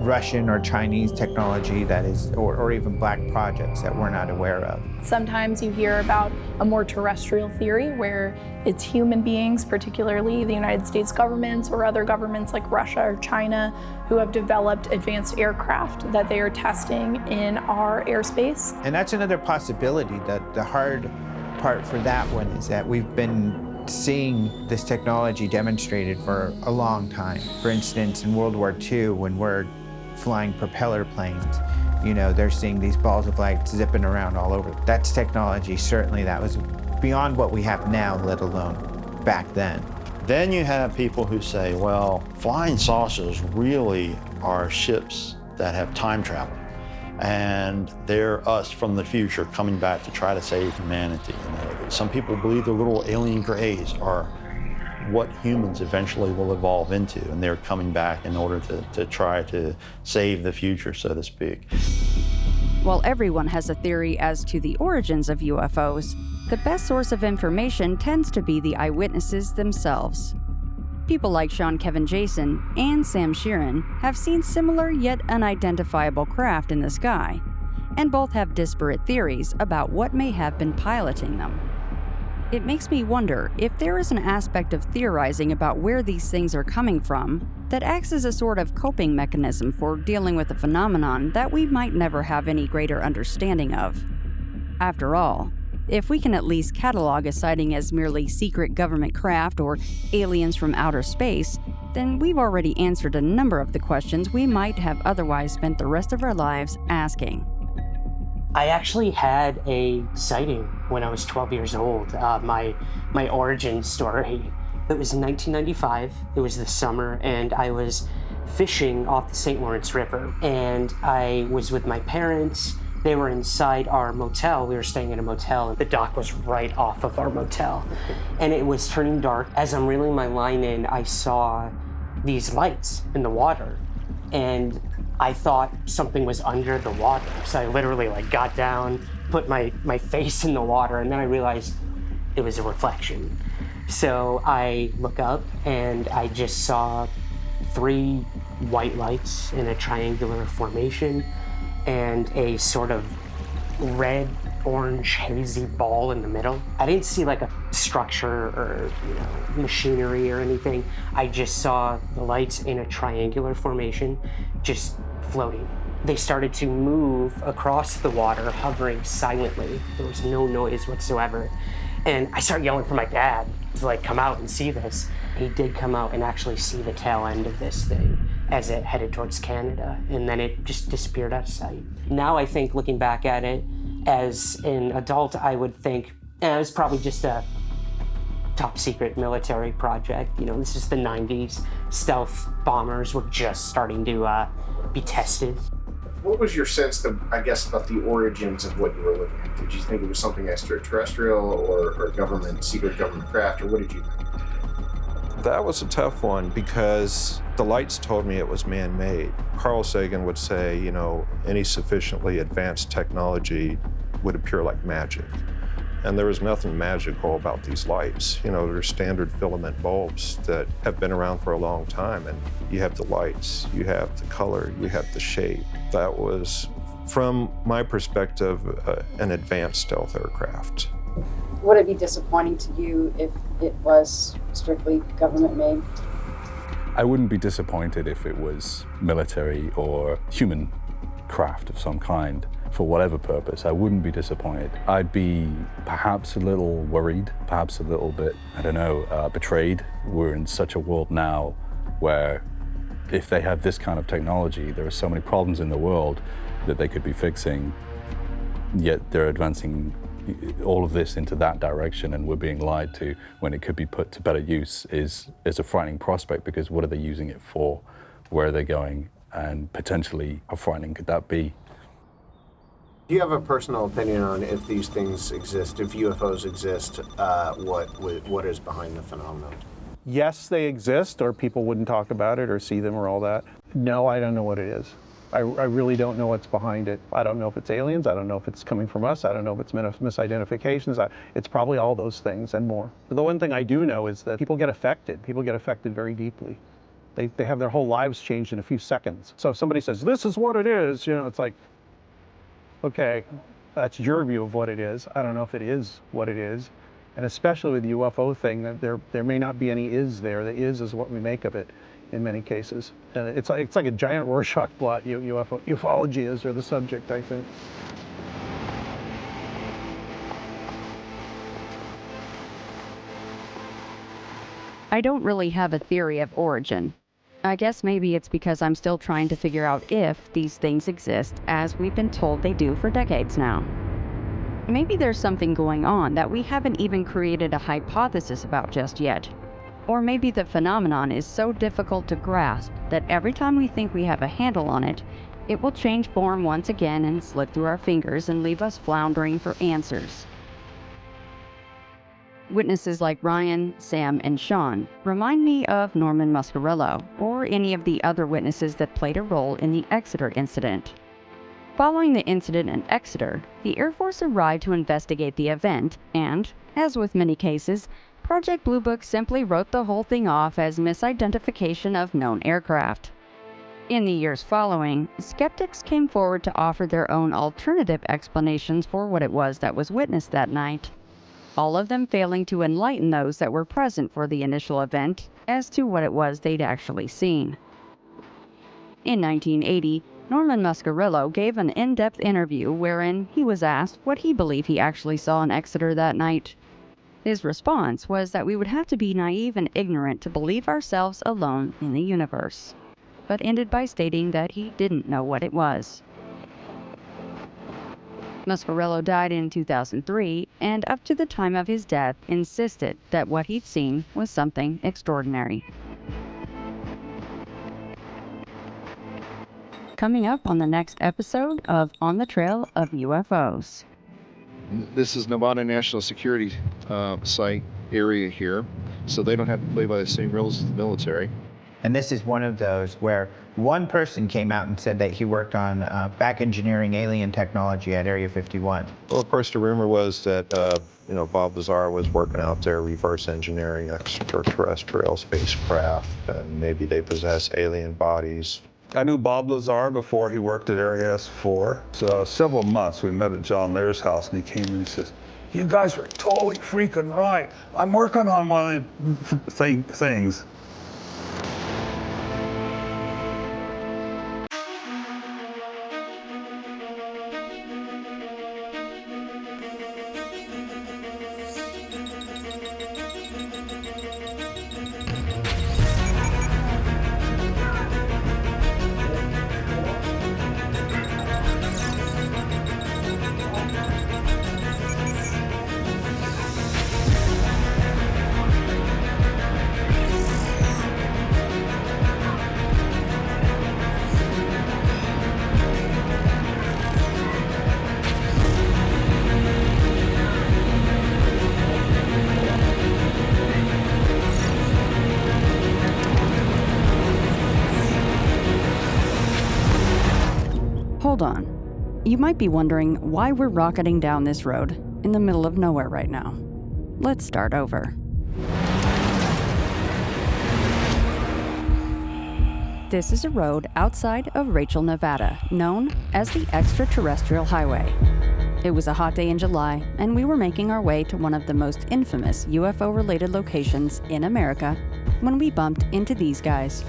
[SPEAKER 5] Russian or Chinese technology that is, or even black projects that we're not aware of.
[SPEAKER 17] Sometimes you hear about a more terrestrial theory where it's human beings, particularly the United States governments or other governments like Russia or China, who have developed advanced aircraft that they are testing in our airspace.
[SPEAKER 5] And that's another possibility. That the hard part for that one is that we've been seeing this technology demonstrated for a long time. For instance, in World War II, when we're flying propeller planes, you know, they're seeing these balls of light zipping around all over. That's technology, certainly, that was beyond what we have now, let alone back then.
[SPEAKER 6] Then you have people who say, well, flying saucers really are ships that have time travel, and they're us from the future coming back to try to save humanity. Some people believe the little alien grays are what humans eventually will evolve into, and they're coming back in order to try to save the future, so to speak.
[SPEAKER 1] While everyone has a theory as to the origins of UFOs, the best source of information tends to be the eyewitnesses themselves. People like Sean Kevin Jason and Sam Sheeran have seen similar yet unidentifiable craft in the sky, and both have disparate theories about what may have been piloting them. It makes me wonder if there is an aspect of theorizing about where these things are coming from that acts as a sort of coping mechanism for dealing with a phenomenon that we might never have any greater understanding of. After all, if we can at least catalog a sighting as merely secret government craft or aliens from outer space, then we've already answered a number of the questions we might have otherwise spent the rest of our lives asking.
[SPEAKER 9] I actually had a sighting when I was 12 years old. My origin story. It was in 1995. It was the summer, and I was fishing off the St. Lawrence River. And I was with my parents. They were inside our motel. We were staying in a motel. The dock was right off of our motel. And it was turning dark. As I'm reeling my line in, I saw these lights in the water. And I thought something was under the water. So I literally like got down, put my face in the water, and then I realized it was a reflection. So I look up and I just saw 3 white lights in a triangular formation and a sort of red, orange, hazy ball in the middle. I didn't see like a structure or machinery or anything. I just saw the lights in a triangular formation just floating. They started to move across the water, hovering silently. There was no noise whatsoever. And I started yelling for my dad to like come out and see this. He did come out and actually see the tail end of this thing as it headed towards Canada, and then it just disappeared out of sight. Now I think, looking back at it, as an adult, I would think it was probably just a top secret military project. This is the 90s. Stealth bombers were just starting to be tested.
[SPEAKER 3] What was your sense, I guess, about the origins of what you were looking at? Did you think it was something extraterrestrial or secret government craft, or what did you think?
[SPEAKER 13] That was a tough one because the lights told me it was man-made. Carl Sagan would say, any sufficiently advanced technology would appear like magic. And there was nothing magical about these lights. They're standard filament bulbs that have been around for a long time, and you have the lights, you have the color, you have the shape. That was, from my perspective, an advanced stealth aircraft.
[SPEAKER 8] Would it be disappointing to you if it was strictly government made?
[SPEAKER 24] I wouldn't be disappointed if it was military or human craft of some kind for whatever purpose. I wouldn't be disappointed. I'd be perhaps a little worried, perhaps a little bit, betrayed. We're in such a world now where if they have this kind of technology, there are so many problems in the world that they could be fixing, yet they're advancing all of this into that direction, and we're being lied to when it could be put to better use is a frightening prospect, because what are they using it for? Where are they going? And potentially, how frightening could that be?
[SPEAKER 3] Do you have a personal opinion on if these things exist, if UFOs exist, what is behind the phenomenon?
[SPEAKER 14] Yes, they exist, or people wouldn't talk about it or see them or all that. No, I don't know what it is. I really don't know what's behind it. I don't know if it's aliens. I don't know if it's coming from us. I don't know if it's misidentifications. It's probably all those things and more. The one thing I do know is that people get affected. People get affected very deeply. They have their whole lives changed in a few seconds. So if somebody says, this is what it is, it's like, okay, that's your view of what it is. I don't know if it is what it is. And especially with the UFO thing, that there may not be any is there. The is what we make of it in many cases. And it's like a giant Rorschach blot, ufology is, or the subject, I think.
[SPEAKER 1] I don't really have a theory of origin. I guess maybe it's because I'm still trying to figure out if these things exist, as we've been told they do for decades now. Maybe there's something going on that we haven't even created a hypothesis about just yet. Or maybe the phenomenon is so difficult to grasp that every time we think we have a handle on it, it will change form once again and slip through our fingers and leave us floundering for answers. Witnesses like Ryan, Sam, and Sean remind me of Norman Mascarello, or any of the other witnesses that played a role in the Exeter incident. Following the incident in Exeter, the Air Force arrived to investigate the event, and, as with many cases, Project Blue Book simply wrote the whole thing off as misidentification of known aircraft. In the years following, skeptics came forward to offer their own alternative explanations for what it was that was witnessed that night, all of them failing to enlighten those that were present for the initial event as to what it was they'd actually seen. In 1980, Norman Mascarello gave an in-depth interview wherein he was asked what he believed he actually saw in Exeter that night. His response was that we would have to be naive and ignorant to believe ourselves alone in the universe, but ended by stating that he didn't know what it was. Mascarello died in 2003, and up to the time of his death insisted that what he'd seen was something extraordinary. Coming up on the next episode of On the Trail of UFOs.
[SPEAKER 15] This is Nevada National Security site area here, so they don't have to play by the same rules as the military.
[SPEAKER 5] And this is one of those where One person came out and said that he worked on back engineering alien technology at Area 51.
[SPEAKER 13] Well, of course, the rumor was that, Bob Lazar was working out there reverse engineering extraterrestrial spacecraft, and maybe they possess alien bodies.
[SPEAKER 7] I knew Bob Lazar before he worked at Area S4. So several months we met at John Lear's house, and he came in and he says, "You guys are totally freaking right. I'm working on one of the things."
[SPEAKER 1] Hold on. You might be wondering why we're rocketing down this road in the middle of nowhere right now. Let's start over. This is a road outside of Rachel, Nevada, known as the Extraterrestrial Highway. It was a hot day in July, and we were making our way to one of the most infamous UFO-related locations in America when we bumped into these guys.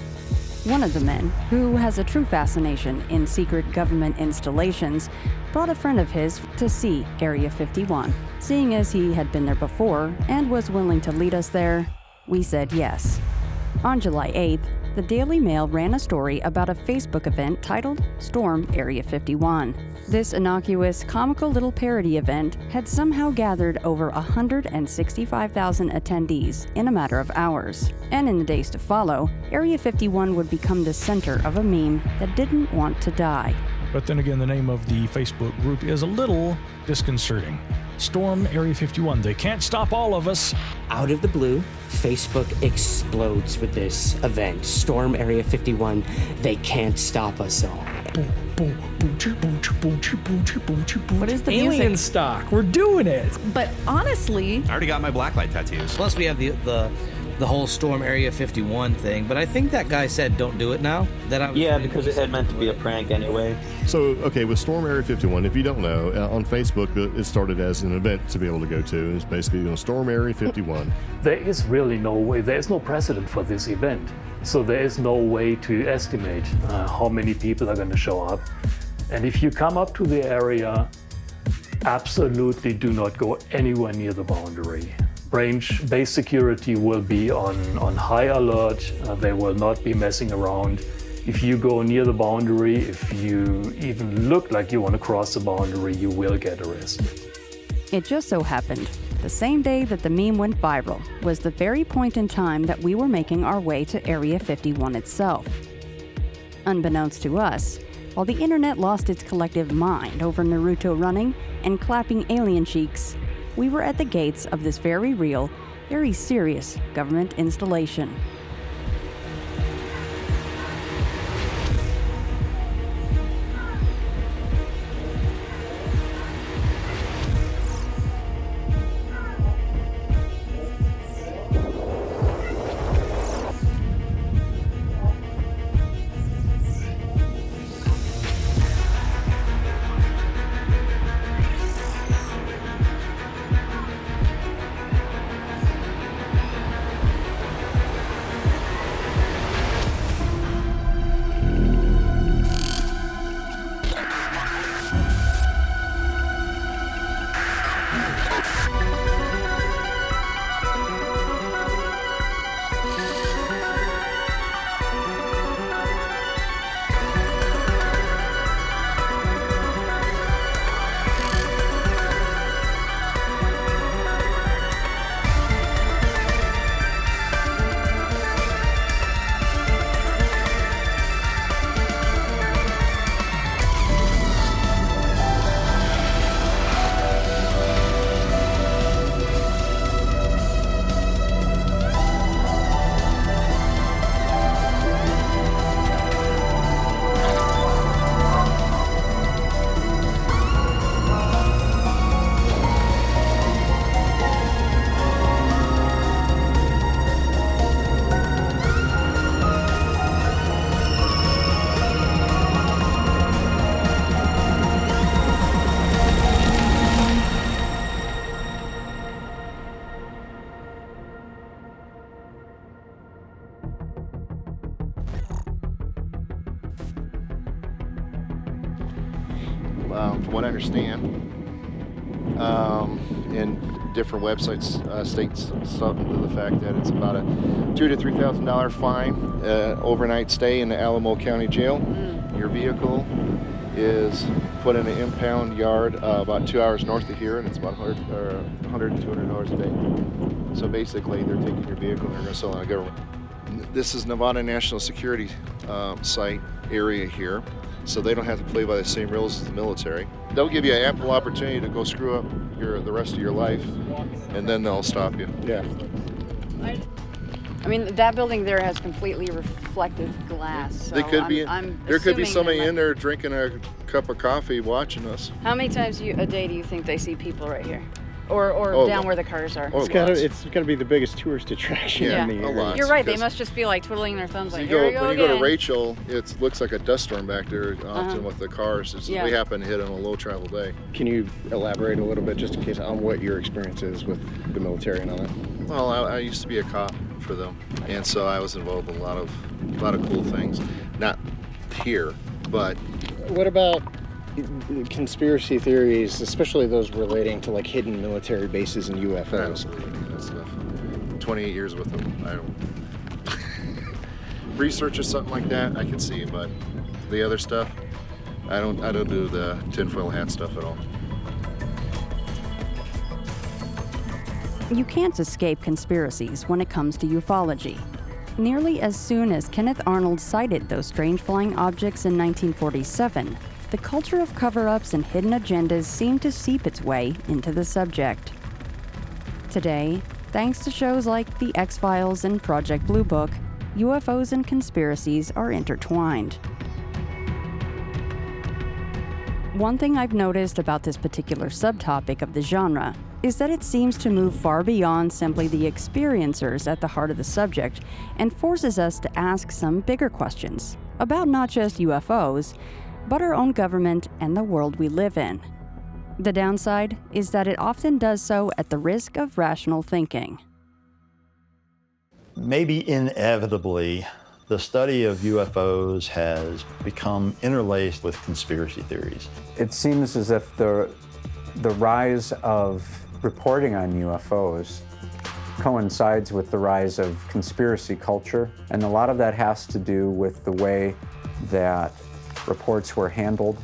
[SPEAKER 1] One of the men, who has a true fascination in secret government installations, brought a friend of his to see Area 51. Seeing as he had been there before and was willing to lead us there, we said yes. On July 8th, the Daily Mail ran a story about a Facebook event titled Storm Area 51. This innocuous, comical little parody event had somehow gathered over 165,000 attendees in a matter of hours. And in the days to follow, Area 51 would become the center of a meme that didn't want to die.
[SPEAKER 16] But then again, the name of the Facebook group is a little disconcerting. Storm Area 51. They can't stop all of us.
[SPEAKER 9] Out of the blue, Facebook explodes with this event. Storm Area 51. They can't stop us all.
[SPEAKER 1] What is the
[SPEAKER 16] Alien
[SPEAKER 1] music?
[SPEAKER 16] stock. We're doing it.
[SPEAKER 19] But honestly,
[SPEAKER 20] I already got my blacklight tattoos.
[SPEAKER 22] Plus, we have the whole Storm Area 51 thing, but I think that guy said don't do it now.
[SPEAKER 25] Because it had meant to be a prank anyway.
[SPEAKER 26] So, okay, with Storm Area 51, if you don't know, on Facebook, it started as an event to be able to go to. It's basically Storm Area 51.
[SPEAKER 27] There is really no way, there is no precedent for this event. So there is no way to estimate how many people are going to show up. And if you come up to the area, absolutely do not go anywhere near the boundary. Base security will be on high alert. They will not be messing around. If you go near the boundary, if you even look like you want to cross the boundary, you will get arrested.
[SPEAKER 1] It just so happened, the same day that the meme went viral was the very point in time that we were making our way to Area 51 itself. Unbeknownst to us, while the internet lost its collective mind over Naruto running and clapping alien cheeks, we were at the gates of this very real, very serious government installation.
[SPEAKER 15] from what I understand, and different websites states something to the fact that it's about a $2,000 to $3,000 fine, overnight stay in the Alamo County Jail. Your vehicle is put in an impound yard about 2 hours north of here, and it's about $100 to $200 a day. So basically, they're taking your vehicle and they're going to sell it on the government. This is Nevada National Security site area here, so they don't have to play by the same rules as the military. They'll give you an ample opportunity to go screw up the rest of your life, and then they'll stop you.
[SPEAKER 1] Yeah. I mean, that building there has completely reflective glass. So
[SPEAKER 15] They could be. There could be
[SPEAKER 1] assuming
[SPEAKER 15] somebody
[SPEAKER 1] that
[SPEAKER 15] in there drinking a cup of coffee, watching us.
[SPEAKER 1] How many times a day do you think they see people right here? Or down where the cars are?
[SPEAKER 2] It's gotta be the biggest tourist attraction in the area.
[SPEAKER 1] You're right, they must just be like twiddling their thumbs like,
[SPEAKER 15] When
[SPEAKER 1] here
[SPEAKER 15] you
[SPEAKER 1] we go
[SPEAKER 15] go to
[SPEAKER 1] again.
[SPEAKER 15] Rachel, it looks like a dust storm back there often with the cars.
[SPEAKER 1] Yeah.
[SPEAKER 15] We happen to hit on a low travel day.
[SPEAKER 2] Can you elaborate a little bit just in case on what your experience is with the military and all that?
[SPEAKER 15] Well, I used to be a cop for them, and so I was involved in a lot of cool things. Not here, but
[SPEAKER 2] What about conspiracy theories, especially those relating to like hidden military bases and UFOs?
[SPEAKER 15] that stuff. 28 years with them. I don't research or something like that. I can see, but the other stuff, I don't do the tinfoil hat stuff at all.
[SPEAKER 1] You can't escape conspiracies when it comes to ufology. Nearly as soon as Kenneth Arnold sighted those strange flying objects in 1947, the culture of cover-ups and hidden agendas seemed to seep its way into the subject. Today, thanks to shows like The X-Files and Project Blue Book, UFOs and conspiracies are intertwined. One thing I've noticed about this particular subtopic of the genre is that it seems to move far beyond simply the experiencers at the heart of the subject and forces us to ask some bigger questions about not just UFOs, but our own government and the world we live in. The downside is that it often does so at the risk of rational thinking.
[SPEAKER 6] Maybe inevitably, the study of UFOs has become interlaced with conspiracy theories.
[SPEAKER 18] It seems as if the rise of reporting on UFOs coincides with the rise of conspiracy culture, and a lot of that has to do with the way that reports were handled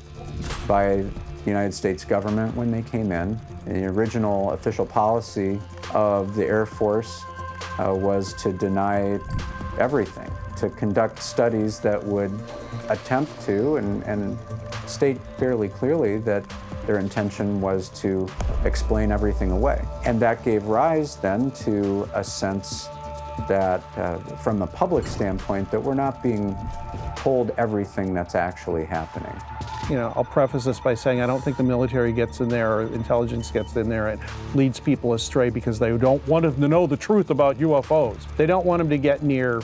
[SPEAKER 18] by the United States government when they came in. The original official policy of the Air Force was to deny everything, to conduct studies that would attempt to and state fairly clearly that their intention was to explain everything away. And that gave rise then to a sense that from the public standpoint that we're not being told everything that's actually happening.
[SPEAKER 14] You know, I'll preface this by saying I don't think the military gets in there or intelligence gets in there and leads people astray because they don't want them to know the truth about UFOs. They don't want them to get near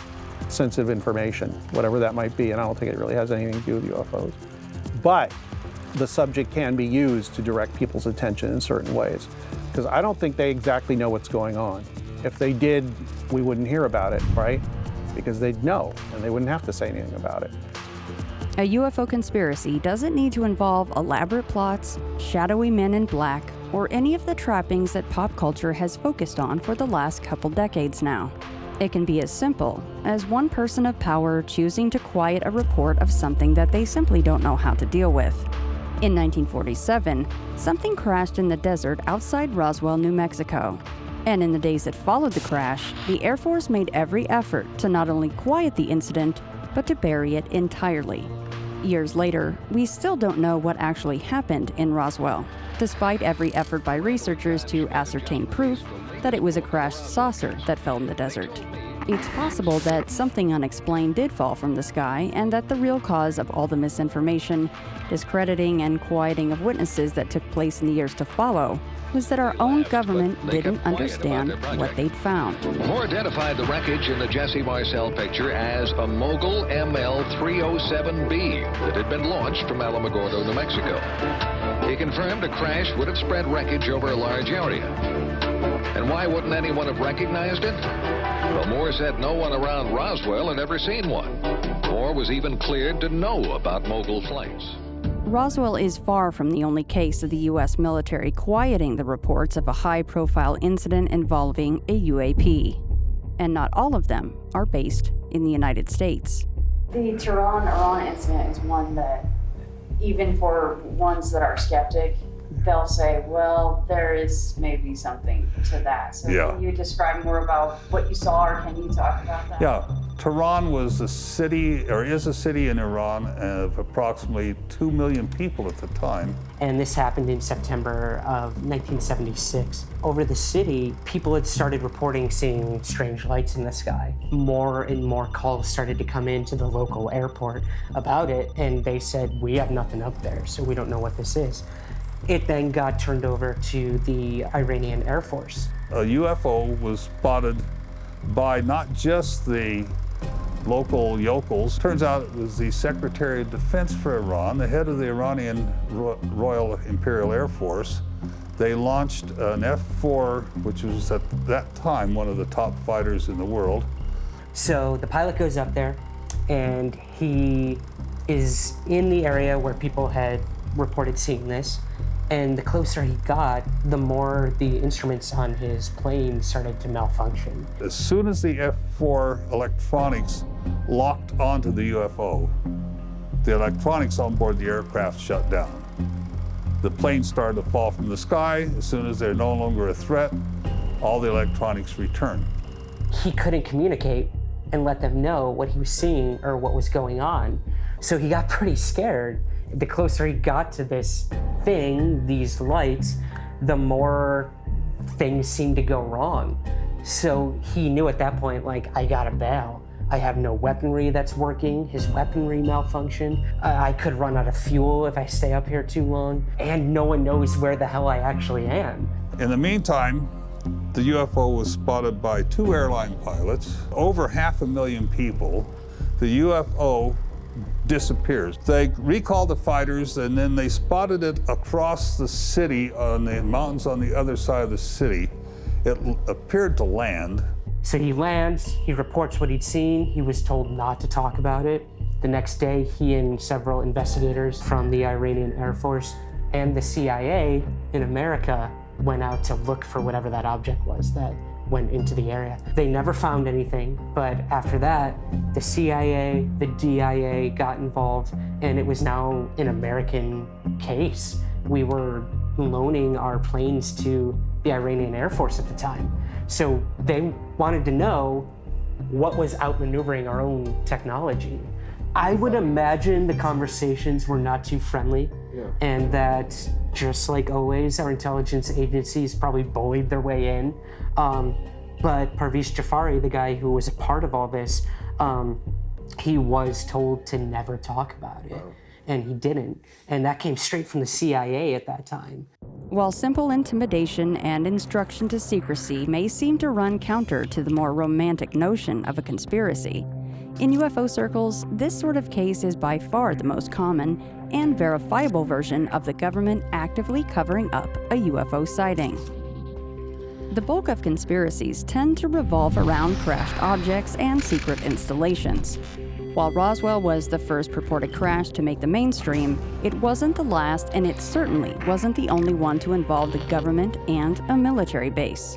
[SPEAKER 14] sensitive information, whatever that might be, and I don't think it really has anything to do with UFOs. But the subject can be used to direct people's attention in certain ways, because I don't think they exactly know what's going on. If they did, we wouldn't hear about it, right? Because they'd know, and they wouldn't have to say anything about it.
[SPEAKER 1] A UFO conspiracy doesn't need to involve elaborate plots, shadowy men in black, or any of the trappings that pop culture has focused on for the last couple decades now. It can be as simple as one person of power choosing to quiet a report of something that they simply don't know how to deal with. In 1947, something crashed in the desert outside Roswell, New Mexico. And in the days that followed the crash, the Air Force made every effort to not only quiet the incident, but to bury it entirely. Years later, we still don't know what actually happened in Roswell, despite every effort by researchers to ascertain proof that it was a crashed saucer that fell in the desert. It's possible that something unexplained did fall from the sky and that the real cause of all the misinformation, discrediting, and quieting of witnesses that took place in the years to follow was that our own government didn't understand what they'd found.
[SPEAKER 4] Moore identified the wreckage in the Jesse Marcel picture as a Mogul ML-307B that had been launched from Alamogordo, New Mexico. He confirmed a crash would have spread wreckage over a large area. And why wouldn't anyone have recognized it? Well, Moore said no one around Roswell had ever seen one. Moore was even cleared to know about Mogul flights.
[SPEAKER 1] Roswell is far from the only case of the U.S. military quieting the reports of a high-profile incident involving a UAP. And not all of them are based in the United States.
[SPEAKER 8] The Tehran-Iran incident is one that, even for ones that are skeptic, they'll say, well, there is maybe something to that. So
[SPEAKER 7] Yeah.
[SPEAKER 8] Can you describe more about what you saw, or can you talk about that?
[SPEAKER 7] Yeah, Tehran was a city, or is a city in Iran of approximately 2 million people at the time.
[SPEAKER 9] And this happened in September of 1976. Over the city, people had started reporting seeing strange lights in the sky. More and more calls started to come into the local airport about it, and they said, we have nothing up there, so we don't know what this is. It then got turned over to the Iranian Air Force.
[SPEAKER 7] A UFO was spotted by not just the local yokels. Turns out it was the Secretary of Defense for Iran, the head of the Iranian Royal Imperial Air Force. They launched an F-4, which was at that time one of the top fighters in the world.
[SPEAKER 9] So the pilot goes up there, and he is in the area where people had reported seeing this. And the closer he got, the more the instruments on his plane started to malfunction.
[SPEAKER 7] As soon as the F-4 electronics locked onto the UFO, the electronics on board the aircraft shut down. The planes started to fall from the sky. As soon as they're no longer a threat, all the electronics returned.
[SPEAKER 9] He couldn't communicate and let them know what he was seeing or what was going on. So he got pretty scared. The closer he got to this thing, these lights, the more things seemed to go wrong. So he knew at that point, like, I gotta bail. I have no weaponry that's working. His weaponry malfunctioned. I could run out of fuel if I stay up here too long. And no one knows where the hell I actually am.
[SPEAKER 7] In the meantime, the UFO was spotted by 2 airline pilots, over 500,000 people. The UFO disappears. They recalled the fighters, and then they spotted it across the city on the mountains on the other side of the city. It appeared to land.
[SPEAKER 9] So he lands, he reports what he'd seen. He was told not to talk about it. The next day, he and several investigators from the Iranian Air Force and the CIA in America went out to look for whatever that object was that went into the area. They never found anything, but after that, the CIA, the DIA got involved, and it was now an American case. We were loaning our planes to the Iranian Air Force at the time. So they wanted to know what was outmaneuvering our own technology. I would imagine the conversations were not too friendly, and that just like always, our intelligence agencies probably bullied their way in. But Parviz Jafari, the guy who was a part of all this, he was told to never talk about it, and he didn't. And that came straight from the CIA at that time.
[SPEAKER 1] While simple intimidation and instruction to secrecy may seem to run counter to the more romantic notion of a conspiracy, in UFO circles, this sort of case is by far the most common and verifiable version of the government actively covering up a UFO sighting. The bulk of conspiracies tend to revolve around crashed objects and secret installations. While Roswell was the first purported crash to make the mainstream, it wasn't the last, and it certainly wasn't the only one to involve the government and a military base.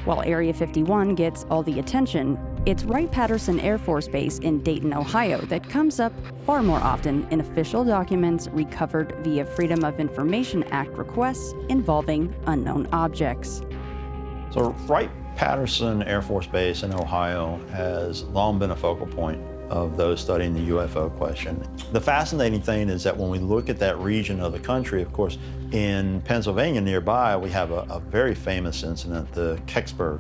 [SPEAKER 1] While Area 51 gets all the attention, it's Wright-Patterson Air Force Base in Dayton, Ohio that comes up far more often in official documents recovered via Freedom of Information Act requests involving unknown objects.
[SPEAKER 6] So Wright-Patterson Air Force Base in Ohio has long been a focal point of those studying the UFO question. The fascinating thing is that when we look at that region of the country, of course, in Pennsylvania nearby, we have a very famous incident, the Kecksburg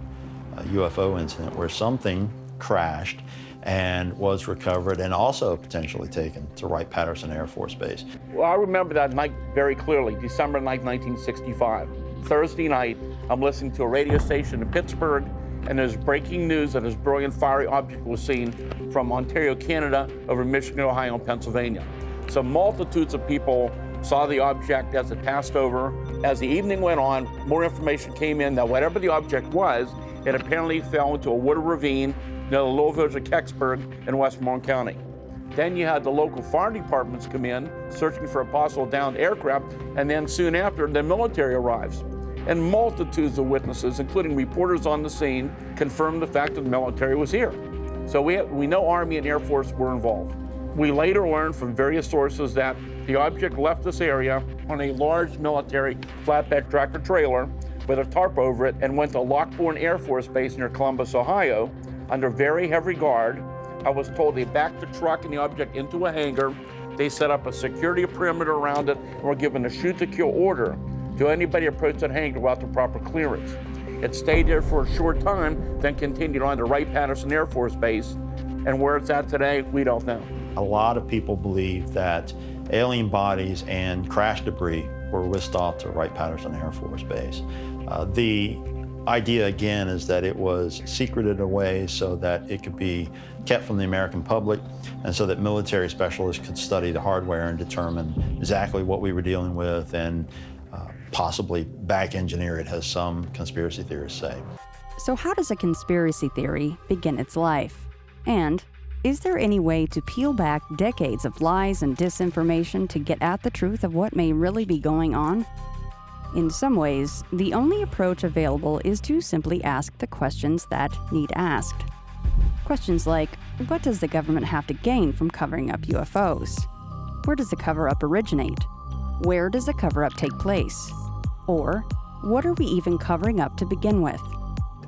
[SPEAKER 6] UFO incident, where something crashed and was recovered and also potentially taken to Wright-Patterson Air Force Base.
[SPEAKER 10] Well, I remember that night very clearly, December 9, 1965. Thursday night, I'm listening to a radio station in Pittsburgh, and there's breaking news that this brilliant fiery object was seen from Ontario, Canada, over Michigan, Ohio, and Pennsylvania. So multitudes of people saw the object as it passed over. As the evening went on, more information came in that whatever the object was, it apparently fell into a wooded ravine near the little village of Kecksburg in Westmoreland County. Then you had the local fire departments come in, searching for a possible downed aircraft, and then soon after, the military arrives. And multitudes of witnesses, including reporters on the scene, confirmed the fact that the military was here. So we know Army and Air Force were involved. We later learned from various sources that the object left this area on a large military flatbed tractor trailer with a tarp over it and went to Lockbourne Air Force Base near Columbus, Ohio, under very heavy guard. I was told they backed the truck and the object into a hangar. They set up a security perimeter around it and were given a shoot-to-kill order to anybody approach that hangar without the proper clearance. It stayed there for a short time, then continued on to Wright-Patterson Air Force Base. And where it's at today, we don't know.
[SPEAKER 6] A lot of people believe that alien bodies and crash debris were whisked off to Wright-Patterson Air Force Base. The idea, again, is that it was secreted away so that it could be kept from the American public and so that military specialists could study the hardware and determine exactly what we were dealing with and possibly back engineer it, as some conspiracy theorists say.
[SPEAKER 1] So how does a conspiracy theory begin its life? And is there any way to peel back decades of lies and disinformation to get at the truth of what may really be going on? In some ways, the only approach available is to simply ask the questions that need asked. Questions like, what does the government have to gain from covering up UFOs? Where does the cover-up originate? Where does the cover-up take place? Or, what are we even covering up to begin with?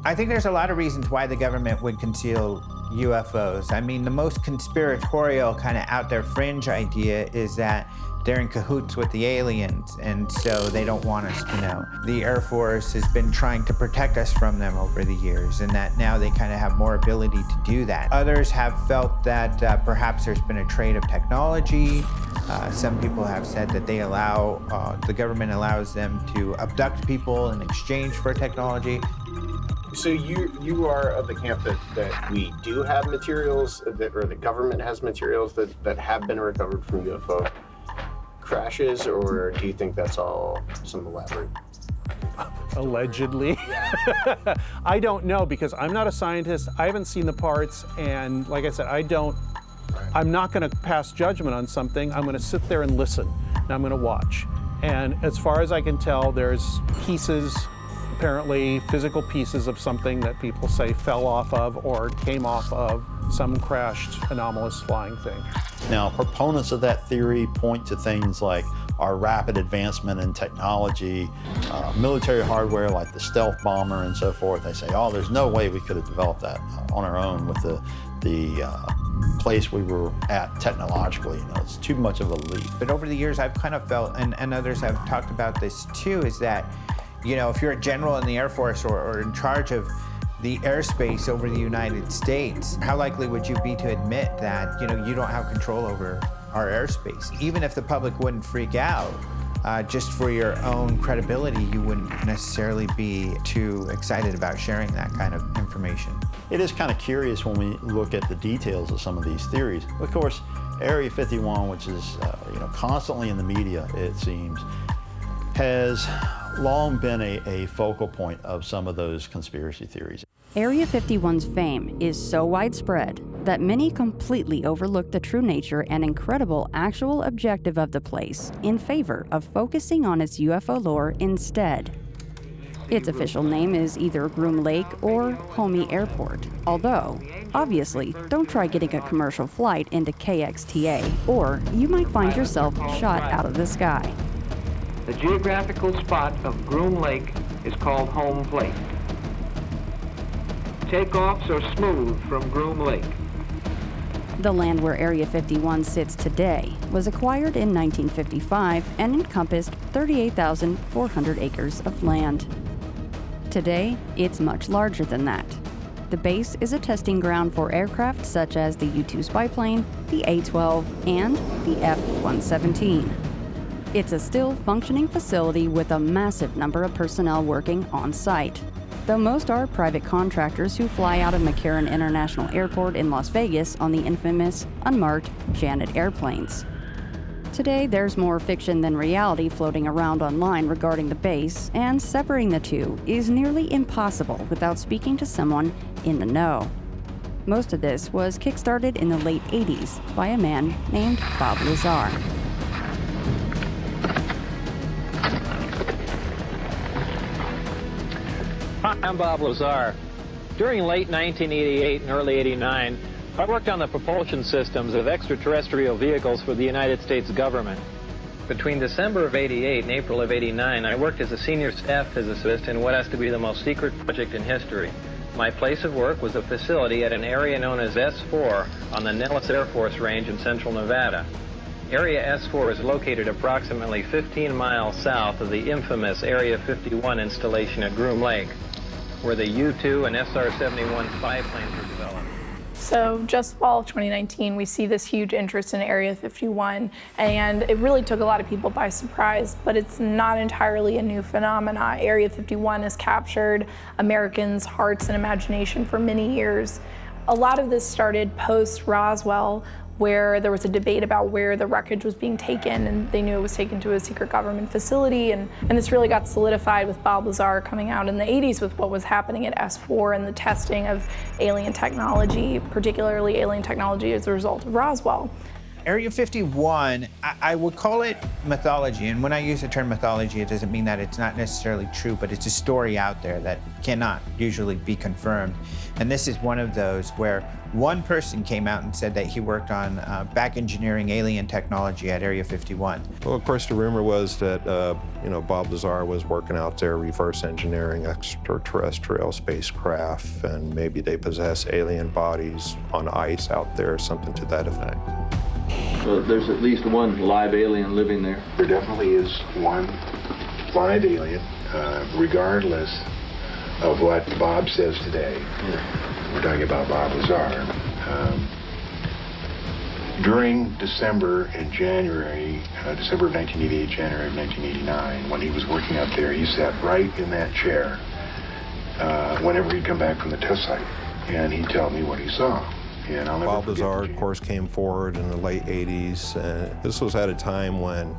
[SPEAKER 5] I think there's a lot of reasons why the government would conceal UFOs. I mean, the most conspiratorial kind of out there fringe idea is that they're in cahoots with the aliens, and so they don't want us to know. The Air Force has been trying to protect us from them over the years, and that now they kind of have more ability to do that. Others have felt that perhaps there's been a trade of technology. Some people have said that they allow, the government allows them to abduct people in exchange for technology.
[SPEAKER 2] So you are of the camp that we do have materials, or the government has materials that have been recovered from UFO crashes, or do you think that's all some elaborate?
[SPEAKER 14] Allegedly. I don't know, because I'm not a scientist. I haven't seen the parts, and like I said, I'm not going to pass judgment on something. I'm going to sit there and listen, and I'm going to watch. And as far as I can tell, there's pieces, apparently physical pieces of something that people say fell off of or came off of some crashed anomalous flying thing.
[SPEAKER 6] Now, proponents of that theory point to things like our rapid advancement in technology, military hardware like the stealth bomber and so forth. They say, oh, there's no way we could have developed that on our own with the place we were at technologically. You know, it's too much of a leap.
[SPEAKER 5] But over the years, I've kind of felt, and others have talked about this too, is that, you know, if you're a general in the Air Force or in charge of the airspace over the United States, how likely would you be to admit that, you know, you don't have control over our airspace? Even if the public wouldn't freak out, just for your own credibility, you wouldn't necessarily be too excited about sharing that kind of information.
[SPEAKER 6] It is kind of curious when we look at the details of some of these theories. Of course, Area 51, which is constantly in the media, it seems, has long been a focal point of some of those conspiracy theories.
[SPEAKER 1] Area 51's fame is so widespread that many completely overlook the true nature and incredible actual objective of the place in favor of focusing on its UFO lore instead. Its official name is either Groom Lake or Homey Airport, although, obviously, don't try getting a commercial flight into KXTA, or you might find yourself shot out of the sky.
[SPEAKER 11] The geographical spot of Groom Lake is called home plate. Takeoffs are smooth from Groom Lake.
[SPEAKER 1] The land where Area 51 sits today was acquired in 1955 and encompassed 38,400 acres of land. Today, it's much larger than that. The base is a testing ground for aircraft such as the U-2 spy plane, the A-12, and the F-117. It's a still functioning facility with a massive number of personnel working on site, though most are private contractors who fly out of McCarran International Airport in Las Vegas on the infamous, unmarked Janet airplanes. Today, there's more fiction than reality floating around online regarding the base, and separating the two is nearly impossible without speaking to someone in the know. Most of this was kickstarted in the late 80s by a man named Bob Lazar.
[SPEAKER 3] Hi, I'm Bob Lazar. During late 1988 and early 89, I worked on the propulsion systems of extraterrestrial vehicles for the United States government. Between December of 88 and April of 89, I worked as a senior staff physicist in what has to be the most secret project in history. My place of work was a facility at an area known as S4 on the Nellis Air Force Range in central Nevada. Area S4 is located approximately 15 miles south of the infamous Area 51 installation at Groom Lake, where the U-2 and SR-71 spy planes were developed.
[SPEAKER 12] So just fall of 2019, we see this huge interest in Area 51, and it really took a lot of people by surprise, but it's not entirely a new phenomena. Area 51 has captured Americans' hearts and imagination for many years. A lot of this started post-Roswell, where there was a debate about where the wreckage was being taken, and they knew it was taken to a secret government facility, and this really got solidified with Bob Lazar coming out in the 80s with what was happening at S4 and the testing of alien technology, particularly alien technology as a result of Roswell.
[SPEAKER 5] Area 51, I would call it mythology, and when I use the term mythology, it doesn't mean that it's not necessarily true, but it's a story out there that cannot usually be confirmed. And this is one of those where one person came out and said that he worked on back engineering alien technology at Area 51.
[SPEAKER 13] Well, of course, the rumor was that Bob Lazar was working out there reverse engineering extraterrestrial spacecraft, and maybe they possess alien bodies on ice out there, something to that effect.
[SPEAKER 17] So there's at least one live alien living there?
[SPEAKER 19] There definitely is one live alien, regardless of what Bob says today. Yeah. We're talking about Bob Lazar. During December and January, December of 1988, January of 1989, when he was working out there, he sat right in that chair whenever he'd come back from the test site, and he'd tell me what he saw.
[SPEAKER 13] Bob Lazar, of course, came forward in the late 80s, and this was at a time when,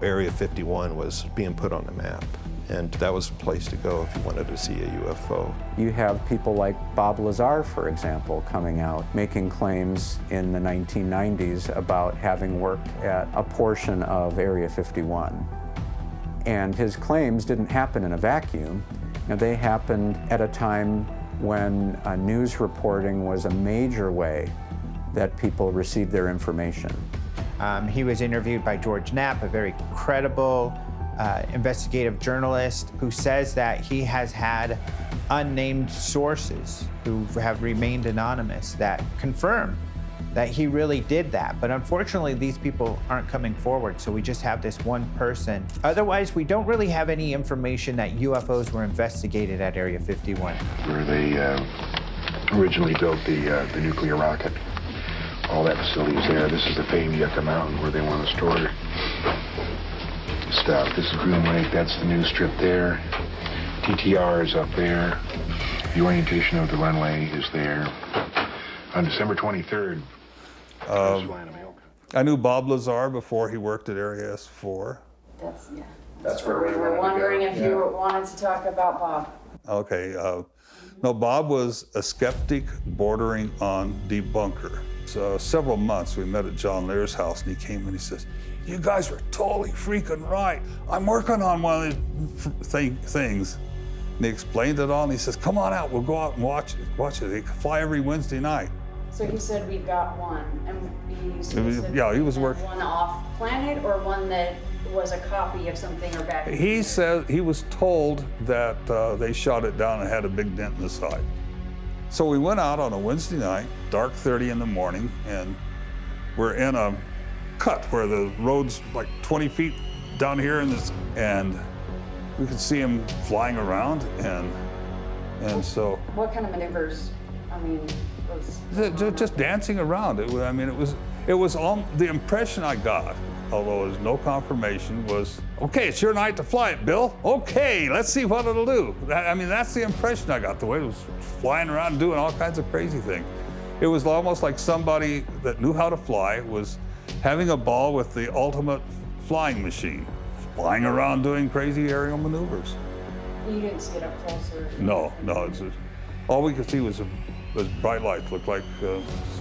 [SPEAKER 13] Area 51 was being put on the map, and that was the place to go if you wanted to see a UFO.
[SPEAKER 18] You have people like Bob Lazar, for example, coming out, making claims in the 1990s about having worked at a portion of Area 51. And his claims didn't happen in a vacuum. They happened at a time when news reporting was a major way that people received their information.
[SPEAKER 5] He was interviewed by George Knapp, a very credible investigative journalist, who says that he has had unnamed sources who have remained anonymous that confirm that he really did that. But unfortunately, these people aren't coming forward, so we just have this one person. Otherwise, we don't really have any information that UFOs were investigated at Area 51.
[SPEAKER 19] Where they originally built the nuclear rocket. All that facility is there. This is the famed Yucca Mountain where they want to store stuff. This is Groom Lake. That's the news strip there. TTR is up there. The orientation of the runway is there. On December 23rd,
[SPEAKER 7] I knew Bob Lazar before he worked at Area S4.
[SPEAKER 8] That's where we were wondering if you wanted to talk about Bob.
[SPEAKER 7] Okay. No, Bob was a skeptic bordering on debunker. So several months we met at John Lear's house, and he came and he says, "You guys were totally freaking right. I'm working on one of these things." And he explained it all, and he says, "Come on out, we'll go out and watch it. They fly every Wednesday night."
[SPEAKER 8] So he said we've got one, and
[SPEAKER 7] he was working.
[SPEAKER 8] One off planet or one that was a copy of something or back.
[SPEAKER 7] He said he was told that they shot it down and had a big dent in the side. So we went out on a Wednesday night, dark 30 in the morning, and we're in a cut where the road's like 20 feet down here in this, and we could see him flying around, and so.
[SPEAKER 8] What kind of maneuvers?
[SPEAKER 7] Just dancing around. It was all the impression I got, although there's no confirmation, was, okay, it's your night to fly it, Bill. Okay, let's see what it'll do. That's the impression I got, the way it was flying around and doing all kinds of crazy things. It was almost like somebody that knew how to fly was having a ball with the ultimate flying machine, flying around doing crazy aerial maneuvers.
[SPEAKER 8] You didn't see it up close?
[SPEAKER 7] No. all we could see was bright lights, looked like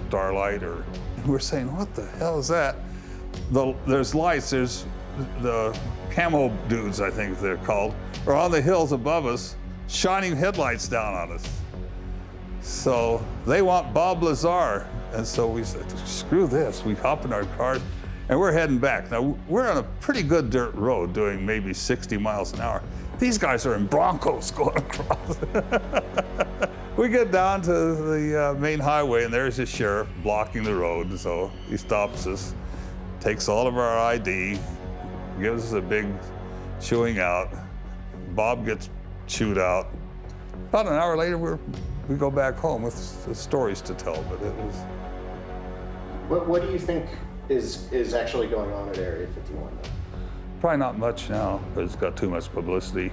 [SPEAKER 7] starlight, or we're saying, what the hell is that? There's lights, there's the camo dudes, I think they're called, are on the hills above us, shining headlights down on us. So they want Bob Lazar. And so we said, screw this. We hop in our cars and we're heading back. Now we're on a pretty good dirt road doing maybe 60 miles an hour. These guys are in Broncos going across. We get down to the main highway and there's a sheriff blocking the road. So he stops us, takes all of our ID, gives us a big chewing out. Bob gets chewed out. About an hour later, we go back home with stories to tell, but it was.
[SPEAKER 2] What do you think is actually going on at Area 51 though?
[SPEAKER 7] Probably not much now, but it's got too much publicity.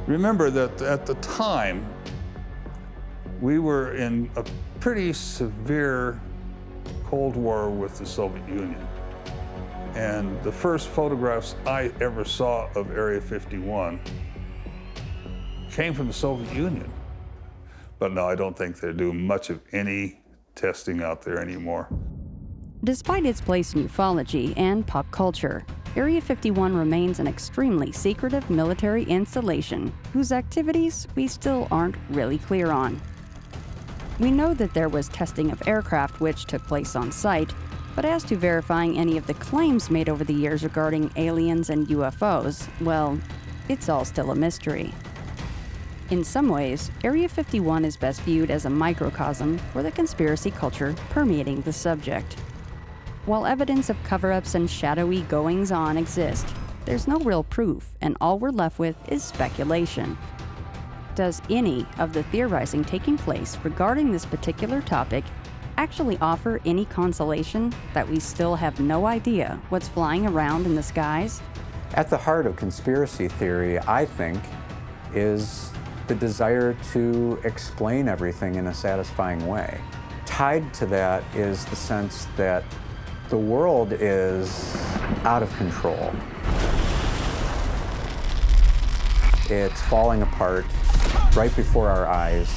[SPEAKER 7] Remember that at the time, we were in a pretty severe Cold War with the Soviet Union. And the first photographs I ever saw of Area 51 came from the Soviet Union. But no, I don't think they're doing much of any testing out there anymore.
[SPEAKER 1] Despite its place in ufology and pop culture, Area 51 remains an extremely secretive military installation whose activities we still aren't really clear on. We know that there was testing of aircraft which took place on site, but as to verifying any of the claims made over the years regarding aliens and UFOs, well, it's all still a mystery. In some ways, Area 51 is best viewed as a microcosm for the conspiracy culture permeating the subject. While evidence of cover-ups and shadowy goings-on exist, there's no real proof, and all we're left with is speculation. Does any of the theorizing taking place regarding this particular topic actually offer any consolation that we still have no idea what's flying around in the skies?
[SPEAKER 18] At the heart of conspiracy theory, I think, is the desire to explain everything in a satisfying way. Tied to that is the sense that the world is out of control. It's falling apart right before our eyes.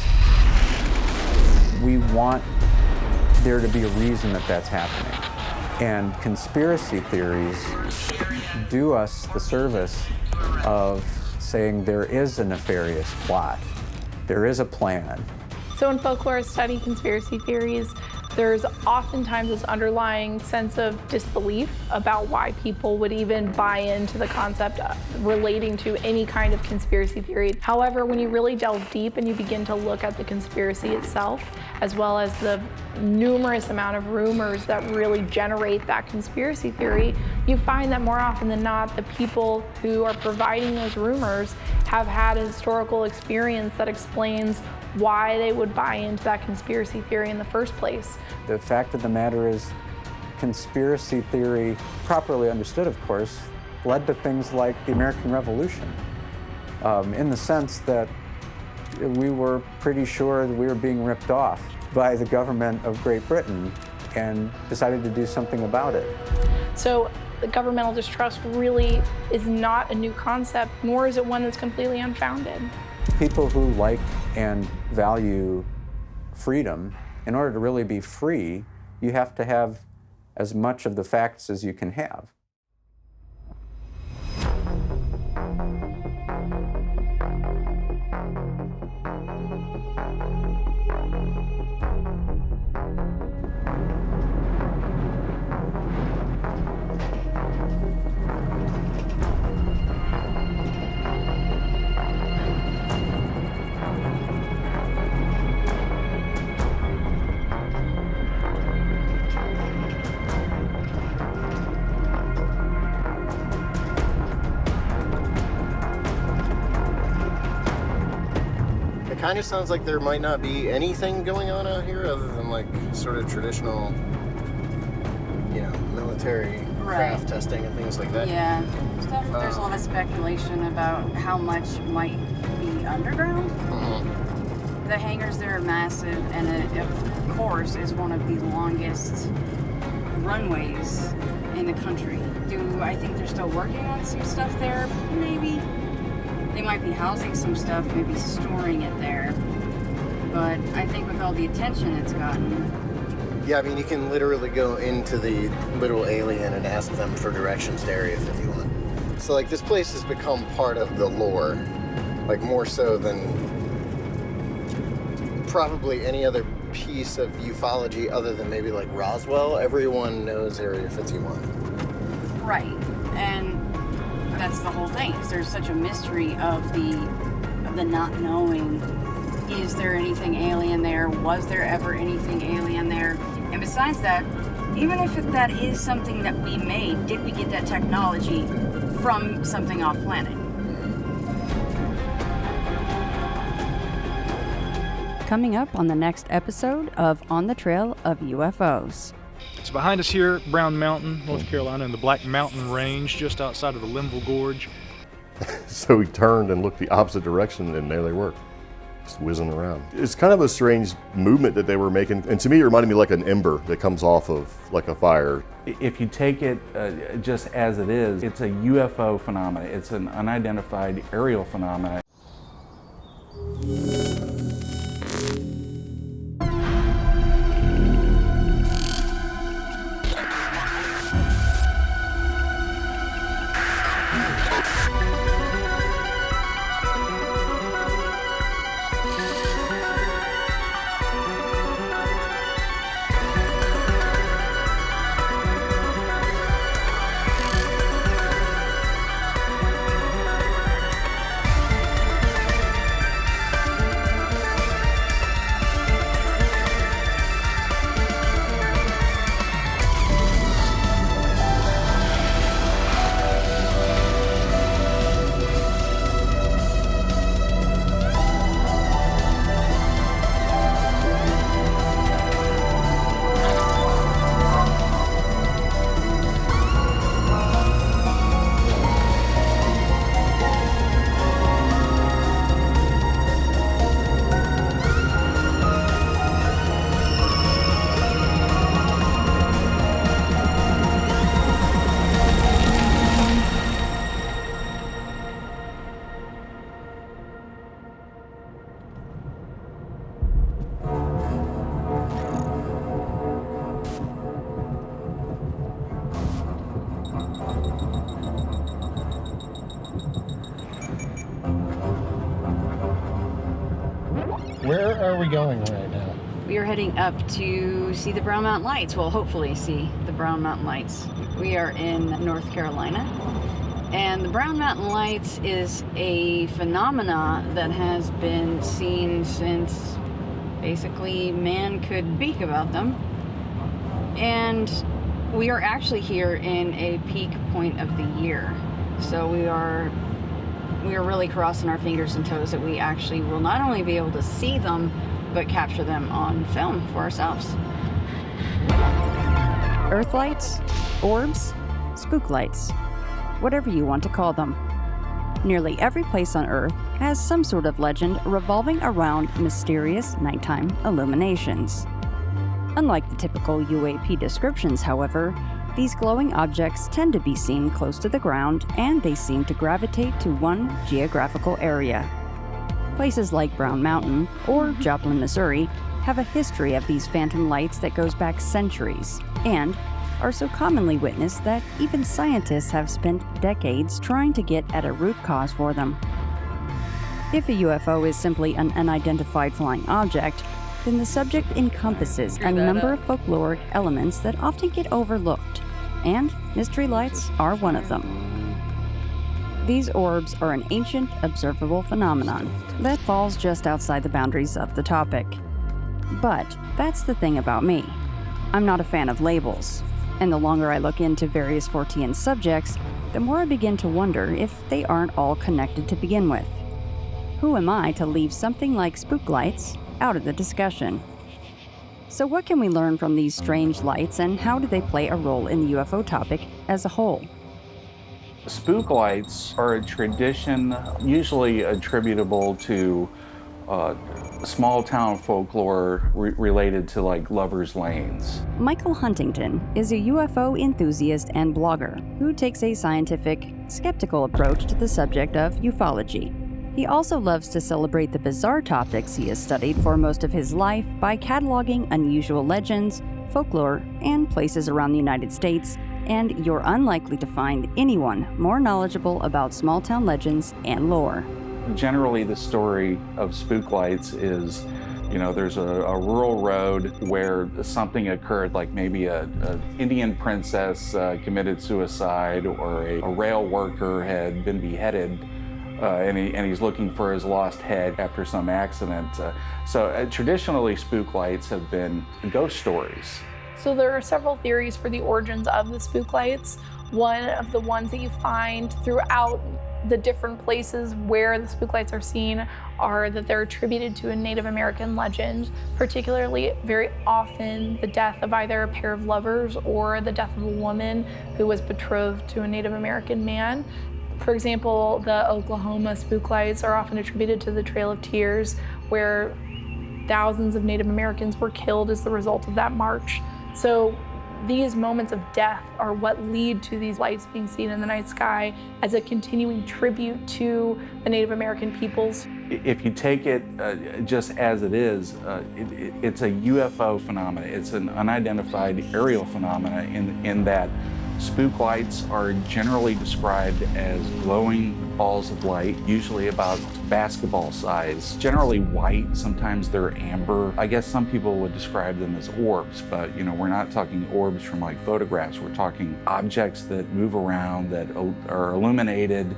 [SPEAKER 18] We want there to be a reason that that's happening. And conspiracy theories do us the service of saying there is a nefarious plot, there is a plan.
[SPEAKER 12] So when folklorists study conspiracy theories, there's oftentimes this underlying sense of disbelief about why people would even buy into the concept relating to any kind of conspiracy theory. However, when you really delve deep and you begin to look at the conspiracy itself, as well as the numerous amount of rumors that really generate that conspiracy theory, you find that more often than not, the people who are providing those rumors have had a historical experience that explains why they would buy into that conspiracy theory in the first place.
[SPEAKER 18] The fact of the matter is, conspiracy theory, properly understood of course, led to things like the American Revolution, in the sense that we were pretty sure that we were being ripped off by the government of Great Britain and decided to do something about it.
[SPEAKER 12] So the governmental distrust really is not a new concept, nor is it one that's completely unfounded.
[SPEAKER 18] People who like and value freedom, in order to really be free, you have to have as much of the facts as you can have.
[SPEAKER 2] Kind of sounds like there might not be anything going on out here other than like sort of traditional, you know, military craft testing and things like that.
[SPEAKER 8] Yeah, there's a lot of speculation about how much might be underground. The hangars there are massive, and it, of course, is one of the longest runways in the country. Do I think they're still working on some stuff there? Maybe. They might be housing some stuff, maybe storing it there. but I think with all the attention it's gotten.
[SPEAKER 2] Yeah, I mean, you can literally go into the little alien and ask them for directions to Area 51. So, like, this place has become part of the lore, like, more so than probably any other piece of ufology other than maybe, like, Roswell. Everyone knows Area 51.
[SPEAKER 8] Right, and that's the whole thing, is there's such a mystery of the not knowing. Is there anything alien there? Was there ever anything alien there? And besides that, even if that is something that we made, did we get that technology from something off planet?
[SPEAKER 1] Coming up on the next episode of On the Trail of UFOs.
[SPEAKER 16] So behind us here, Brown Mountain, North Carolina, in the Black Mountain Range, just outside of the Linville Gorge.
[SPEAKER 26] So we turned and looked the opposite direction, and there they were, just whizzing around. It's kind of a strange movement that they were making, and to me it reminded me like an ember that comes off of like a fire.
[SPEAKER 20] If you take it just as it is, it's a UFO phenomenon. It's an unidentified aerial phenomenon.
[SPEAKER 2] Where are we going right now?
[SPEAKER 8] We are heading up to see the Brown Mountain Lights. Well, hopefully see the Brown Mountain Lights. We are in North Carolina, and the Brown Mountain Lights is a phenomena that has been seen since basically man could speak about them. And we are actually here in a peak point of the year. So we are really crossing our fingers and toes that we actually will not only be able to see them, but capture them on film for ourselves.
[SPEAKER 1] Earth lights, orbs, spook lights, whatever you want to call them. Nearly every place on Earth has some sort of legend revolving around mysterious nighttime illuminations. Unlike the typical UAP descriptions, however, these glowing objects tend to be seen close to the ground, and they seem to gravitate to one geographical area. Places like Brown Mountain or Joplin, Missouri, have a history of these phantom lights that goes back centuries, and are so commonly witnessed that even scientists have spent decades trying to get at a root cause for them. If a UFO is simply an unidentified flying object, then the subject encompasses a number of folkloric elements that often get overlooked, and mystery lights are one of them. These orbs are an ancient, observable phenomenon that falls just outside the boundaries of the topic. But that's the thing about me. I'm not a fan of labels, and the longer I look into various Fortean subjects, the more I begin to wonder if they aren't all connected to begin with. Who am I to leave something like spook lights out of the discussion? So what can we learn from these strange lights, and how do they play a role in the UFO topic as a whole?
[SPEAKER 20] Spook lights are a tradition usually attributable to small town folklore related to like lovers' lanes.
[SPEAKER 1] Michael Huntington is a UFO enthusiast and blogger who takes a scientific, skeptical approach to the subject of ufology. He also loves to celebrate the bizarre topics he has studied for most of his life by cataloging unusual legends, folklore, and places around the United States, and you're unlikely to find anyone more knowledgeable about small-town legends and lore.
[SPEAKER 20] Generally, the story of spook lights is, you know, there's a rural road where something occurred, like maybe an Indian princess committed suicide, or a rail worker had been beheaded, and he's looking for his lost head after some accident. So traditionally, spook lights have been ghost stories.
[SPEAKER 12] So there are several theories for the origins of the spook lights. One of the ones that you find throughout the different places where the spook lights are seen are that they're attributed to a Native American legend, particularly very often the death of either a pair of lovers or the death of a woman who was betrothed to a Native American man. For example, the Oklahoma spook lights are often attributed to the Trail of Tears, where thousands of Native Americans were killed as the result of that march. So these moments of death are what lead to these lights being seen in the night sky as a continuing tribute to the Native American peoples.
[SPEAKER 20] If you take it just as it is, it's a UFO phenomena. It's an unidentified aerial phenomena in that spook lights are generally described as glowing balls of light, usually about basketball size, generally white, sometimes they're amber. I guess some people would describe them as orbs, but you know, we're not talking orbs from like photographs. We're talking objects that move around, that are illuminated,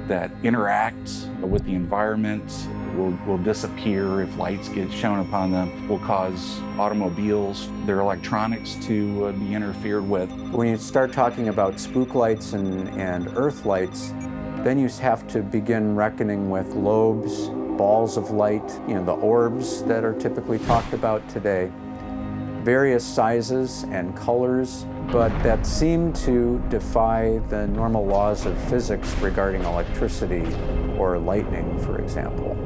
[SPEAKER 20] that interact with the environment, will disappear if lights get shown upon them, will cause automobiles, their electronics to be interfered with.
[SPEAKER 18] When you start talking about spook lights and earth lights, then you have to begin reckoning with lobes, balls of light, you know, the orbs that are typically talked about today, various sizes and colors, but that seem to defy the normal laws of physics regarding electricity or lightning, for example.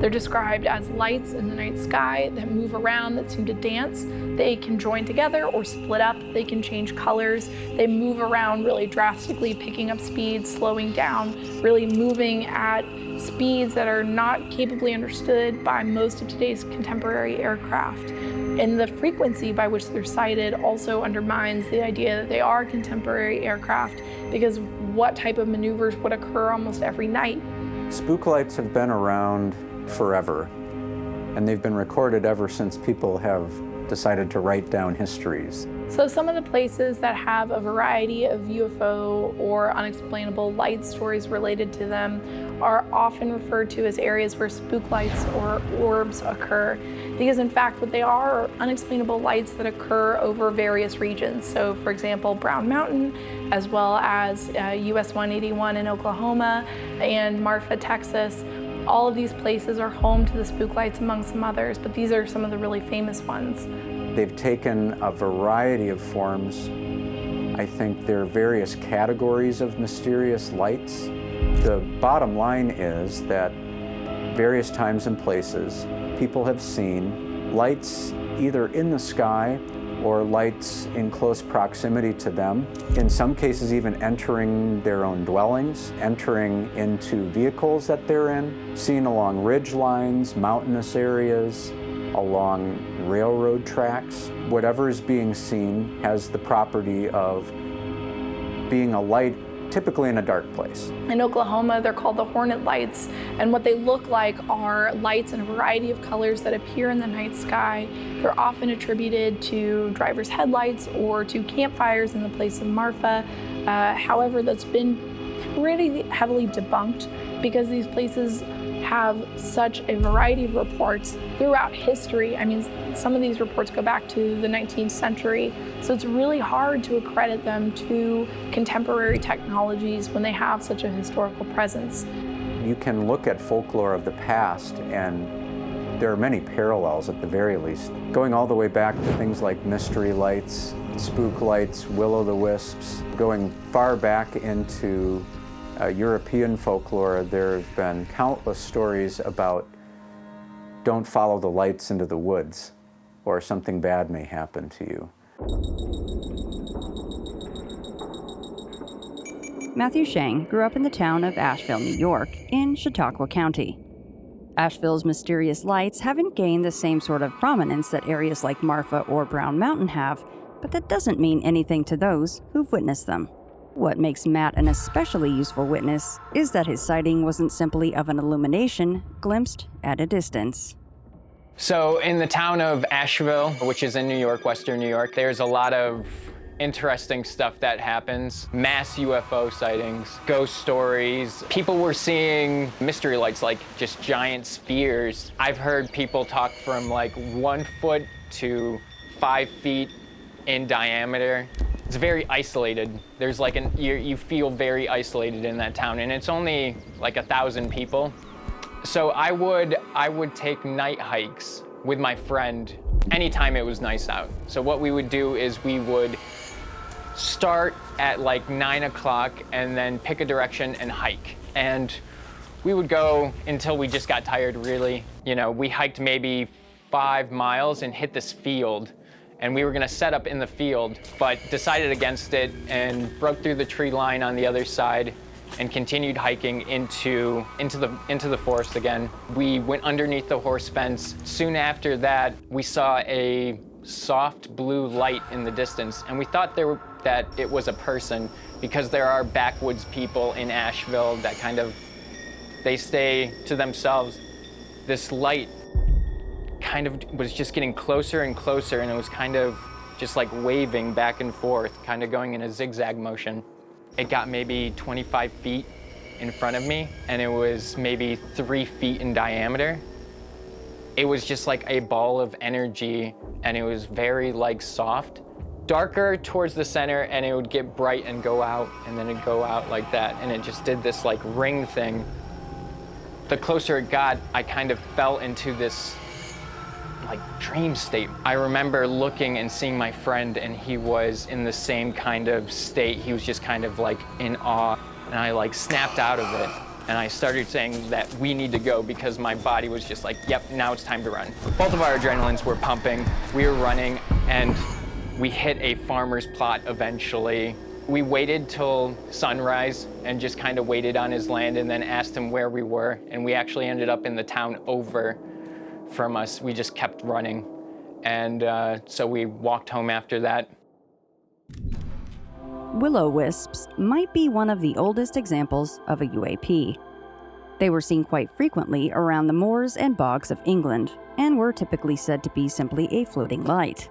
[SPEAKER 12] They're described as lights in the night sky that move around, that seem to dance. They can join together or split up. They can change colors. They move around really drastically, picking up speed, slowing down, really moving at speeds that are not capably understood by most of today's contemporary aircraft. And the frequency by which they're sighted also undermines the idea that they are contemporary aircraft, because what type of maneuvers would occur almost every night?
[SPEAKER 18] Spook lights have been around forever, and they've been recorded ever since people have decided to write down histories.
[SPEAKER 12] So some of the places that have a variety of UFO or unexplainable light stories related to them are often referred to as areas where spook lights or orbs occur, because in fact what they are unexplainable lights that occur over various regions. So for example, Brown Mountain, as well as US 181 in Oklahoma and Marfa, Texas. All of these places are home to the spook lights among some others, but these are some of the really famous ones.
[SPEAKER 18] They've taken a variety of forms. I think there are various categories of mysterious lights. The bottom line is that various times and places, people have seen lights either in the sky or lights in close proximity to them. In some cases, even entering their own dwellings, entering into vehicles that they're in, seen along ridge lines, mountainous areas, along railroad tracks. Whatever is being seen has the property of being a light, typically in a dark place.
[SPEAKER 12] In Oklahoma, they're called the Hornet lights, and what they look like are lights in a variety of colors that appear in the night sky. They're often attributed to driver's headlights or to campfires in the place of Marfa. However, that's been pretty heavily debunked because these places have such a variety of reports throughout history. I mean, some of these reports go back to the 19th century, so it's really hard to accredit them to contemporary technologies when they have such a historical presence.
[SPEAKER 18] You can look at folklore of the past, and there are many parallels at the very least, going all the way back to things like mystery lights, spook lights, will-o'-the-wisps, going far back into European folklore. There have been countless stories about don't follow the lights into the woods or something bad may happen to you.
[SPEAKER 1] Matthew Shang grew up in the town of Asheville, New York, in Chautauqua County. Asheville's mysterious lights haven't gained the same sort of prominence that areas like Marfa or Brown Mountain have, but that doesn't mean anything to those who've witnessed them. What makes Matt an especially useful witness is that his sighting wasn't simply of an illumination glimpsed at a distance.
[SPEAKER 15] So in the town of Asheville, which is in New York, Western New York, there's a lot of interesting stuff that happens. Mass UFO sightings, ghost stories. People were seeing mystery lights, like just giant spheres. I've heard people talk from like 1 foot to 5 feet in diameter. It's very isolated. There's like you feel very isolated in that town, and it's only like 1,000 people. So I would take night hikes with my friend anytime it was nice out. So what we would do is we would start at like 9 o'clock and then pick a direction and hike. And we would go until we just got tired, really. You know, we hiked maybe 5 miles and hit this field. And we were gonna set up in the field, but decided against it and broke through the tree line on the other side and continued hiking into the forest again. We went underneath the horse fence. Soon after that, we saw a soft blue light in the distance, and we thought that it was a person, because there are backwoods people in Asheville that they stay to themselves. This light kind of was just getting closer and closer, and it was kind of just like waving back and forth, kind of going in a zigzag motion. It got maybe 25 feet in front of me, and it was maybe 3 feet in diameter. It was just like a ball of energy, and it was very like soft. Darker towards the center, and it would get bright and go out, and then it'd go out like that, and it just did this like ring thing. The closer it got, I kind of fell into this like dream state. I remember looking and seeing my friend, and he was in the same kind of state. He was just kind of like in awe, and I like snapped out of it. And I started saying that we need to go, because my body was just like, yep, now it's time to run. Both of our adrenalines were pumping. We were running, and we hit a farmer's plot eventually. We waited till sunrise and just kind of waited on his land, and then asked him where we were. And we actually ended up in the town over from us. We just kept running. And so we walked home after that.
[SPEAKER 1] Will-o-wisps might be one of the oldest examples of a UAP. They were seen quite frequently around the moors and bogs of England, and were typically said to be simply a floating light.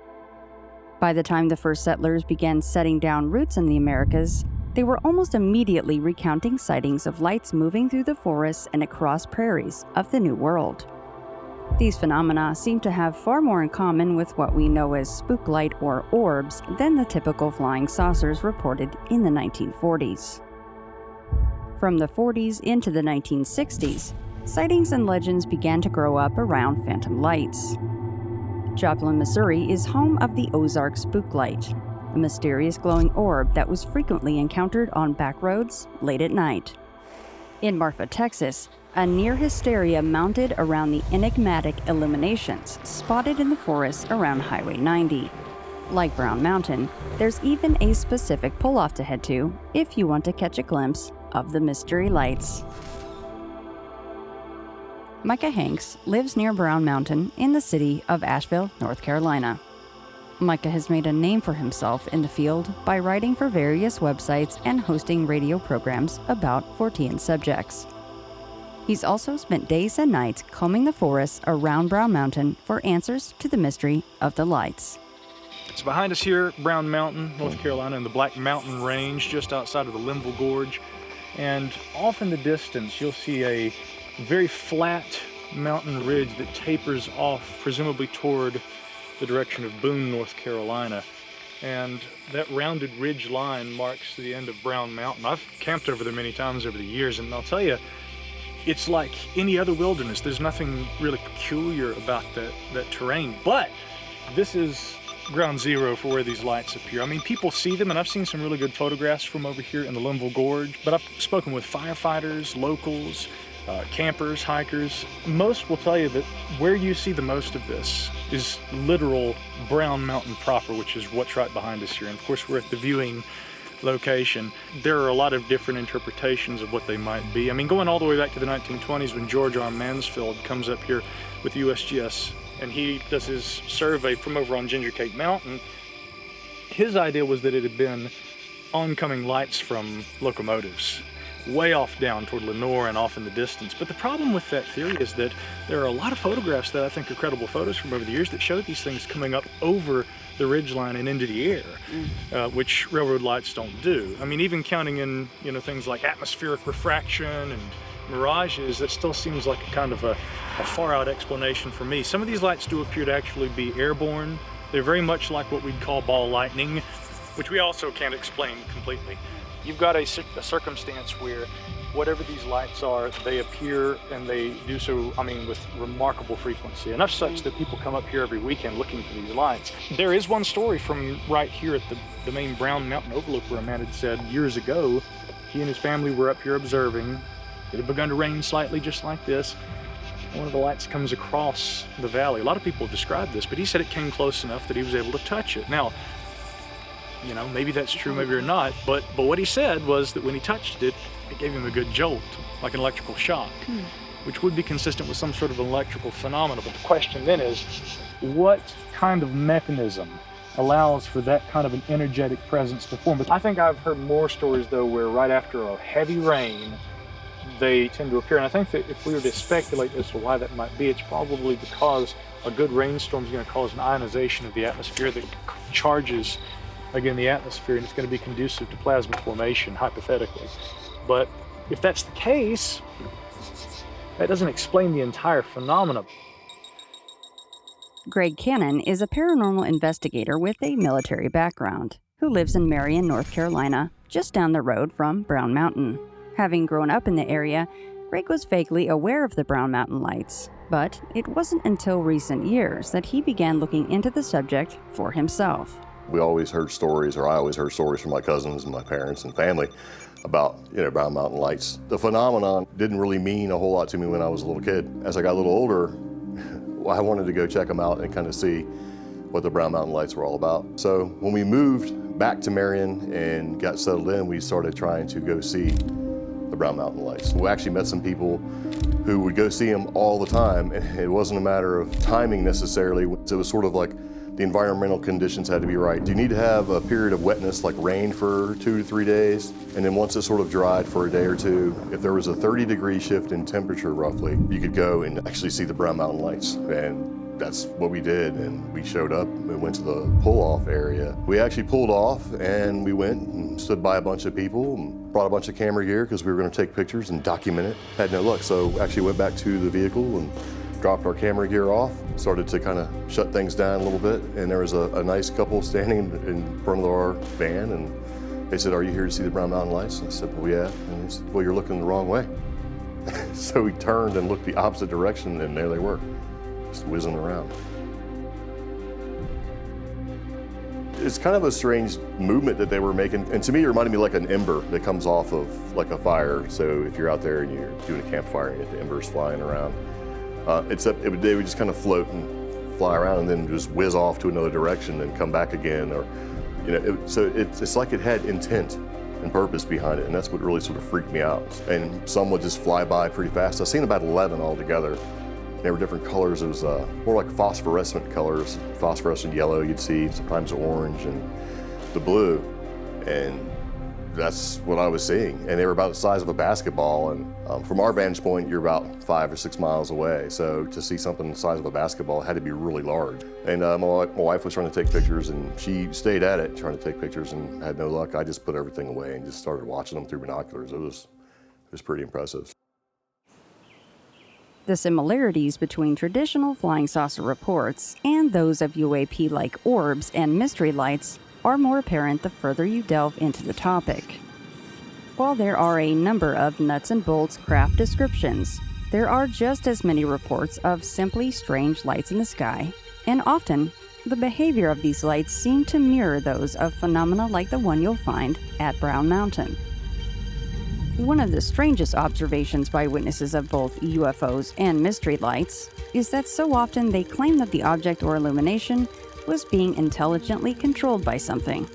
[SPEAKER 1] By the time the first settlers began setting down roots in the Americas, they were almost immediately recounting sightings of lights moving through the forests and across prairies of the New World. These phenomena seem to have far more in common with what we know as spook light or orbs than the typical flying saucers reported in the 1940s. From the 40s into the 1960s, sightings and legends began to grow up around phantom lights. Joplin, Missouri is home of the Ozark Spook Light, a mysterious glowing orb that was frequently encountered on back roads late at night. In Marfa, Texas, a near hysteria mounted around the enigmatic illuminations spotted in the forests around Highway 90. Like Brown Mountain, there's even a specific pull-off to head to if you want to catch a glimpse of the mystery lights. Micah Hanks lives near Brown Mountain in the city of Asheville, North Carolina. Micah has made a name for himself in the field by writing for various websites and hosting radio programs about Fortean subjects. He's also spent days and nights combing the forests around Brown Mountain for answers to the mystery of the lights.
[SPEAKER 16] It's behind us here, Brown Mountain, North Carolina, in the Black Mountain Range, just outside of the Linville Gorge. And off in the distance, you'll see a very flat mountain ridge that tapers off, presumably toward the direction of Boone, North Carolina. And that rounded ridge line marks the end of Brown Mountain. I've camped over there many times over the years, and I'll tell you, it's like any other wilderness. There's nothing really peculiar about that terrain, but this is ground zero for where these lights appear. I mean, people see them, and I've seen some really good photographs from over here in the Linville Gorge, but I've spoken with firefighters, locals, campers, hikers. Most will tell you that where you see the most of this is literal Brown Mountain proper, which is what's right behind us here. And of course, we're at the viewing location. There are a lot of different interpretations of what they might be. I mean, going all the way back to the 1920s when George R. Mansfield comes up here with USGS and he does his survey from over on Ginger Cake Mountain, his idea was that it had been oncoming lights from locomotives way off down toward Lenore and off in the distance. But the problem with that theory is that there are a lot of photographs that I think are credible photos from over the years that show these things coming up over the ridgeline and into the air, which railroad lights don't do. I mean, even counting in, things like atmospheric refraction and mirages, that still seems like a kind of a far out explanation for me. Some of these lights do appear to actually be airborne. They're very much like what we'd call ball lightning, which we also can't explain completely. You've got a circumstance where whatever these lights are, they appear and they do so, with remarkable frequency. Enough such that people come up here every weekend looking for these lights. There is one story from right here at the main Brown Mountain Overlook where a man had said years ago, he and his family were up here observing. It had begun to rain slightly just like this. One of the lights comes across the valley. A lot of people have described this, but he said it came close enough that he was able to touch it. Now, maybe that's true, maybe or not, but what he said was that when he touched it, it gave him a good jolt, like an electrical shock, which would be consistent with some sort of electrical phenomena. But the question then is, what kind of mechanism allows for that kind of an energetic presence to form? But I think I've heard more stories, though, where right after a heavy rain, they tend to appear. And I think that if we were to speculate as to why that might be, it's probably because a good rainstorm is going to cause an ionization of the atmosphere that charges again the atmosphere, and it's going to be conducive to plasma formation, hypothetically. But if that's the case, that doesn't explain the entire phenomenon.
[SPEAKER 1] Greg Cannon is a paranormal investigator with a military background who lives in Marion, North Carolina, just down the road from Brown Mountain. Having grown up in the area, Greg was vaguely aware of the Brown Mountain lights, but it wasn't until recent years that he began looking into the subject for himself.
[SPEAKER 26] We always heard stories, or I always heard stories from my cousins and my parents and family about, Brown Mountain lights. The phenomenon didn't really mean a whole lot to me when I was a little kid. As I got a little older, I wanted to go check them out and kind of see what the Brown Mountain lights were all about. So when we moved back to Marion and got settled in, we started trying to go see the Brown Mountain lights. We actually met some people who would go see them all the time. It wasn't a matter of timing necessarily. It was sort of like the environmental conditions had to be right. You need to have a period of wetness, like rain for 2 to 3 days, and then once it sort of dried for a day or two, if there was a 30-degree shift in temperature roughly, you could go and actually see the Brown Mountain lights. And that's what we did, and we showed up and went to the pull-off area. We actually pulled off and we went and stood by a bunch of people and brought a bunch of camera gear because we were going to take pictures and document it. Had no luck, so actually went back to the vehicle and dropped our camera gear off, started to kind of shut things down a little bit, and there was a nice couple standing in front of our van, and they said, "Are you here to see the Brown Mountain lights?" I said, "Well, yeah." And they said, "Well, you're looking the wrong way." So we turned and looked the opposite direction, and there they were, just whizzing around. It's kind of a strange movement that they were making, and to me it reminded me like an ember that comes off of like a fire. So if you're out there and you're doing a campfire and you get the embers flying around, except they would just kind of float and fly around and then just whiz off to another direction and come back again, or so it's like it had intent and purpose behind it, and that's what really sort of freaked me out. And some would just fly by pretty fast. I've seen about 11 altogether. They were different colors. It was more like phosphorescent colors, phosphorescent yellow you'd see, sometimes orange and the blue, and that's what I was seeing. And they were about the size of a basketball, and from our vantage point, you're about 5 or 6 miles away. So to see something the size of a basketball had to be really large. And my wife was trying to take pictures, and she stayed at it trying to take pictures and had no luck. I just put everything away and just started watching them through binoculars. It was pretty impressive.
[SPEAKER 1] The similarities between traditional flying saucer reports and those of UAP-like orbs and mystery lights are more apparent the further you delve into the topic. While there are a number of nuts and bolts craft descriptions, there are just as many reports of simply strange lights in the sky, and often the behavior of these lights seem to mirror those of phenomena like the one you'll find at Brown Mountain. One of the strangest observations by witnesses of both UFOs and mystery lights is that so often they claim that the object or illumination was being intelligently controlled by something.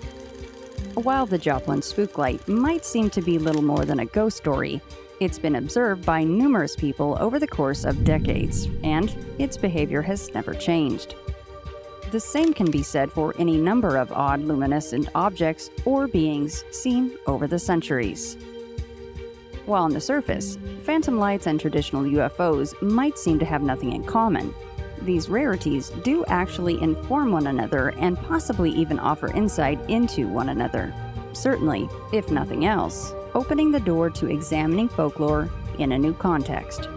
[SPEAKER 1] While the Joplin spook light might seem to be little more than a ghost story, it's been observed by numerous people over the course of decades, and its behavior has never changed. The same can be said for any number of odd luminescent objects or beings seen over the centuries. While on the surface, phantom lights and traditional UFOs might seem to have nothing in common, these rarities do actually inform one another and possibly even offer insight into one another. Certainly, if nothing else, opening the door to examining folklore in a new context.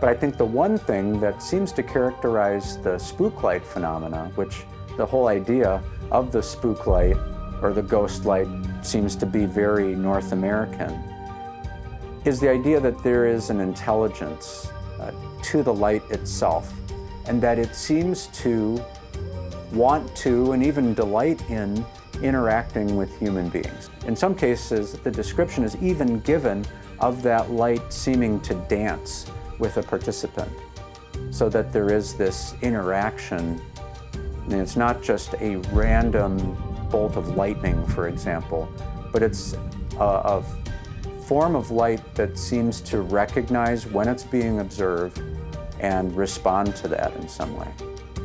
[SPEAKER 18] But I think the one thing that seems to characterize the spook light phenomena, which the whole idea of the spook light or the ghost light seems to be very North American, is the idea that there is an intelligence to the light itself, and that it seems to want to and even delight in interacting with human beings. In some cases, the description is even given of that light seeming to dance with a participant, so that there is this interaction. And it's not just a random bolt of lightning, for example, but it's a form of light that seems to recognize when it's being observed and respond to that in some way.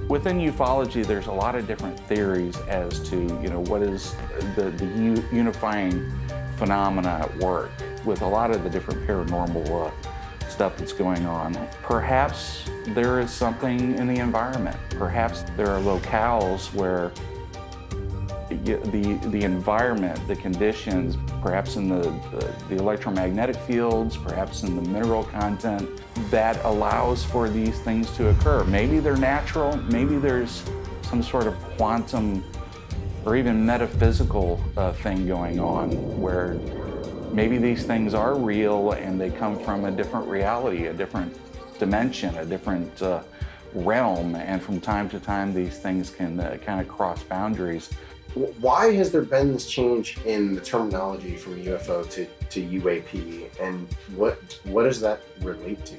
[SPEAKER 20] Within ufology, there's a lot of different theories as to, what is the unifying phenomena at work with a lot of the different paranormal stuff that's going on. Perhaps there is something in the environment. Perhaps there are locales where the environment, the conditions, perhaps in the electromagnetic fields, perhaps in the mineral content, that allows for these things to occur. Maybe they're natural, maybe there's some sort of quantum or even metaphysical thing going on where maybe these things are real and they come from a different reality, a different dimension, a different realm, and from time to time these things can kind of cross boundaries.
[SPEAKER 2] Why has there been this change in the terminology from UFO to UAP, and what does that relate to?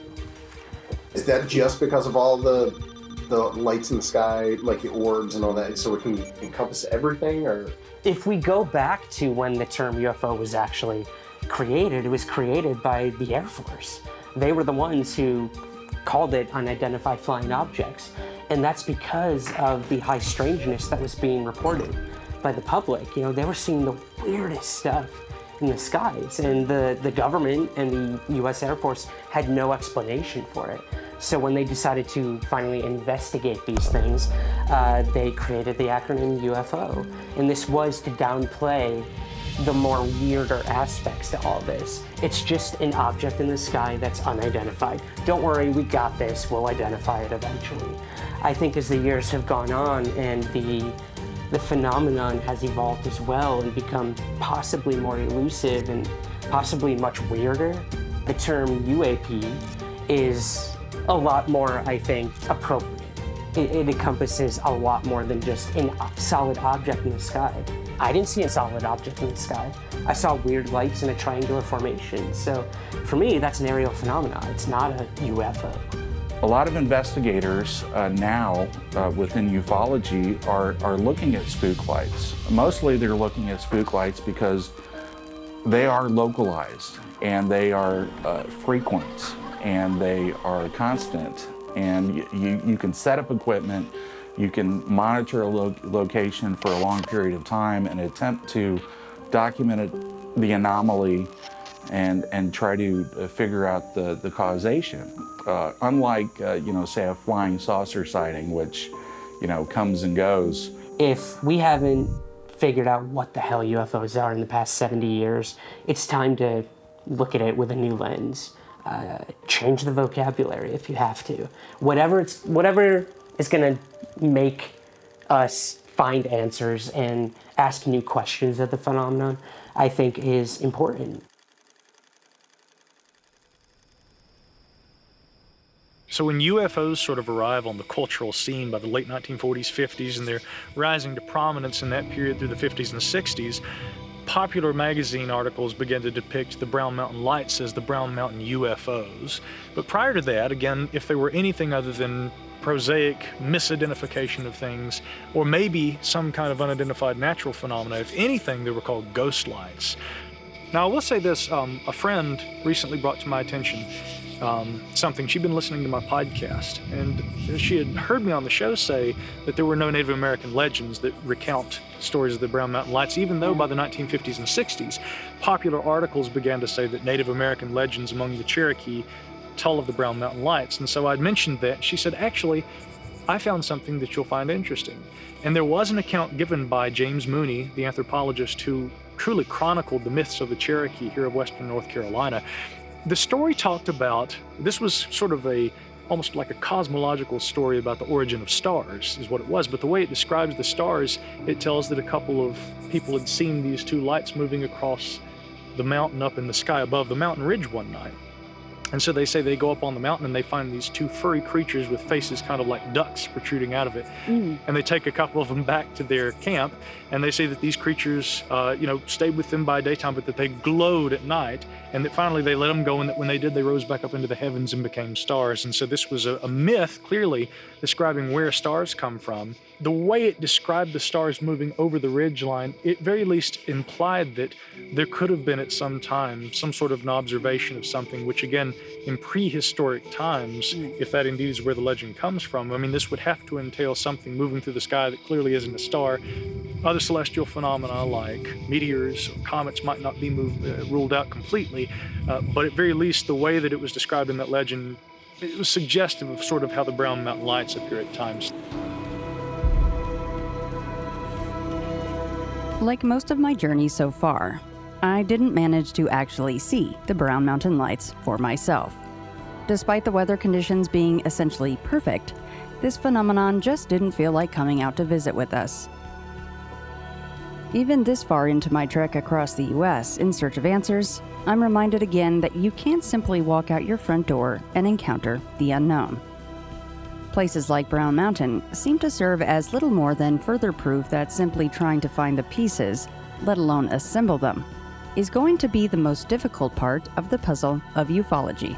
[SPEAKER 2] Is that just because of all the lights in the sky, like the orbs and all that, so it can encompass everything? Or
[SPEAKER 9] if we go back to when the term UFO was actually created, it was created by the Air Force. They were the ones who called it unidentified flying objects, and that's because of the high strangeness that was being reported by the public. They were seeing the weirdest stuff in the skies, and the government and the US Air Force had no explanation for it. So when they decided to finally investigate these things, they created the acronym UFO. And this was to downplay the more weirder aspects to all this. It's just an object in the sky that's unidentified. Don't worry, we got this, we'll identify it eventually. I think as the years have gone on and the phenomenon has evolved as well and become possibly more elusive and possibly much weirder, the term UAP is a lot more, I think, appropriate. It encompasses a lot more than just a solid object in the sky. I didn't see a solid object in the sky. I saw weird lights in a triangular formation. So for me, that's an aerial phenomenon. It's not a UFO.
[SPEAKER 20] A lot of investigators now within ufology are looking at spook lights. Mostly they're looking at spook lights because they are localized and they are frequent and they are constant. And you can set up equipment, you can monitor a location for a long period of time and attempt to document the anomaly and try to figure out the causation. Unlike, say a flying saucer sighting, which, comes and goes.
[SPEAKER 9] If we haven't figured out what the hell UFOs are in the past 70 years, it's time to look at it with a new lens. Change the vocabulary if you have to. Whatever is gonna make us find answers and ask new questions of the phenomenon, I think is important.
[SPEAKER 16] So when UFOs sort of arrive on the cultural scene by the late 1940s, 50s, and they're rising to prominence in that period through the 50s and 60s, popular magazine articles began to depict the Brown Mountain Lights as the Brown Mountain UFOs. But prior to that, again, if they were anything other than prosaic misidentification of things, or maybe some kind of unidentified natural phenomena. If anything, they were called ghost lights. Now, I will say this, a friend recently brought to my attention something. She'd been listening to my podcast, and she had heard me on the show say that there were no Native American legends that recount stories of the Brown Mountain Lights, even though by the 1950s and 60s, popular articles began to say that Native American legends among the Cherokee tell of the Brown Mountain Lights. And so I'd mentioned that. She said, actually, I found something that you'll find interesting. And there was an account given by James Mooney, the anthropologist who truly chronicled the myths of the Cherokee here of Western North Carolina. The story talked about, this was sort of almost like a cosmological story about the origin of stars, is what it was. But the way it describes the stars, it tells that a couple of people had seen these two lights moving across the mountain up in the sky above the mountain ridge one night. And so they say they go up on the mountain and they find these two furry creatures with faces kind of like ducks protruding out of it. And they take a couple of them back to their camp, and they say that these creatures, stayed with them by daytime, but that they glowed at night, and that finally they let them go, and that when they did, they rose back up into the heavens and became stars. And so this was a myth, clearly describing where stars come from. The way it described the stars moving over the ridge line, it very least implied that there could have been at some time some sort of an observation of something, which again, in prehistoric times, if that indeed is where the legend comes from, I mean, this would have to entail something moving through the sky that clearly isn't a star. Other celestial phenomena like meteors or comets might not be ruled out completely, but at very least the way that it was described in that legend, it was suggestive of sort of how the Brown Mountain Lights appear at times.
[SPEAKER 1] Like most of my journey so far, I didn't manage to actually see the Brown Mountain Lights for myself. Despite the weather conditions being essentially perfect, this phenomenon just didn't feel like coming out to visit with us. Even this far into my trek across the US in search of answers, I'm reminded again that you can't simply walk out your front door and encounter the unknown. Places like Brown Mountain seem to serve as little more than further proof that simply trying to find the pieces, let alone assemble them, is going to be the most difficult part of the puzzle of ufology.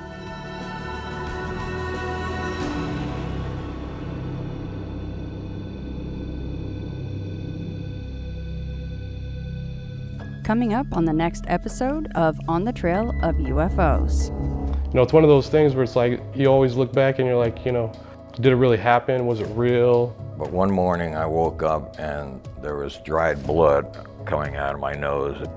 [SPEAKER 1] Coming up on the next episode of On the Trail of UFOs.
[SPEAKER 4] You know, it's one of those things where it's like, you always look back and you're like, did it really happen? Was it real?
[SPEAKER 21] But one morning I woke up and there was dried blood coming out of my nose.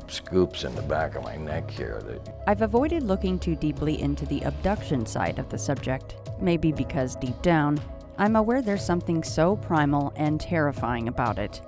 [SPEAKER 21] Scoops in the back of my neck here.
[SPEAKER 1] I've avoided looking too deeply into the abduction side of the subject, maybe because deep down, I'm aware there's something so primal and terrifying about it.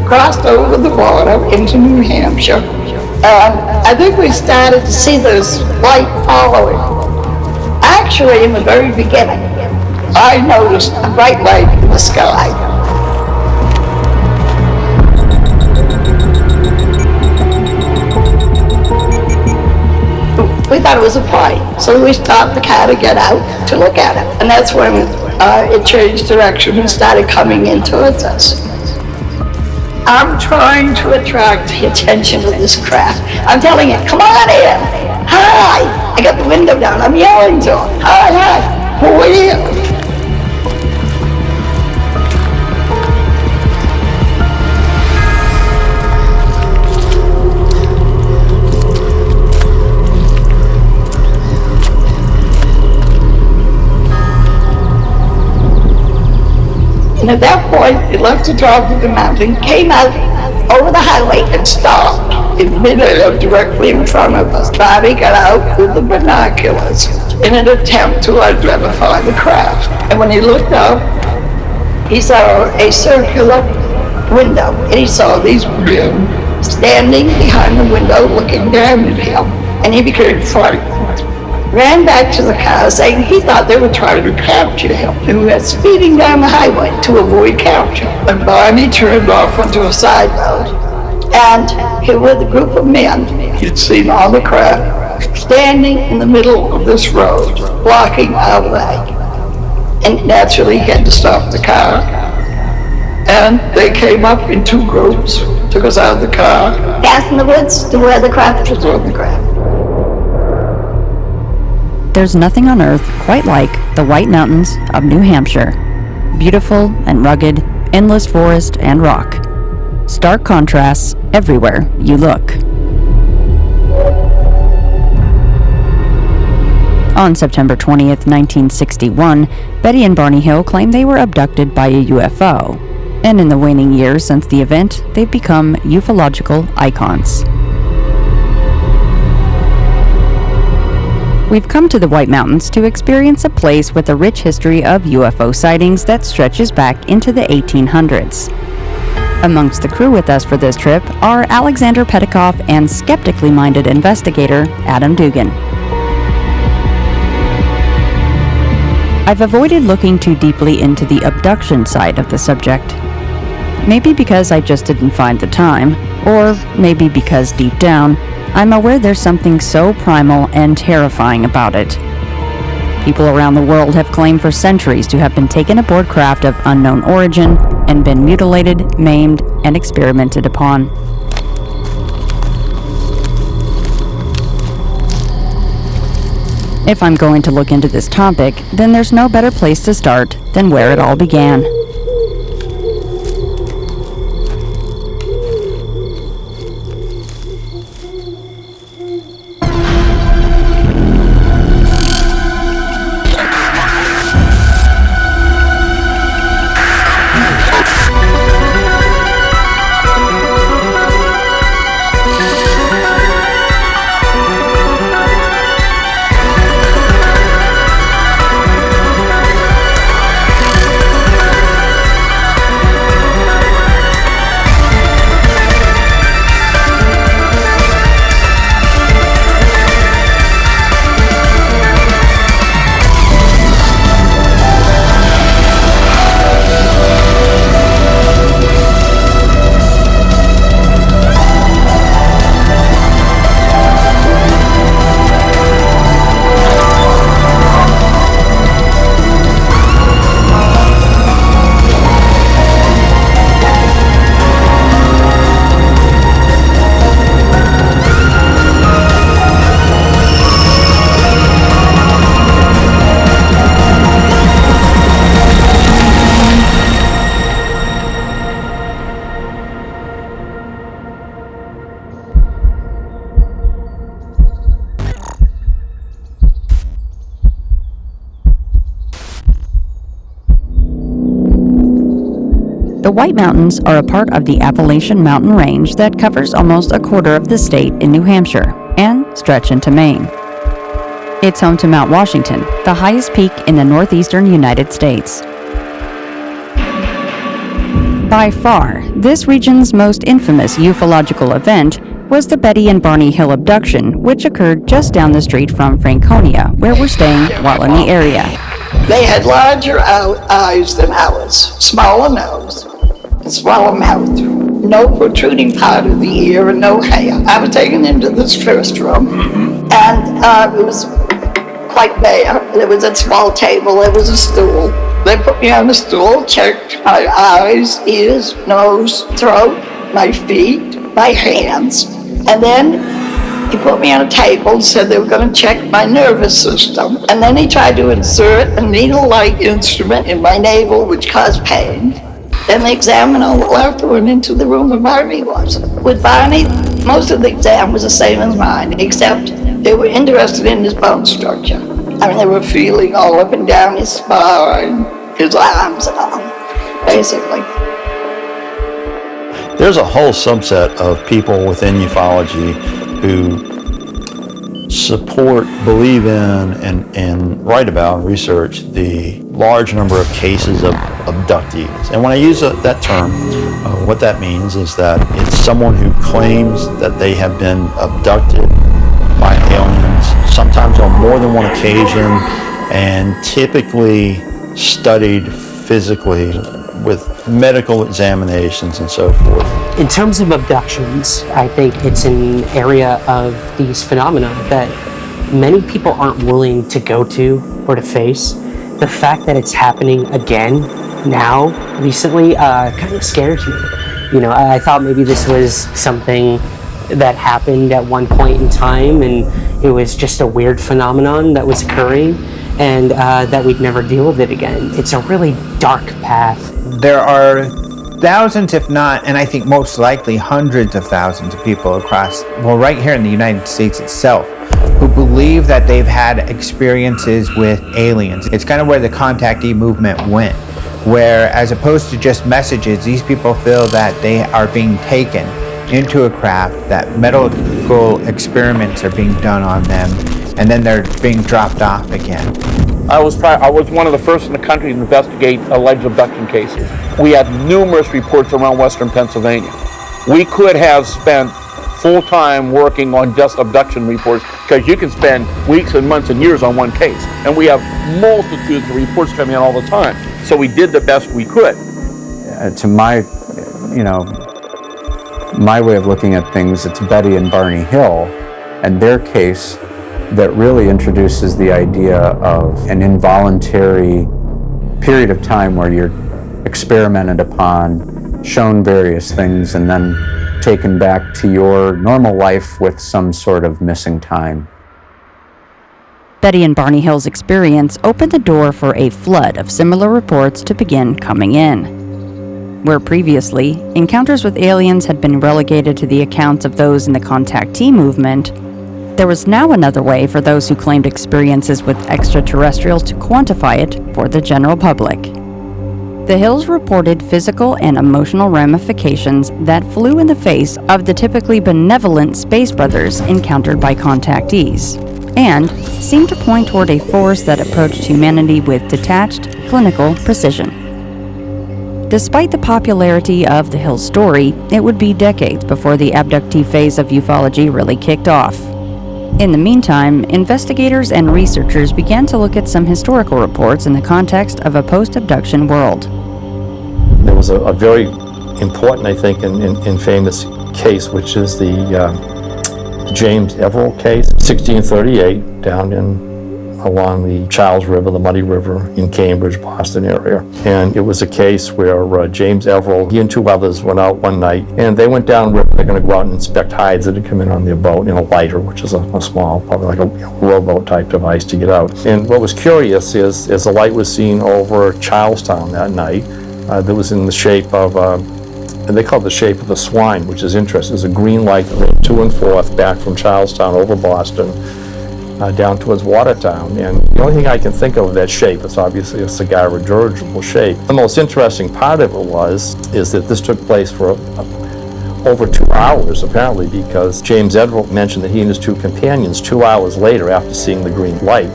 [SPEAKER 22] Crossed over the border into New Hampshire, and I think we started to see this light following. Actually, in the very beginning, I noticed a bright light in the sky. We thought it was a plane, so we stopped the car to get out to look at it, and that's when it changed direction and started coming in towards us. I'm trying to attract the attention of this craft. I'm telling it, come on in. Hi. I got the window down. I'm yelling to him. Hi. Who are you? And at that point, he left the top of the mountain, came out over the highway and stopped in midair directly in front of us. Bobby got out with the binoculars in an attempt to identify the craft. And when he looked up, he saw a circular window, and he saw these men standing behind the window looking down at him, and he became frightened. Ran back to the car saying he thought they were trying to capture him. And we were speeding down the highway to avoid capture. And Barney turned off onto a side road. And here were the group of men he'd seen on the craft standing in the middle of this road, blocking our way. And naturally he had to stop the car. And they came up in two groups, took us out of the car. Past in the woods to where the craft was on the ground.
[SPEAKER 1] There's nothing on Earth quite like the White Mountains of New Hampshire. Beautiful and rugged, endless forest and rock. Stark contrasts everywhere you look. On September 20th, 1961, Betty and Barney Hill claimed they were abducted by a UFO. And in the waning years since the event, they've become ufological icons. We've come to the White Mountains to experience a place with a rich history of UFO sightings that stretches back into the 1800s. Amongst the crew with us for this trip are Alexander Petikoff and skeptically minded investigator Adam Dugan. I've avoided looking too deeply into the abduction side of the subject. Maybe because I just didn't find the time, or maybe because deep down, I'm aware there's something so primal and terrifying about it. People around the world have claimed for centuries to have been taken aboard craft of unknown origin and been mutilated, maimed, and experimented upon. If I'm going to look into this topic, then there's no better place to start than where it all began. The White Mountains are a part of the Appalachian Mountain Range that covers almost a quarter of the state in New Hampshire and stretch into Maine. It's home to Mount Washington, the highest peak in the northeastern United States. By far, this region's most infamous ufological event was the Betty and Barney Hill abduction, which occurred just down the street from Franconia, where we're staying while in the area.
[SPEAKER 22] They had larger eyes than ours, smaller nose, and smaller mouth, no protruding part of the ear and no hair. I was taken into this first room, and it was quite bare. There was a small table, there was a stool. They put me on the stool, checked my eyes, ears, nose, throat, my feet, my hands, and then he put me on a table and said they were going to check my nervous system. And then he tried to insert a needle-like instrument in my navel, which caused pain. Then the examiner left and went into the room where Barney was. With Barney, most of the exam was the same as mine, except they were interested in his bone structure. I mean, they were feeling all up and down his spine, his arms and all. basically.
[SPEAKER 6] There's a whole subset of people within ufology who support, believe in, and write about and research the large number of cases of abductees. And when I use that term, what that means is that it's someone who claims that they have been abducted by aliens, sometimes on more than one occasion, and typically studied physically with medical examinations and so forth.
[SPEAKER 9] In terms of abductions, I think it's an area of these phenomena that many people aren't willing to go to or to face. The fact that it's happening again now, recently, kind of scares me. You know, I thought maybe this was something that happened at one point in time and it was just a weird phenomenon that was occurring and that we'd never deal with it again. It's a really dark path.
[SPEAKER 5] There are thousands, if not, and I think most likely hundreds of thousands of people across, well, right here in the United States itself, who believe that they've had experiences with aliens. It's kind of where the contactee movement went, where as opposed to just messages, these people feel that they are being taken into a craft, that medical experiments are being done on them, and then they're being dropped off again.
[SPEAKER 10] I was one of the first in the country to investigate alleged abduction cases. We had numerous reports around Western Pennsylvania. We could have spent full time working on just abduction reports because you can spend weeks and months and years on one case. And we have multitudes of reports coming in all the time. So we did the best we could.
[SPEAKER 18] To my way of looking at things, it's Betty and Barney Hill and their case that really introduces the idea of an involuntary period of time where you're experimented upon, shown various things, and then taken back to your normal life with some sort of missing time.
[SPEAKER 1] Betty and Barney Hill's experience opened the door for a flood of similar reports to begin coming in. Where previously, encounters with aliens had been relegated to the accounts of those in the contactee movement, there was now another way for those who claimed experiences with extraterrestrials to quantify it for the general public. The Hills reported physical and emotional ramifications that flew in the face of the typically benevolent space brothers encountered by contactees, and seemed to point toward a force that approached humanity with detached, clinical precision. Despite the popularity of the Hills story, it would be decades before the abductee phase of ufology really kicked off. In the meantime, investigators and researchers began to look at some historical reports in the context of a post-abduction world.
[SPEAKER 6] There was a very important, I think, and famous case, which is the James Everell case, 1638, down along the Charles River, the Muddy River in Cambridge, Boston area. And it was a case where James Everell, he and two others went out one night, and they went downriver. They're going to go out and inspect hides that had come in on their boat in a lighter, which is a small, probably like a rowboat type device to get out. And what was curious is, as the light was seen over Charlestown that night, that was in the shape of, and they call it the shape of the swine, which is interesting. There's a green light that went to and forth back from Charlestown over Boston, down towards Watertown. And the only thing I can think of that shape, it's obviously a cigar dirigible shape. The most interesting part of it is that this took place for over 2 hours, apparently, because James Everell mentioned that he and his two companions, 2 hours later, after seeing the green light,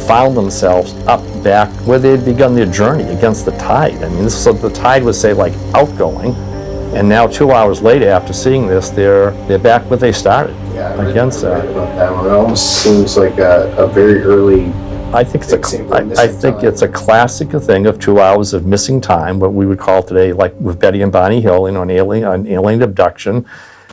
[SPEAKER 6] found themselves up back where they had begun their journey against the tide. I mean, so the tide was, say, like outgoing, and now 2 hours later, after seeing this, they're back where they started.
[SPEAKER 2] Yeah,
[SPEAKER 6] against that.
[SPEAKER 2] About that one. It almost seems like a very early.
[SPEAKER 6] I think it's a classic thing of 2 hours of missing time, what we would call today, like with Betty and Barney Hill, on alien abduction.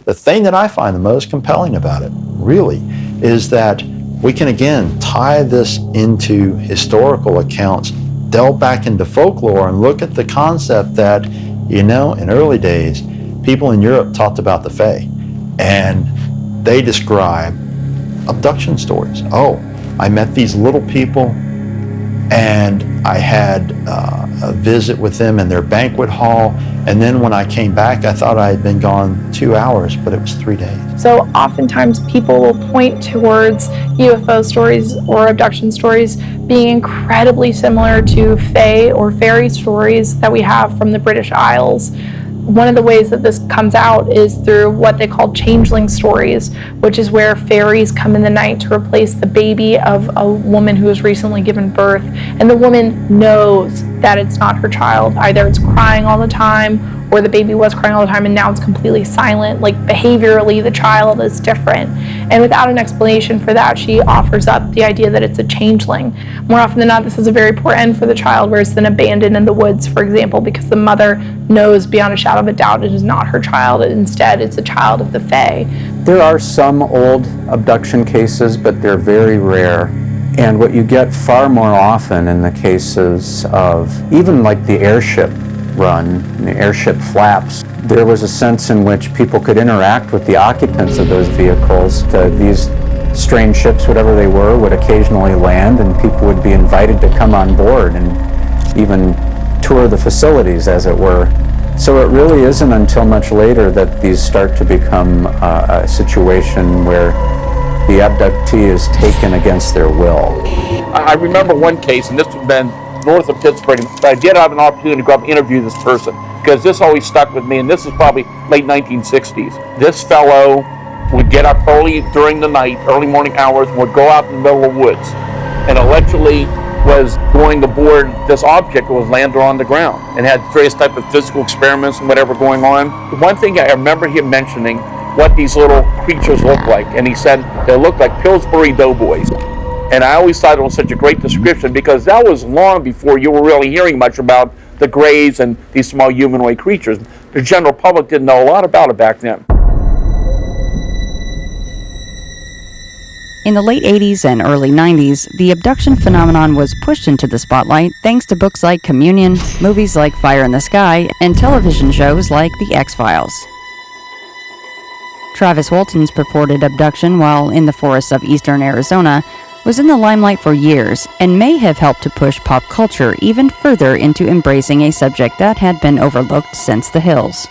[SPEAKER 6] The thing that I find the most compelling about it, really, is that we can again tie this into historical accounts, delve back into folklore, and look at the concept that, in early days, people in Europe talked about the fray, and they describe abduction stories. Oh, I met these little people, and
[SPEAKER 3] I had a visit with them in their banquet hall, and then when I came back, I thought I had been gone 2 hours, but it was 3 days.
[SPEAKER 12] So oftentimes people will point towards UFO stories or abduction stories being incredibly similar to fae or fairy stories that we have from the British Isles. One of the ways that this comes out is through what they call changeling stories, which is where fairies come in the night to replace the baby of a woman who has recently given birth, and the woman knows that it's not her child. Either it's crying all the time, or the baby was crying all the time and now it's completely silent. Like behaviorally, the child is different. And without an explanation for that, she offers up the idea that it's a changeling. More often than not, this is a very poor end for the child, where it's then abandoned in the woods, for example, because the mother knows beyond a shadow of a doubt it is not her child. Instead, it's a child of the fae.
[SPEAKER 18] There are some old abduction cases, but they're very rare. And what you get far more often in the cases of even like the airship run, the airship flaps, there was a sense in which people could interact with the occupants of those vehicles. These strange ships, whatever they were, would occasionally land, and people would be invited to come on board and even tour the facilities, as it were. So it really isn't until much later that these start to become a situation where the abductee is taken against their will.
[SPEAKER 10] I remember one case, and this would have been north of Pittsburgh, but I did have an opportunity to go up and interview this person, because this always stuck with me, and this is probably late 1960s. This fellow would get up early during the night, early morning hours, and would go out in the middle of the woods, and allegedly was going aboard this object that was landed on the ground, and had various types of physical experiments and whatever going on. One thing I remember him mentioning, what these little creatures look like, and he said they look like Pillsbury Doughboys. And I always thought it was such a great description, because that was long before you were really hearing much about the Greys and these small humanoid creatures. The general public didn't know a lot about it back then.
[SPEAKER 1] In the late 80s and early 90s, the abduction phenomenon was pushed into the spotlight thanks to books like Communion, movies like Fire in the Sky, and television shows like The X-Files. Travis Walton's purported abduction while in the forests of eastern Arizona was in the limelight for years and may have helped to push pop culture even further into embracing a subject that had been overlooked since the Hills.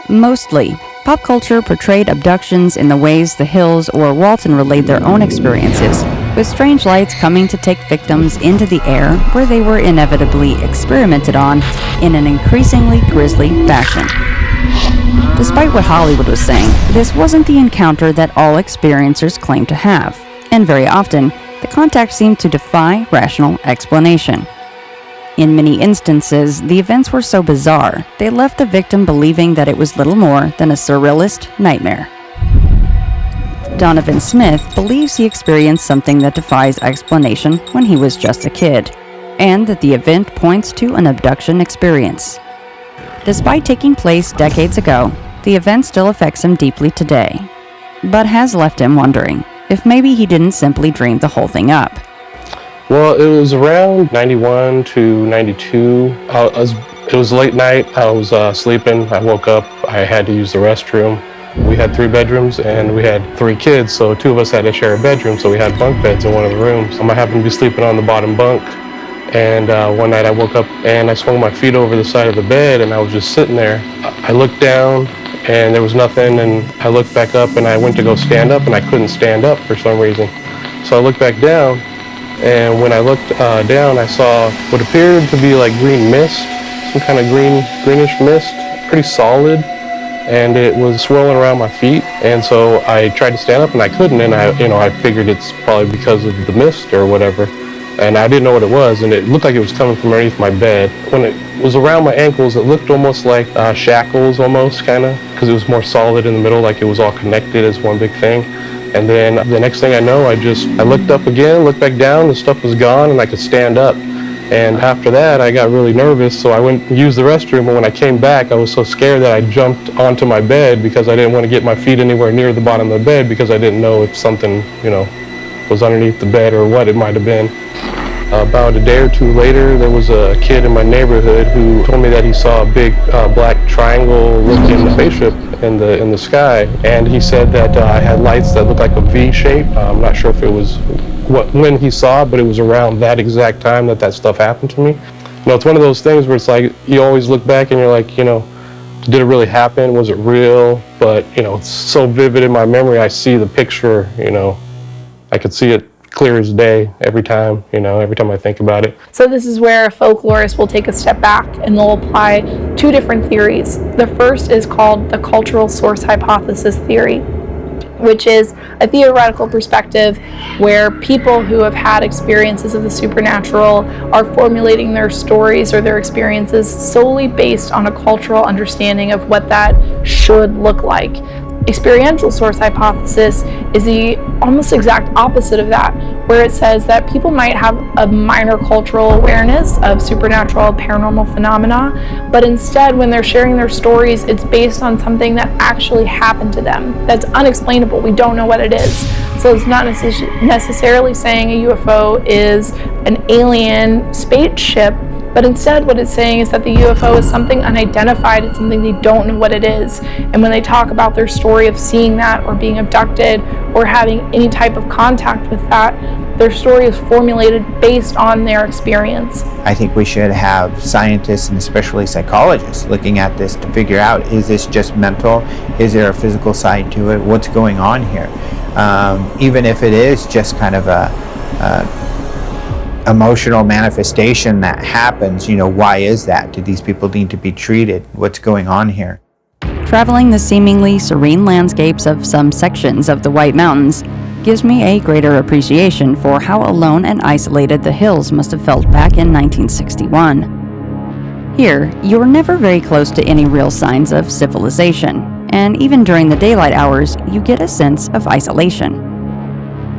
[SPEAKER 1] Mostly, pop culture portrayed abductions in the ways the Hills or Walton relayed their own experiences, with strange lights coming to take victims into the air where they were inevitably experimented on in an increasingly grisly fashion. Despite what Hollywood was saying, this wasn't the encounter that all experiencers claimed to have. And very often, the contact seemed to defy rational explanation. In many instances, the events were so bizarre, they left the victim believing that it was little more than a surrealist nightmare. Donovan Smith believes he experienced something that defies explanation when he was just a kid, and that the event points to an abduction experience. Despite taking place decades ago, the event still affects him deeply today, but has left him wondering if maybe he didn't simply dream the whole thing up.
[SPEAKER 4] Well, it was around 91 to 92. It was late night. I was sleeping. I woke up. I had to use the restroom. We had 3 bedrooms and we had 3 kids, so 2 of us had to share a bedroom, so we had bunk beds in one of the rooms. I happened to be sleeping on the bottom bunk, and one night I woke up and I swung my feet over the side of the bed and I was just sitting there. I looked down and there was nothing, and I looked back up and I went to go stand up and I couldn't stand up for some reason. So I looked back down, and when I looked down, I saw what appeared to be like green mist, some kind of greenish mist, pretty solid, and it was swirling around my feet. And so I tried to stand up and I couldn't, and I figured it's probably because of the mist or whatever. And I didn't know what it was, and it looked like it was coming from underneath my bed. When it was around my ankles, it looked almost like shackles, almost, kind of, because it was more solid in the middle, like it was all connected as one big thing. And then the next thing I know, I looked up again, looked back down, the stuff was gone, and I could stand up. And after that, I got really nervous, so I went and used the restroom, and when I came back, I was so scared that I jumped onto my bed because I didn't want to get my feet anywhere near the bottom of the bed because I didn't know if something, was underneath the bed or what it might have been. About a day or 2 later, there was a kid in my neighborhood who told me that he saw a big black triangle-looking spaceship in the sky, and he said that I had lights that looked like a V shape. I'm not sure if it was when he saw it, but it was around that exact time that stuff happened to me. You know, it's one of those things where it's like, you always look back and you're like, you know, did it really happen? Was it real? But, you know, it's so vivid in my memory. I see the picture, you know, I could see it clear as day every time, you know, every time I think about it.
[SPEAKER 12] So this is where a folklorist will take a step back and they'll apply two different theories. The first is called the cultural source hypothesis theory, which is a theoretical perspective where people who have had experiences of the supernatural are formulating their stories or their experiences solely based on a cultural understanding of what that should look like. Experiential source hypothesis is the almost exact opposite of that, where it says that people might have a minor cultural awareness of supernatural paranormal phenomena, but instead when they're sharing their stories, it's based on something that actually happened to them that's unexplainable. We don't know what it is. So it's not necessarily saying a UFO is an alien spaceship, but instead what it's saying is that the UFO is something unidentified, it's something they don't know what it is. And when they talk about their story of seeing that or being abducted or having any type of contact with that, their story is formulated based on their experience.
[SPEAKER 5] I think we should have scientists and especially psychologists looking at this to figure out, is this just mental? Is there a physical side to it? What's going on here? Even if it is just kind of a emotional manifestation that happens, you know, why is that? Do these people need to be treated? What's going on here?
[SPEAKER 1] Traveling the seemingly serene landscapes of some sections of the White Mountains gives me a greater appreciation for how alone and isolated the hills must have felt back in 1961. Here, you're never very close to any real signs of civilization, and even during the daylight hours, you get a sense of isolation.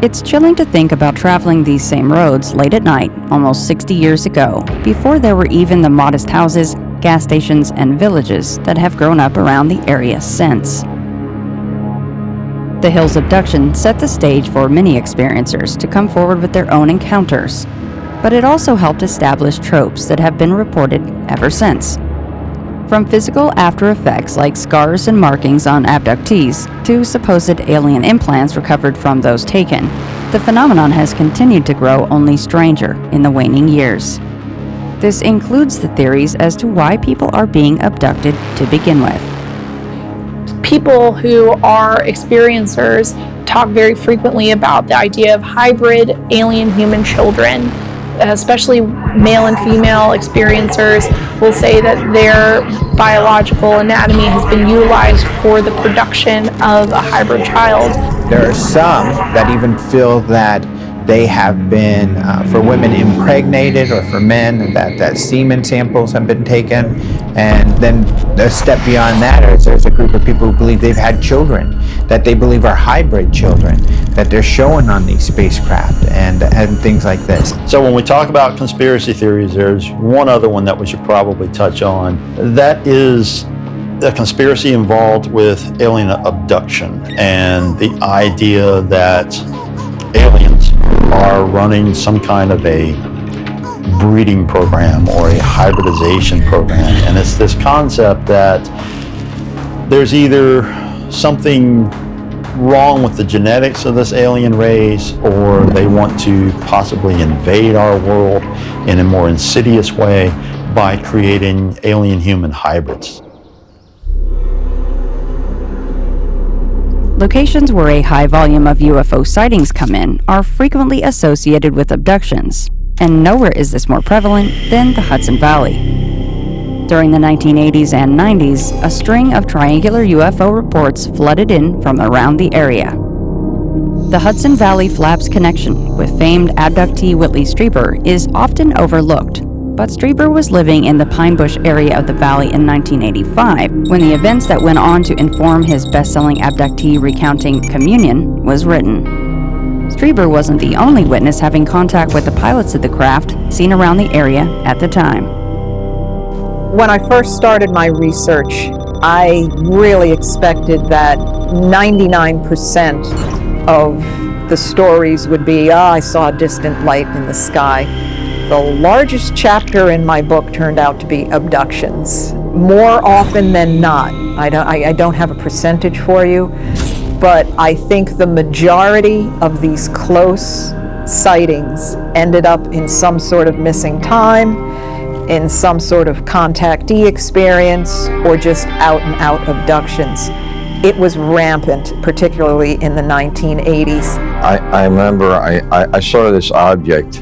[SPEAKER 1] It's chilling to think about traveling these same roads late at night, almost 60 years ago, before there were even the modest houses, gas stations, and villages that have grown up around the area since. The Hills abduction set the stage for many experiencers to come forward with their own encounters, but it also helped establish tropes that have been reported ever since. From physical after effects like scars and markings on abductees to supposed alien implants recovered from those taken, the phenomenon has continued to grow only stranger in the waning years. This includes the theories as to why people are being abducted to begin with.
[SPEAKER 12] People who are experiencers talk very frequently about the idea of hybrid alien-human children. Especially male and female experiencers will say that their biological anatomy has been utilized for the production of a hybrid child.
[SPEAKER 5] There are some that even feel that they have been, for women, impregnated, or for men, that semen samples have been taken. And then a step beyond that is there's a group of people who believe they've had children, that they believe are hybrid children, that they're showing on these spacecraft and things like this.
[SPEAKER 3] So when we talk about conspiracy theories, there's one other one that we should probably touch on. That is a conspiracy involved with alien abduction and the idea that aliens are running some kind of a breeding program or a hybridization program. And it's this concept that there's either something wrong with the genetics of this alien race, or they want to possibly invade our world in a more insidious way by creating alien-human hybrids.
[SPEAKER 1] Locations where a high volume of UFO sightings come in are frequently associated with abductions, and nowhere is this more prevalent than the Hudson Valley. During the 1980s and 90s, a string of triangular UFO reports flooded in from around the area. The Hudson Valley Flaps connection with famed abductee Whitley Strieber is often overlooked, but Strieber was living in the Pine Bush area of the valley in 1985 when the events that went on to inform his best-selling abductee recounting Communion was written. Strieber wasn't the only witness having contact with the pilots of the craft seen around the area at the time.
[SPEAKER 11] When I first started my research, I really expected that 99% of the stories would be, I saw a distant light in the sky. The largest chapter in my book turned out to be abductions. More often than not. I don't have a percentage for you, but I think the majority of these close, sightings ended up in some sort of missing time, in some sort of contactee experience, or just out-and-out abductions. It was rampant, particularly in the 1980s.
[SPEAKER 21] I remember I saw this object.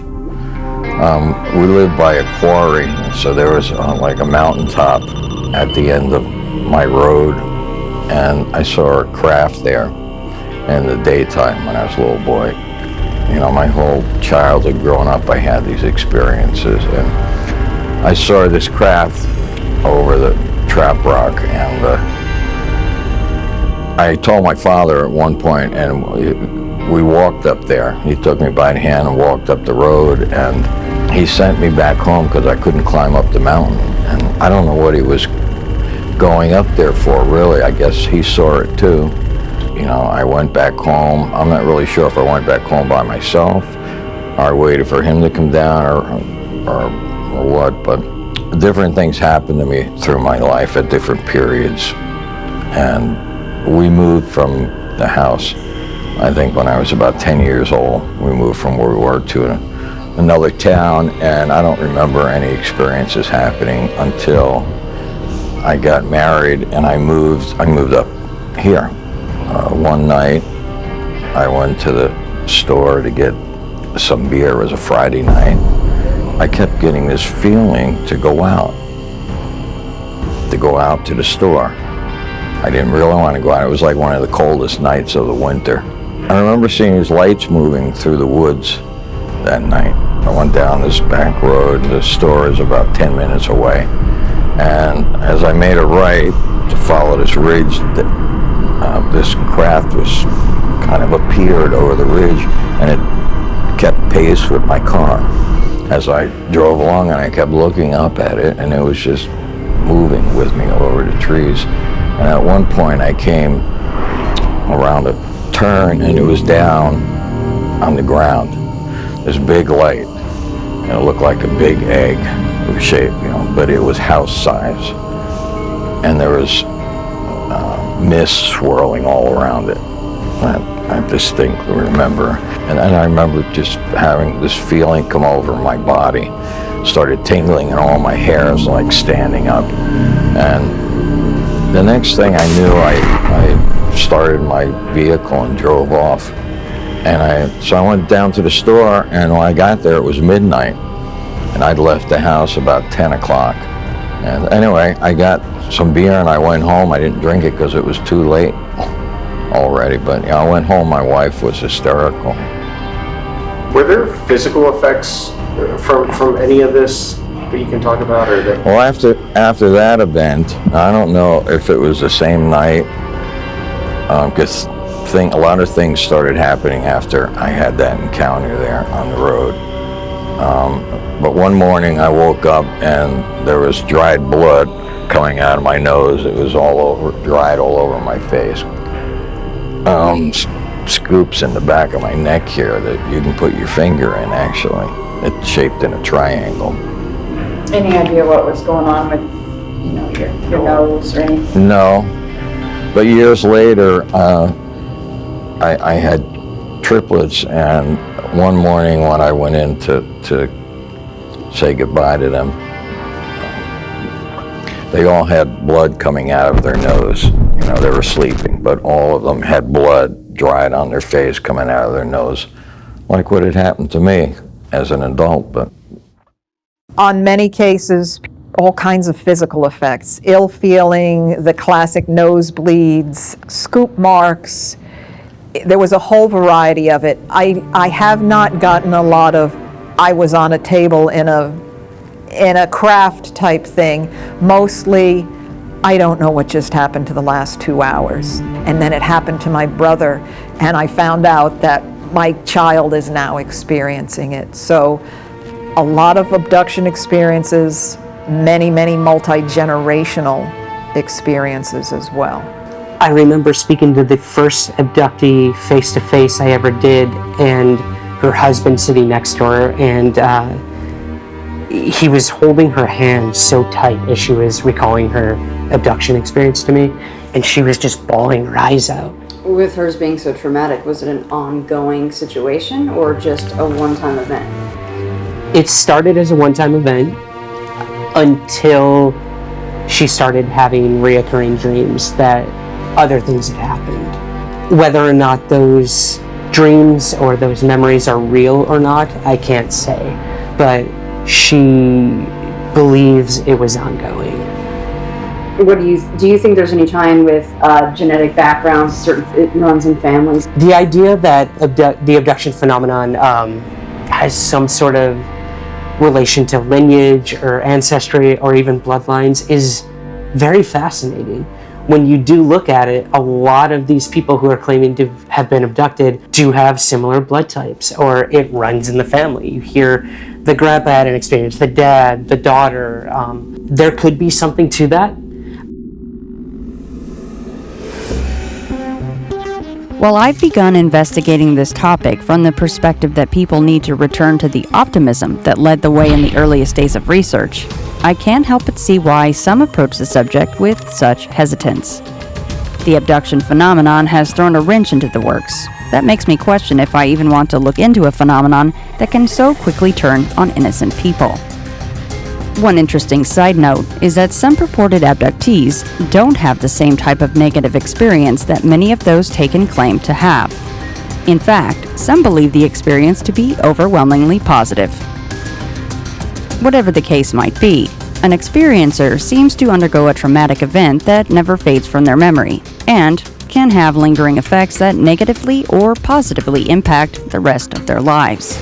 [SPEAKER 21] We lived by a quarry, so there was like a mountaintop at the end of my road, and I saw a craft there in the daytime when I was a little boy. You know, my whole childhood growing up, I had these experiences, and I saw this craft over the trap rock, and I told my father at one point, and we walked up there. He took me by the hand and walked up the road, and he sent me back home because I couldn't climb up the mountain. And I don't know what he was going up there for, really. I guess he saw it too. You know, I went back home. I'm not really sure if I went back home by myself or I waited for him to come down or what, but different things happened to me through my life at different periods. And we moved from the house, I think when I was about 10 years old. We moved from where we were to another town, and I don't remember any experiences happening until I got married and I moved up here. One night I went to the store to get some beer. It was a Friday night. I kept getting this feeling to go out to the store. I didn't really want to go out. It was like one of the coldest nights of the winter. I remember seeing these lights moving through the woods that night. I went down this back road. The store is about 10 minutes away. And as I made a right to follow this ridge, this craft was kind of appeared over the ridge, and it kept pace with my car as I drove along, and I kept looking up at it, and it was just moving with me over the trees. And at one point I came around a turn, and it was down on the ground, this big light, and it looked like a big egg shape, you know, but it was house size, and there was mist swirling all around it. I distinctly remember, and then I remember just having this feeling come over my body, started tingling, and all my hairs like standing up. And the next thing I knew, I started my vehicle and drove off. And so I went down to the store, and when I got there, it was midnight, and I'd left the house about 10 o'clock. And anyway, I got some beer and I went home. I didn't drink it because it was too late already, but you know, I went home. My wife was hysterical.
[SPEAKER 2] Were there physical effects from any of this that you can talk about? Or that?
[SPEAKER 21] Well, after that event, I don't know if it was the same night, because a lot of things started happening after I had that encounter there on the road. But one morning I woke up and there was dried blood coming out of my nose. It was dried all over my face. Scoops in the back of my neck here that you can put your finger in, actually. It's shaped in a triangle.
[SPEAKER 13] Any idea what was going on with, you know, your nose or anything?
[SPEAKER 21] No, but years later, I had triplets, and one morning when I went in to say goodbye to them, they all had blood coming out of their nose. You know, they were sleeping, but all of them had blood dried on their face coming out of their nose, like what had happened to me as an adult. But
[SPEAKER 11] on many cases, all kinds of physical effects, ill feeling, the classic nosebleeds, scoop marks. There was a whole variety of it. I have not gotten a lot of, I was on a table in a craft type thing. Mostly, I don't know what just happened to the last 2 hours. And then it happened to my brother, and I found out that my child is now experiencing it. So a lot of abduction experiences, many, many multi-generational experiences as well.
[SPEAKER 9] I remember speaking to the first abductee face-to-face I ever did, and her husband sitting next to her, and he was holding her hand so tight as she was recalling her abduction experience to me, and she was just bawling her eyes out.
[SPEAKER 1] With hers being so traumatic, was it an ongoing situation or just a one-time event?
[SPEAKER 9] It started as a one-time event until she started having reoccurring dreams that other things had happened. Whether or not those dreams or those memories are real or not, I can't say. But she believes it was ongoing.
[SPEAKER 1] What do you think there's any tie-in with genetic backgrounds, it runs in families?
[SPEAKER 9] The idea that the abduction phenomenon has some sort of relation to lineage or ancestry or even bloodlines is very fascinating. When you do look at it, a lot of these people who are claiming to have been abducted do have similar blood types, or it runs in the family. You hear the grandpa had an experience, the dad, the daughter. There could be something to that.
[SPEAKER 1] Well, I've begun investigating this topic from the perspective that people need to return to the optimism that led the way in the earliest days of research. I can't help but see why some approach the subject with such hesitance. The abduction phenomenon has thrown a wrench into the works. That makes me question if I even want to look into a phenomenon that can so quickly turn on innocent people. One interesting side note is that some purported abductees don't have the same type of negative experience that many of those taken claim to have. In fact, some believe the experience to be overwhelmingly positive. Whatever the case might be, an experiencer seems to undergo a traumatic event that never fades from their memory, and can have lingering effects that negatively or positively impact the rest of their lives.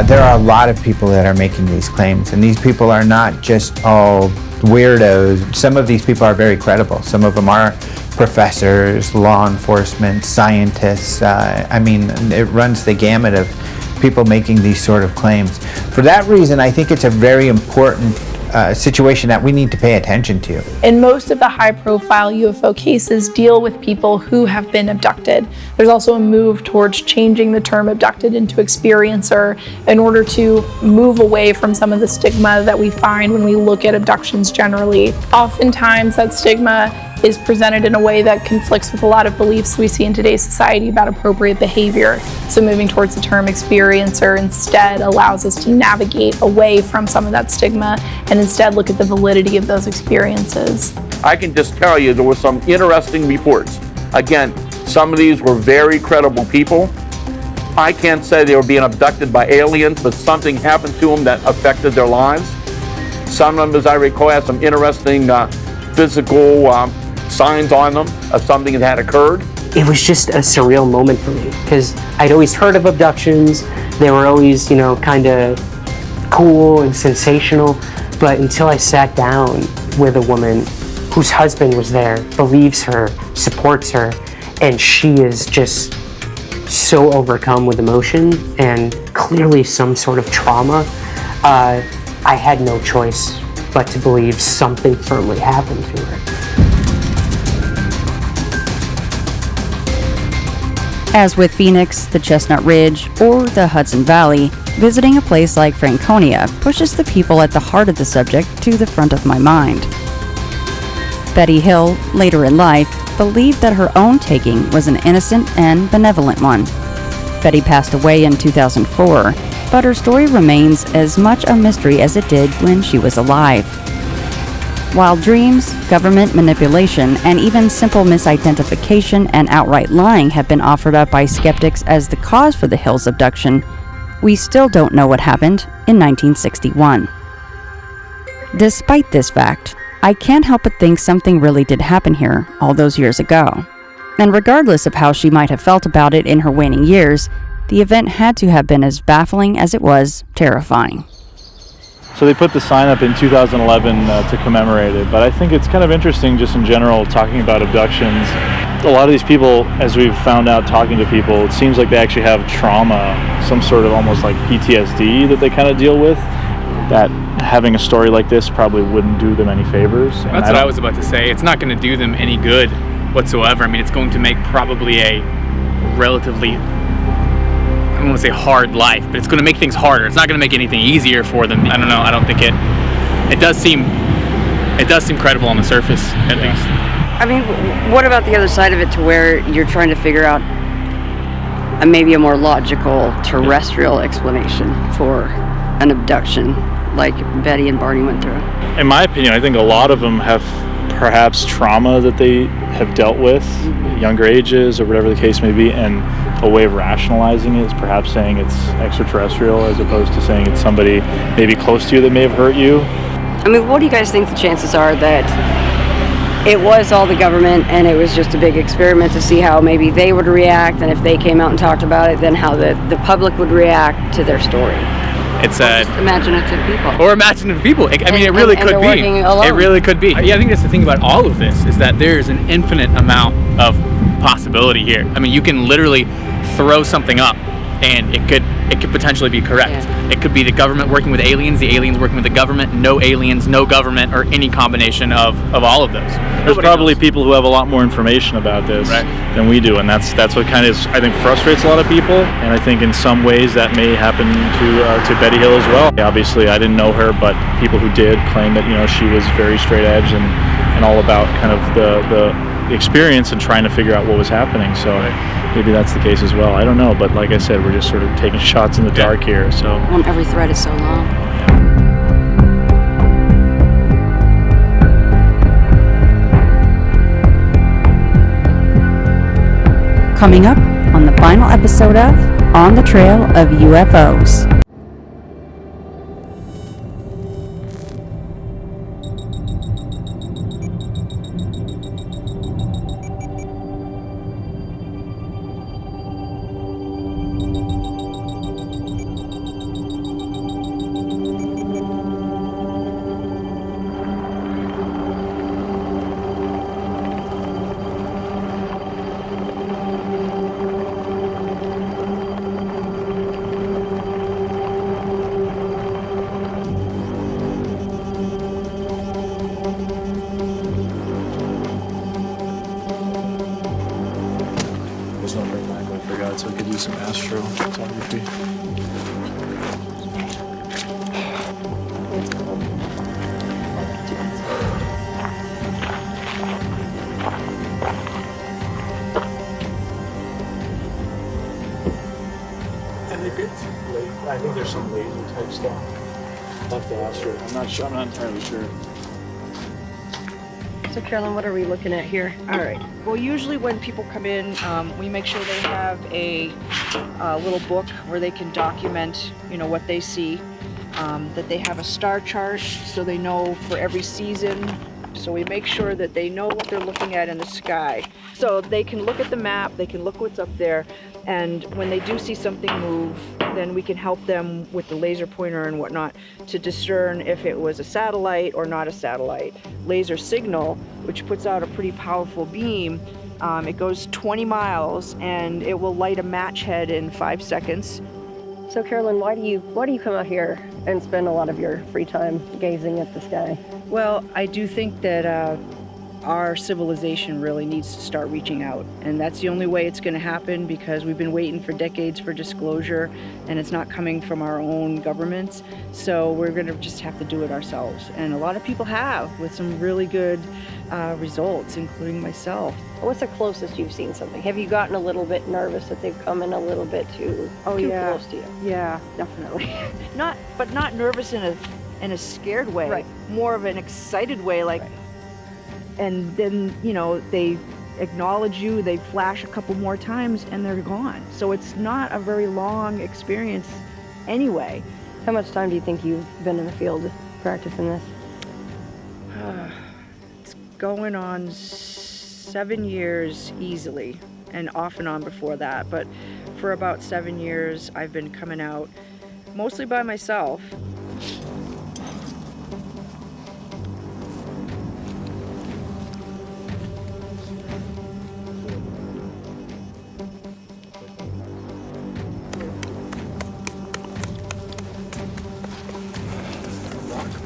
[SPEAKER 5] There are a lot of people that are making these claims, and these people are not just all weirdos. Some of these people are very credible. Some of them are professors, law enforcement, scientists. I mean, it runs the gamut of people making these sort of claims. For that reason, I think it's a very important situation that we need to pay attention to.
[SPEAKER 12] And most of the high-profile UFO cases deal with people who have been abducted. There's also a move towards changing the term abducted into experiencer in order to move away from some of the stigma that we find when we look at abductions generally. Oftentimes that stigma is presented in a way that conflicts with a lot of beliefs we see in today's society about appropriate behavior. So moving towards the term experiencer instead allows us to navigate away from some of that stigma and instead look at the validity of those experiences.
[SPEAKER 10] I can just tell you there were some interesting reports. Again, some of these were very credible people. I can't say they were being abducted by aliens, but something happened to them that affected their lives. Some of them, as I recall, had some interesting physical signs on them of something that had occurred.
[SPEAKER 9] It was just a surreal moment for me because I'd always heard of abductions. They were always, kind of cool and sensational. But until I sat down with a woman whose husband was there, believes her, supports her, and she is just so overcome with emotion and clearly some sort of trauma, I had no choice but to believe something firmly happened to her.
[SPEAKER 1] As with Phoenix, the Chestnut Ridge, or the Hudson Valley, visiting a place like Franconia pushes the people at the heart of the subject to the front of my mind. Betty Hill, later in life, believed that her own taking was an innocent and benevolent one. Betty passed away in 2004, but her story remains as much a mystery as it did when she was alive. While dreams, government manipulation, and even simple misidentification and outright lying have been offered up by skeptics as the cause for the Hills abduction, we still don't know what happened in 1961. Despite this fact, I can't help but think something really did happen here all those years ago. And regardless of how she might have felt about it in her waning years, the event had to have been as baffling as it was terrifying.
[SPEAKER 14] So they put the sign up in 2011 to commemorate it, but I think it's kind of interesting just in general talking about abductions. A lot of these people, as we've found out talking to people, it seems like they actually have trauma, some sort of almost like PTSD that they kind of deal with, that having a story like this probably wouldn't do them any favors. And
[SPEAKER 17] That's what I was about to say. It's not going to do them any good whatsoever. I mean, it's going to make probably a relatively, I don't want to say hard life, but it's going to make things harder. It's not going to make anything easier for them. I don't know. I don't think it does seem credible on the surface, at least.
[SPEAKER 1] I mean, what about the other side of it, to where you're trying to figure out maybe a more logical terrestrial explanation for an abduction like Betty and Barney went through?
[SPEAKER 14] In my opinion, I think a lot of them have perhaps trauma that they have dealt with, younger ages or whatever the case may be, and a way of rationalizing it is perhaps saying it's extraterrestrial as opposed to saying it's somebody maybe close to you that may have hurt you.
[SPEAKER 1] I mean, what do you guys think the chances are that it was all the government and it was just a big experiment to see how maybe they would react, and if they came out and talked about it, then how the public would react to their story?
[SPEAKER 17] It's
[SPEAKER 1] imaginative people.
[SPEAKER 17] Or imaginative people. I mean, it really could be. It really could be. Yeah, I think that's the thing about all of this, is that there is an infinite amount of possibility here. I mean, you can literally throw something up and it could potentially be correct. Yeah. It could be the government working with aliens, the aliens working with the government, no aliens, no government, or any combination of all of those.
[SPEAKER 14] There's probably people who have a lot more information about this than we do, and that's what kind of, I think, frustrates a lot of people. And I think in some ways that may happen to Betty Hill as well. Obviously, I didn't know her, but people who did claim that, you know, she was very straight edge and all about kind of the experience and trying to figure out what was happening. So maybe that's the case as well. I don't know, but like I said, we're just sort of taking shots in the dark here. So
[SPEAKER 1] when every thread is so long. Coming up on the final episode of On the Trail of UFOs.
[SPEAKER 14] So we could do some astro photography. I think there's some laser type stuff. Left the astro. I'm not entirely sure.
[SPEAKER 1] So Carolyn, what are we looking at here?
[SPEAKER 11] All right. Well, usually when people come in, we make sure they have a little book where they can document, you know, what they see. That they have a star chart so they know for every season. So we make sure that they know what they're looking at in the sky. So they can look at the map, they can look what's up there, and when they do see something move, then we can help them with the laser pointer and whatnot to discern if it was a satellite or not a satellite. Laser signal, which puts out a pretty powerful beam, it goes 20 miles and it will light a match head in 5 seconds.
[SPEAKER 1] So Carolyn, why do you come out here and spend a lot of your free time gazing at the sky?
[SPEAKER 11] Well, I do think that our civilization really needs to start reaching out, and that's the only way it's going to happen, because we've been waiting for decades for disclosure and it's not coming from our own governments. So we're going to just have to do it ourselves, and a lot of people have, with some really good results, including myself.
[SPEAKER 1] What's the closest you've seen something? Have you gotten a little bit nervous that they've come in a little bit too close to you?
[SPEAKER 11] Yeah, definitely. Not nervous in a scared way, right. More of an excited way, like, right. And then, you know, they acknowledge you, they flash a couple more times and they're gone. So it's not a very long experience anyway.
[SPEAKER 1] How much time do you think you've been in the field practicing this?
[SPEAKER 11] It's going on 7 years easily, and off and on before that. But for about 7 years, I've been coming out mostly by myself.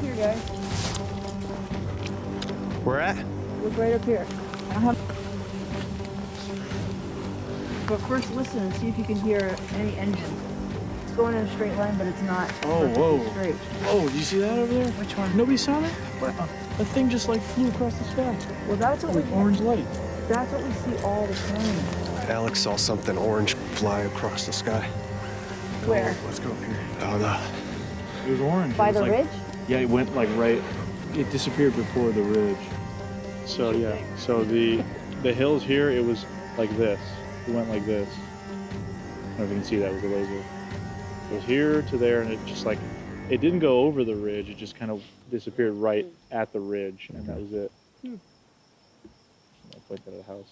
[SPEAKER 11] Here, guys.
[SPEAKER 5] Where at?
[SPEAKER 11] Look right up here. But first listen and see if you can hear any engine.
[SPEAKER 13] going in a straight line, but it's not
[SPEAKER 14] whoa.
[SPEAKER 13] straight.
[SPEAKER 14] Oh, do you see that over there?
[SPEAKER 13] Which one?
[SPEAKER 14] Nobody saw that? The thing just like flew across the sky.
[SPEAKER 13] Well, that's what
[SPEAKER 14] like orange light.
[SPEAKER 13] That's what we see all the time.
[SPEAKER 7] Alex saw something orange fly across the sky.
[SPEAKER 13] Where?
[SPEAKER 7] Let's go up here.
[SPEAKER 14] It was orange.
[SPEAKER 13] By
[SPEAKER 14] It was
[SPEAKER 13] the ridge?
[SPEAKER 14] Yeah, it went like right. It disappeared before the ridge. So yeah. So the hills here, it was like this. It went like this. I don't know if you can see that with the laser. It was here to there, and it just like, it didn't go over the ridge. It just kind of disappeared right at the ridge, and that was it. I'll point that at a house.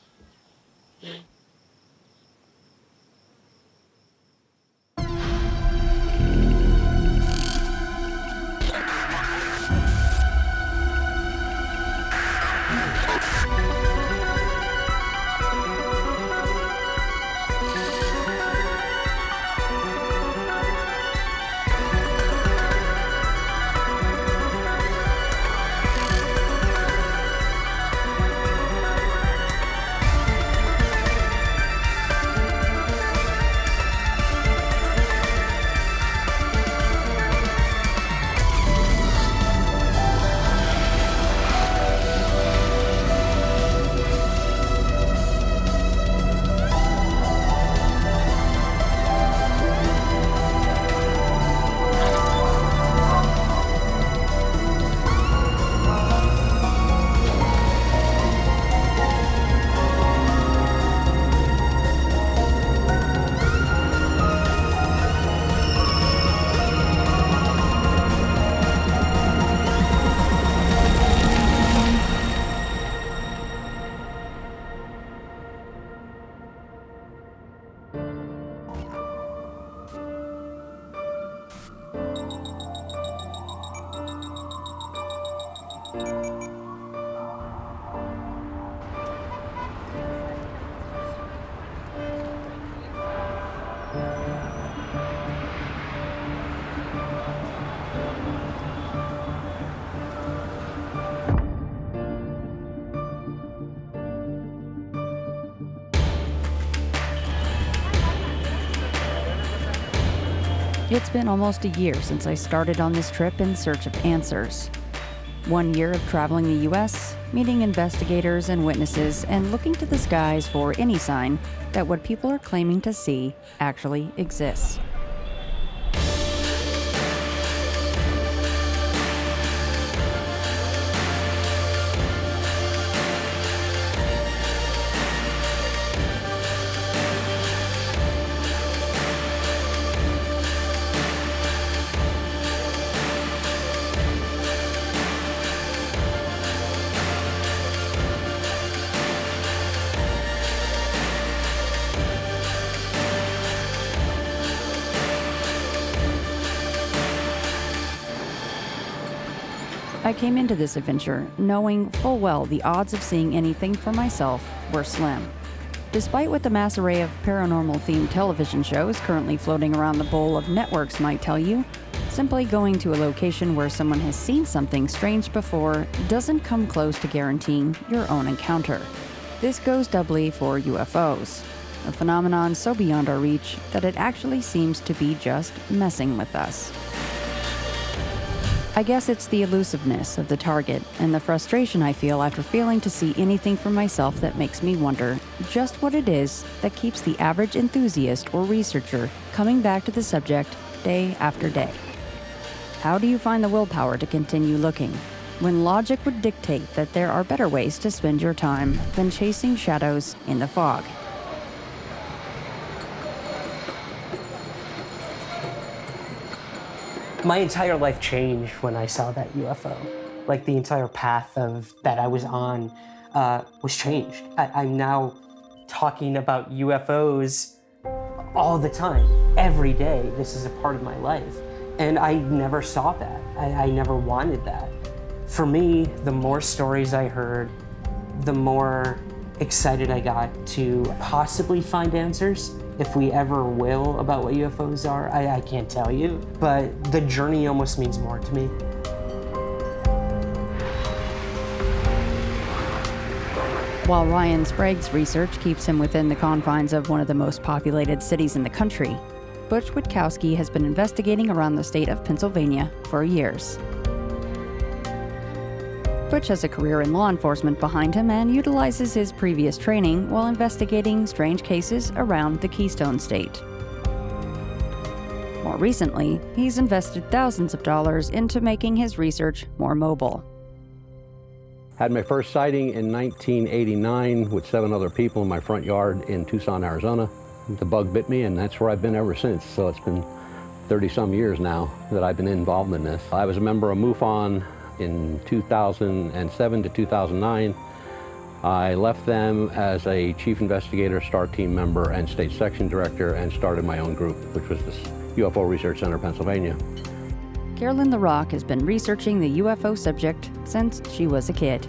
[SPEAKER 1] It's been almost a year since I started on this trip in search of answers. 1 year of traveling the U.S., meeting investigators and witnesses, and looking to the skies for any sign that what people are claiming to see actually exists. I came into this adventure knowing full well the odds of seeing anything for myself were slim. Despite what the mass array of paranormal-themed television shows currently floating around the bowl of networks might tell you, simply going to a location where someone has seen something strange before doesn't come close to guaranteeing your own encounter. This goes doubly for UFOs, a phenomenon so beyond our reach that it actually seems to be just messing with us. I guess it's the elusiveness of the target and the frustration I feel after failing to see anything for myself that makes me wonder just what it is that keeps the average enthusiast or researcher coming back to the subject day after day. How do you find the willpower to continue looking when logic would dictate that there are better ways to spend your time than chasing shadows in the fog?
[SPEAKER 9] My entire life changed when I saw that UFO. Like the entire path of that I was on was changed. I'm now talking about UFOs all the time, every day. This is a part of my life. And I never saw that. I never wanted that. For me, the more stories I heard, the more excited I got to possibly find answers. If we ever will about what UFOs are, I can't tell you, but the journey almost means more to me.
[SPEAKER 1] While Ryan Sprague's research keeps him within the confines of one of the most populated cities in the country, Butch Witkowski has been investigating around the state of Pennsylvania for years. Butch has a career in law enforcement behind him and utilizes his previous training while investigating strange cases around the Keystone State. More recently, he's invested thousands of dollars into making his research more mobile.
[SPEAKER 8] Had my first sighting in 1989 with 7 other people in my front yard in Tucson, Arizona. The bug bit me, and that's where I've been ever since. So it's been 30-some years now that I've been involved in this. I was a member of MUFON in 2007 to 2009. I left them as a chief investigator, STAR team member, and state section director, and started my own group, which was this UFO Research Center, Pennsylvania.
[SPEAKER 1] Carolyn LaRock has been researching the UFO subject since she was a kid.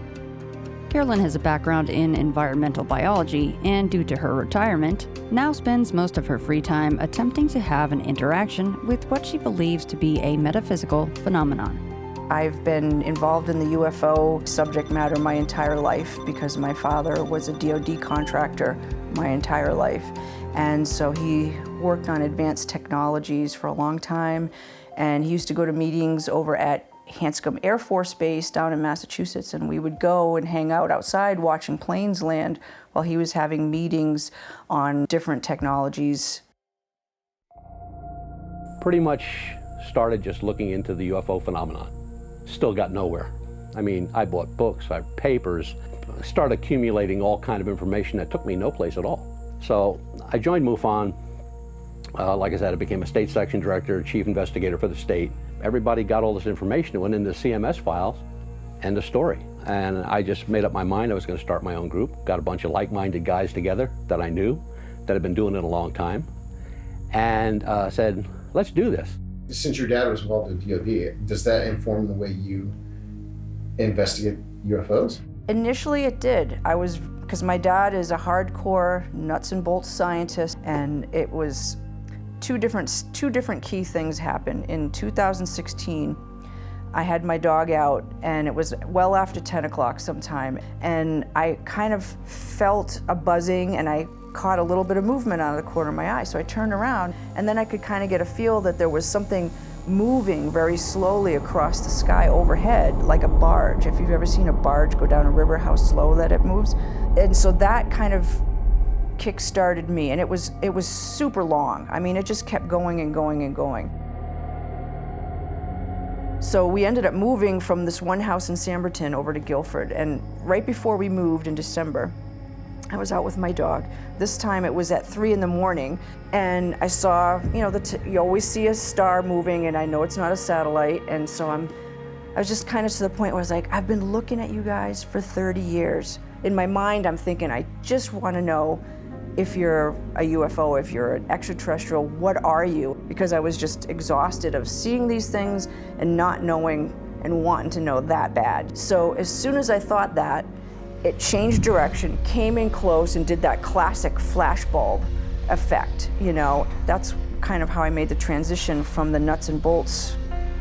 [SPEAKER 1] Carolyn has a background in environmental biology and, due to her retirement, now spends most of her free time attempting to have an interaction with what she believes to be a metaphysical phenomenon.
[SPEAKER 15] I've been involved in the UFO subject matter my entire life because my father was a DoD contractor my entire life. And so he worked on advanced technologies for a long time, and he used to go to meetings over at Hanscom Air Force Base down in Massachusetts, and we would go and hang out outside watching planes land while he was having meetings on different technologies.
[SPEAKER 8] Pretty much started just looking into the UFO phenomenon. Still got nowhere. I mean, I bought books, I papers, started accumulating all kind of information that took me no place at all. So I joined MUFON. Like I said, I became a state section director, chief investigator for the state. Everybody got all this information. It went into CMS files, end of story. And I just made up my mind I was going to start my own group. Got a bunch of like-minded guys together that I knew, that had been doing it a long time, and said, let's do this.
[SPEAKER 2] Since your dad was involved in DoD, does that inform the way you investigate UFOs?
[SPEAKER 15] Initially it did. Because my dad is a hardcore nuts and bolts scientist, and it was two different key things happened. In 2016, I had my dog out, and it was well after 10 o'clock sometime, and I kind of felt a buzzing, and I caught a little bit of movement out of the corner of my eye. So I turned around, and then I could kind of get a feel that there was something moving very slowly across the sky overhead, like a barge. If you've ever seen a barge go down a river, how slow that it moves. And so that kind of kick-started me, and it was super long. I mean, it just kept going and going and going. So we ended up moving from this one house in Samberton over to Guilford, and right before we moved in December, I was out with my dog. This time it was at 3 in the morning, and I saw, you always see a star moving, and I know it's not a satellite, and so I was just kind of to the point where I was like, I've been looking at you guys for 30 years. In my mind, I'm thinking, I just want to know if you're a UFO, if you're an extraterrestrial, what are you? Because I was just exhausted of seeing these things and not knowing and wanting to know that bad. So as soon as I thought that, it changed direction, came in close, and did that classic flashbulb effect. That's kind of how I made the transition from the nuts and bolts,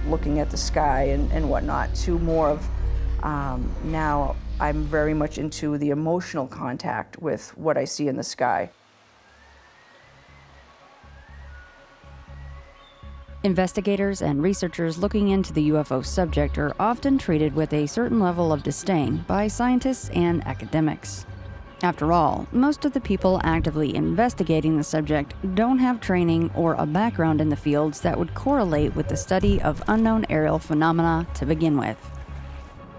[SPEAKER 15] looking at the sky and whatnot, to more of now I'm very much into the emotional contact with what I see in the sky.
[SPEAKER 1] Investigators and researchers looking into the UFO subject are often treated with a certain level of disdain by scientists and academics. After all, most of the people actively investigating the subject don't have training or a background in the fields that would correlate with the study of unknown aerial phenomena to begin with.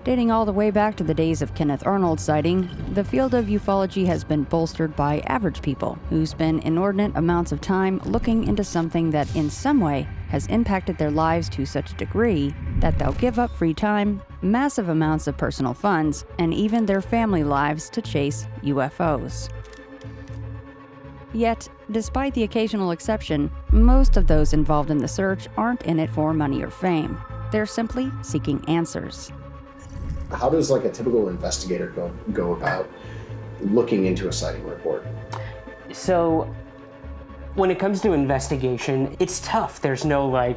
[SPEAKER 1] Dating all the way back to the days of Kenneth Arnold's sighting, the field of ufology has been bolstered by average people who spend inordinate amounts of time looking into something that in some way has impacted their lives to such a degree that they'll give up free time, massive amounts of personal funds, and even their family lives to chase UFOs. Yet, despite the occasional exception, most of those involved in the search aren't in it for money or fame. They're simply seeking answers.
[SPEAKER 2] How does a typical investigator go about looking into a sighting report?
[SPEAKER 9] So when it comes to investigation, it's tough. There's no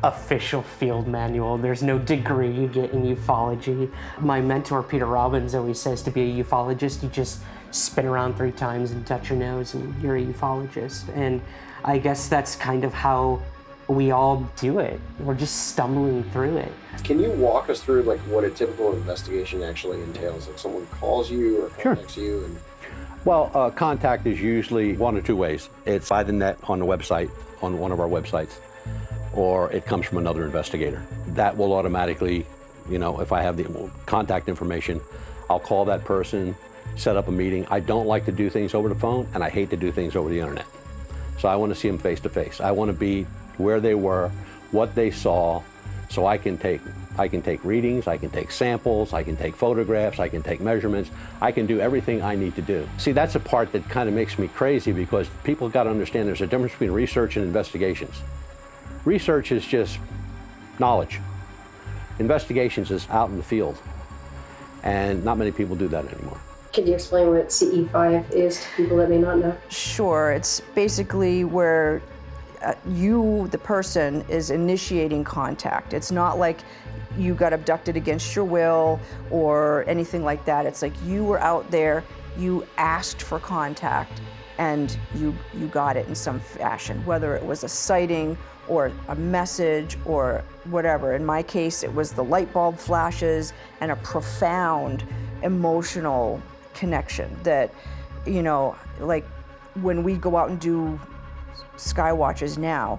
[SPEAKER 9] official field manual. There's no degree you get in ufology. My mentor, Peter Robbins, always says to be a ufologist, you just spin around 3 times and touch your nose and you're a ufologist. And I guess that's kind of how we all do it. We're just stumbling through it.
[SPEAKER 2] Can you walk us through like what a typical investigation actually entails? Like someone calls you or contacts you and...
[SPEAKER 8] Well, contact is usually one or two ways. It's by the net on the website, on one of our websites, or it comes from another investigator. That will automatically, you know, if I have the contact information, I'll call that person, set up a meeting. I don't like to do things over the phone, and I hate to do things over the internet. So I want to see them face to face. I want to be where they were, what they saw, so I can take readings, I can take samples, I can take photographs, I can take measurements, I can do everything I need to do. See, that's a part that kind of makes me crazy because people got to understand there's a difference between research and investigations. Research is just knowledge. Investigations is out in the field, and not many people do that anymore.
[SPEAKER 19] Can you explain what CE5 is to people that may not know?
[SPEAKER 15] Sure, it's basically where you, the person, is initiating contact. It's not like you got abducted against your will or anything like that. It's like you were out there, you asked for contact, and you got it in some fashion, whether it was a sighting or a message or whatever. In my case, it was the light bulb flashes and a profound emotional connection that, you know, like when we go out and do sky watches now,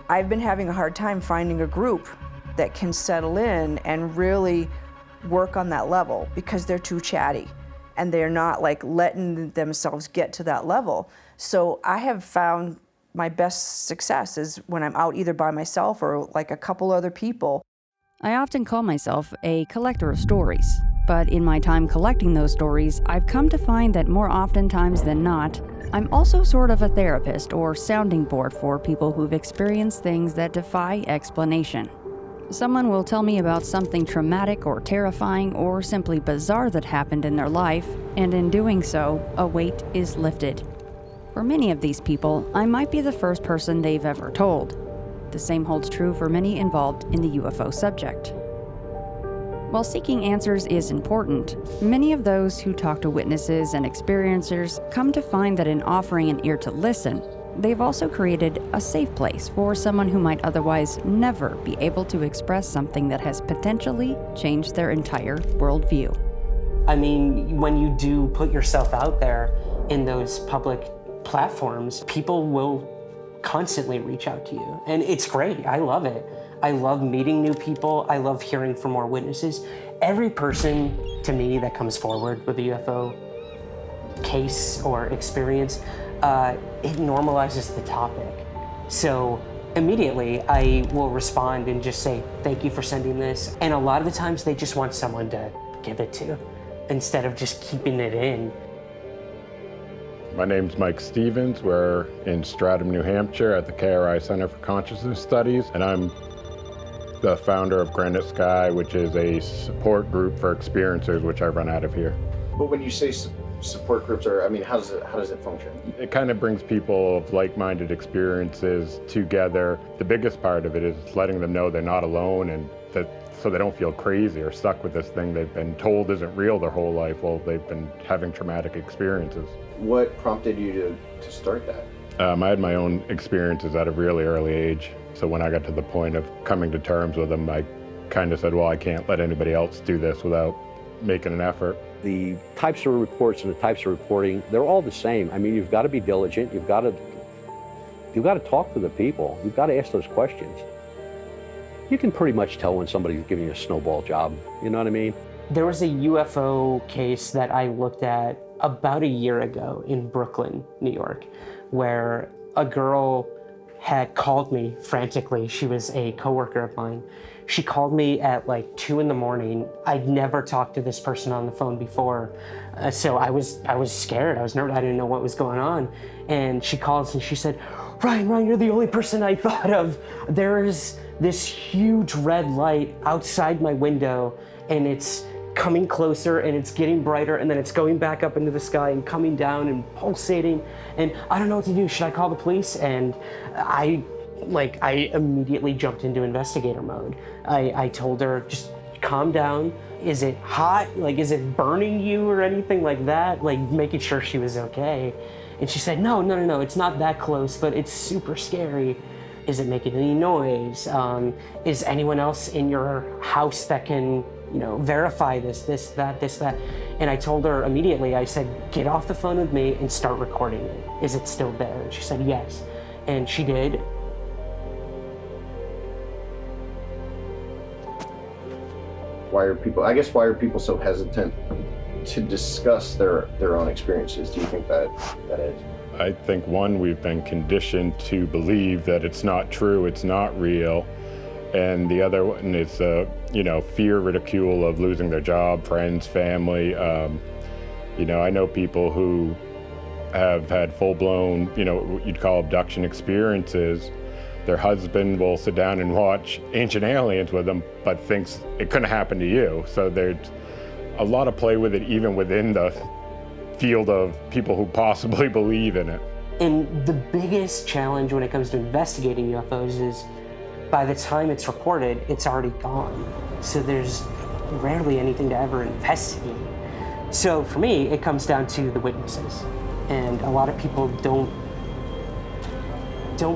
[SPEAKER 15] I've been having a hard time finding a group that can settle in and really work on that level because they're too chatty and they're not like letting themselves get to that level. So I have found my best success is when I'm out either by myself or like a couple other people.
[SPEAKER 1] I often call myself a collector of stories, but in my time collecting those stories, I've come to find that more oftentimes than not, I'm also sort of a therapist or sounding board for people who've experienced things that defy explanation. Someone will tell me about something traumatic or terrifying or simply bizarre that happened in their life, and in doing so, a weight is lifted. For many of these people, I might be the first person they've ever told. The same holds true for many involved in the UFO subject. While seeking answers is important, many of those who talk to witnesses and experiencers come to find that in offering an ear to listen, they've also created a safe place for someone who might otherwise never be able to express something that has potentially changed their entire worldview.
[SPEAKER 9] I mean, when you do put yourself out there in those public platforms, people will constantly reach out to you. And it's great. I love it. I love meeting new people. I love hearing from more witnesses. Every person, to me, that comes forward with a UFO case or experience, it normalizes the topic. So immediately, I will respond and just say, thank you for sending this. And a lot of the times, they just want someone to give it to, instead of just keeping it in.
[SPEAKER 20] My name's Mike Stevens. We're in Stratham, New Hampshire at the KRI Center for Consciousness Studies, and I'm the founder of Granite Sky, which is a support group for experiencers, which I run out of here.
[SPEAKER 2] But when you say support groups, I mean, how does it function?
[SPEAKER 20] It kind of brings people of like-minded experiences together. The biggest part of it is letting them know they're not alone, and that so they don't feel crazy or stuck with this thing they've been told isn't real their whole life while they've been having traumatic experiences.
[SPEAKER 2] What prompted you to start that?
[SPEAKER 20] I had my own experiences at a really early age. So when I got to the point of coming to terms with them, I kind of said, well, I can't let anybody else do this without making an effort.
[SPEAKER 8] The types of reports and the types of reporting, they're all the same. I mean, you've got to be diligent. You've got to talk to the people. You've got to ask those questions. You can pretty much tell when somebody's giving you a snowball job. You know what I mean?
[SPEAKER 9] There was a UFO case that I looked at about a year ago in Brooklyn, New York, where a girl had called me frantically. She was a coworker of mine. She called me at like 2 in. I'd never talked to this person on the phone before. So I was scared. I was nervous. I didn't know what was going on. And she calls and she said, Ryan, you're the only person I thought of. There is this huge red light outside my window, and it's coming closer and it's getting brighter, and then it's going back up into the sky and coming down and pulsating, and I don't know what to do. Should I call the police? And I immediately jumped into investigator mode. I told her, just calm down, is it hot? Like, is it burning you or anything like that? Like, making sure she was okay. And she said, no, it's not that close, but it's super scary. Is it making any noise? Is anyone else in your house that can, verify this, that? And I told her immediately, I said, get off the phone with me and start recording it. Is it still there? And she said, yes. And she did.
[SPEAKER 2] Why are people so hesitant to discuss their own experiences? Do you think that is?
[SPEAKER 20] I think one, we've been conditioned to believe that it's not true, it's not real. And the other one is, fear, ridicule of losing their job, friends, family. I know people who have had full-blown, what you'd call abduction experiences. Their husband will sit down and watch Ancient Aliens with them, but thinks it couldn't happen to you. So there's a lot of play with it, even within the field of people who possibly believe in it.
[SPEAKER 9] And the biggest challenge when it comes to investigating UFOs is by the time it's reported, it's already gone. So there's rarely anything to ever investigate. So for me, it comes down to the witnesses. And a lot of people don't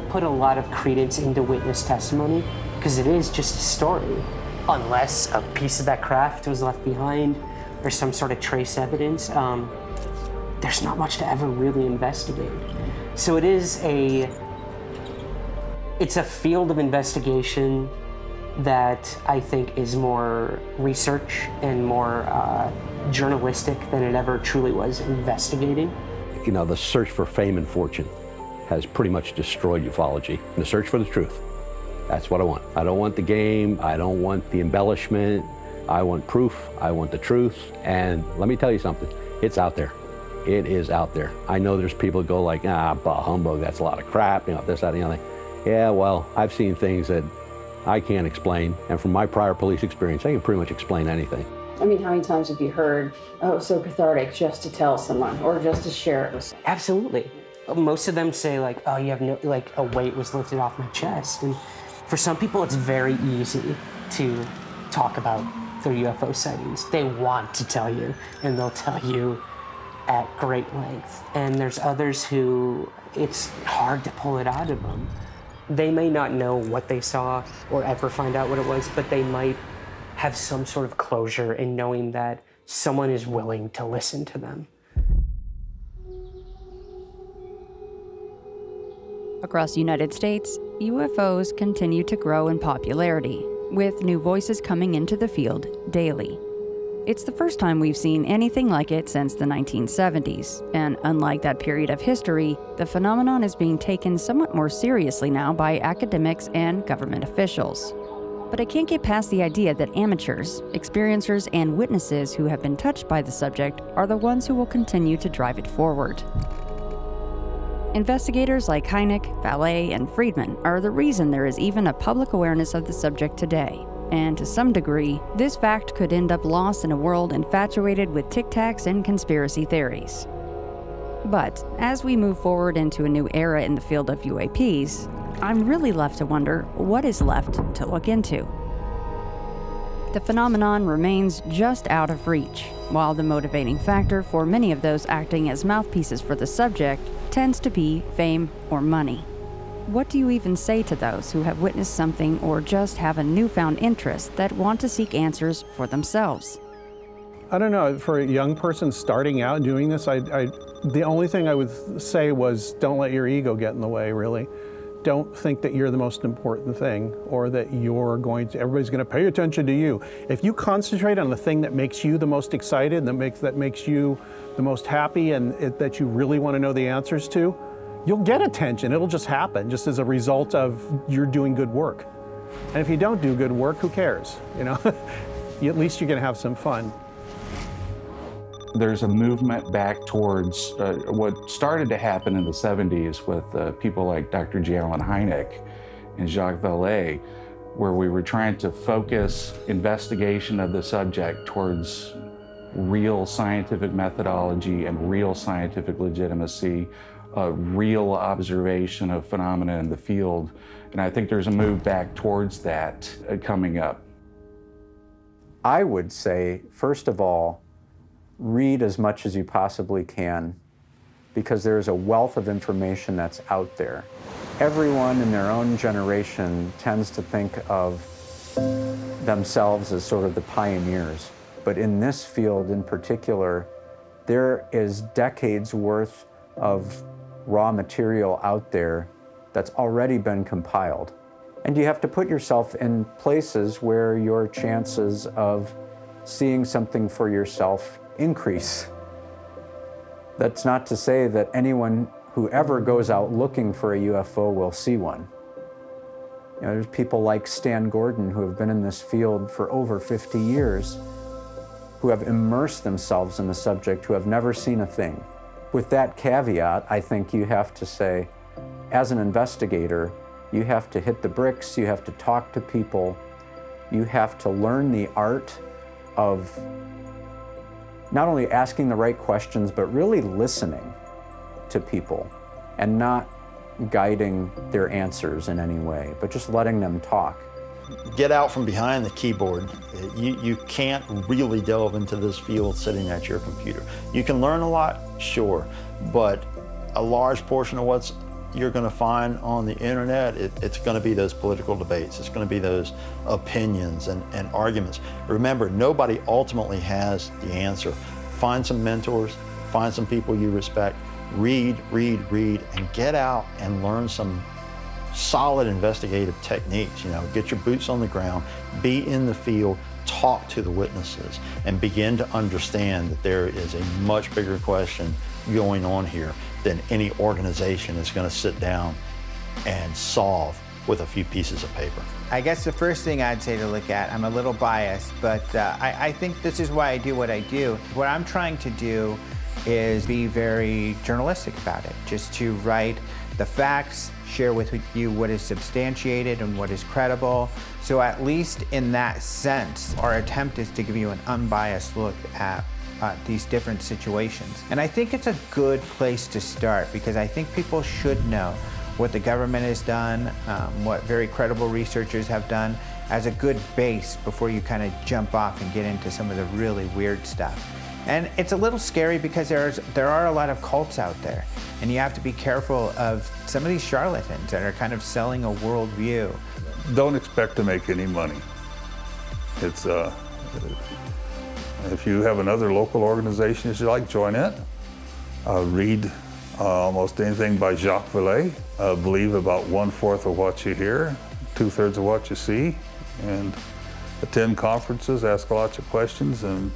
[SPEAKER 9] put a lot of credence into witness testimony because it is just a story. Unless a piece of that craft was left behind or some sort of trace evidence, there's not much to ever really investigate. So it's a field of investigation that I think is more research and more journalistic than it ever truly was investigating.
[SPEAKER 8] The search for fame and fortune has pretty much destroyed ufology. The search for the truth. That's what I want. I don't want the game. I don't want the embellishment. I want proof. I want the truth. And let me tell you something. It's out there. It is out there. I know there's people that go like, bah humbug, that's a lot of crap, this, that, and the other thing. Yeah, well, I've seen things that I can't explain. And from my prior police experience, I can pretty much explain anything.
[SPEAKER 19] I mean, how many times have you heard, oh, it's so cathartic just to tell someone or just to share it with someone?
[SPEAKER 9] Absolutely. Most of them say like, oh, you have no, like a weight was lifted off my chest. And for some people, it's very easy to talk about their UFO sightings. They want to tell you, and they'll tell you at great length. And there's others who it's hard to pull it out of them. They may not know what they saw or ever find out what it was, but they might have some sort of closure in knowing that someone is willing to listen to them.
[SPEAKER 1] Across the United States, UFOs continue to grow in popularity, with new voices coming into the field daily. It's the first time we've seen anything like it since the 1970s, and unlike that period of history, the phenomenon is being taken somewhat more seriously now by academics and government officials. But I can't get past the idea that amateurs, experiencers, and witnesses who have been touched by the subject are the ones who will continue to drive it forward. Investigators like Hynek, Vallée, and Friedman are the reason there is even a public awareness of the subject today. And to some degree, this fact could end up lost in a world infatuated with tic-tacs and conspiracy theories. But as we move forward into a new era in the field of UAPs, I'm really left to wonder what is left to look into. The phenomenon remains just out of reach, while the motivating factor for many of those acting as mouthpieces for the subject tends to be fame or money. What do you even say to those who have witnessed something or just have a newfound interest that want to seek answers for themselves?
[SPEAKER 16] I don't know, for a young person starting out doing this, the only thing I would say was don't let your ego get in the way, really. Don't think that you're the most important thing or that everybody's going to pay attention to you. If you concentrate on the thing that makes you the most excited, that makes you the most happy and that you really want to know the answers to, you'll get attention. It'll just happen just as a result of you're doing good work. And if you don't do good work, who cares? At least you're going to have some fun.
[SPEAKER 22] There's a movement back towards what started to happen in the 70s with people like Dr. J. Allen Hynek and Jacques Vallée, where we were trying to focus investigation of the subject towards real scientific methodology and real scientific legitimacy, real observation of phenomena in the field. And I think there's a move back towards that coming up.
[SPEAKER 6] I would say, first of all, read as much as you possibly can, because there is a wealth of information that's out there. Everyone in their own generation tends to think of themselves as sort of the pioneers. But in this field in particular, there is decades worth of raw material out there that's already been compiled. And you have to put yourself in places where your chances of seeing something for yourself increase. That's not to say that anyone who ever goes out looking for a UFO will see one. You know, there's people like Stan Gordon who have been in this field for over 50 years, who have immersed themselves in the subject, who have never seen a thing. With that caveat, I think you have to say, as an investigator, you have to hit the bricks, you have to talk to people, you have to learn the art of not only asking the right questions, but really listening to people and not guiding their answers in any way, but just letting them talk.
[SPEAKER 3] Get out from behind the keyboard. You can't really delve into this field sitting at your computer. You can learn a lot, sure, but a large portion of what's you're going to find on the internet, it's going to be those political debates. It's going to be those opinions and arguments. Remember, nobody ultimately has the answer. Find some mentors, find some people you respect, read, and get out and learn some solid investigative techniques. You know, get your boots on the ground, be in the field, talk to the witnesses, and begin to understand that there is a much bigger question going on here than any organization is going to sit down and solve with a few pieces of paper.
[SPEAKER 5] I guess the first thing I'd say to look at, I'm a little biased, but I think this is why I do what I do. What I'm trying to do is be very journalistic about it, just to write the facts, share with you what is substantiated and what is credible. So at least in that sense, our attempt is to give you an unbiased look at these different situations. And I think it's a good place to start, because I think people should know what the government has done, what very credible researchers have done, as a good base before you kind of jump off and get into some of the really weird stuff. And it's a little scary because there are a lot of cults out there, and you have to be careful of some of these charlatans that are kind of selling a worldview.
[SPEAKER 18] Don't expect to make any money. It's if you have another local organization that you like, join it. Read almost anything by Jacques Vallée. Believe about 1/4 of what you hear, 2/3 of what you see, and attend conferences, ask lots of questions. And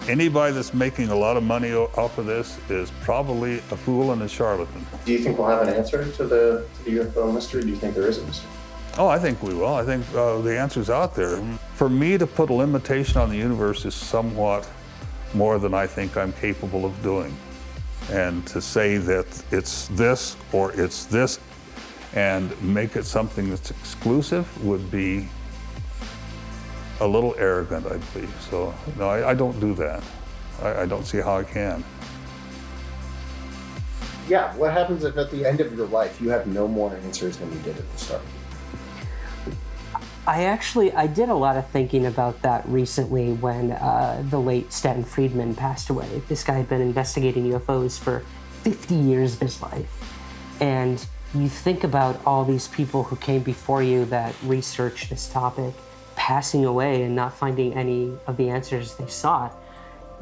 [SPEAKER 18] anybody that's making a lot of money off of this is probably a fool and a charlatan.
[SPEAKER 2] Do you think we'll have an answer to the UFO mystery? Do you think there is a mystery?
[SPEAKER 18] Oh, I think we will. I think the answer's out there. For me to put a limitation on the universe is somewhat more than I think I'm capable of doing. And to say that it's this or it's this and make it something that's exclusive would be a little arrogant, I believe. So, no, I don't do that. I don't see how I can.
[SPEAKER 2] Yeah, what happens if at the end of your life you have no more answers than you did at the start?
[SPEAKER 9] I did a lot of thinking about that recently when the late Stanton Friedman passed away. This guy had been investigating UFOs for 50 years of his life. And you think about all these people who came before you that researched this topic, passing away and not finding any of the answers they sought.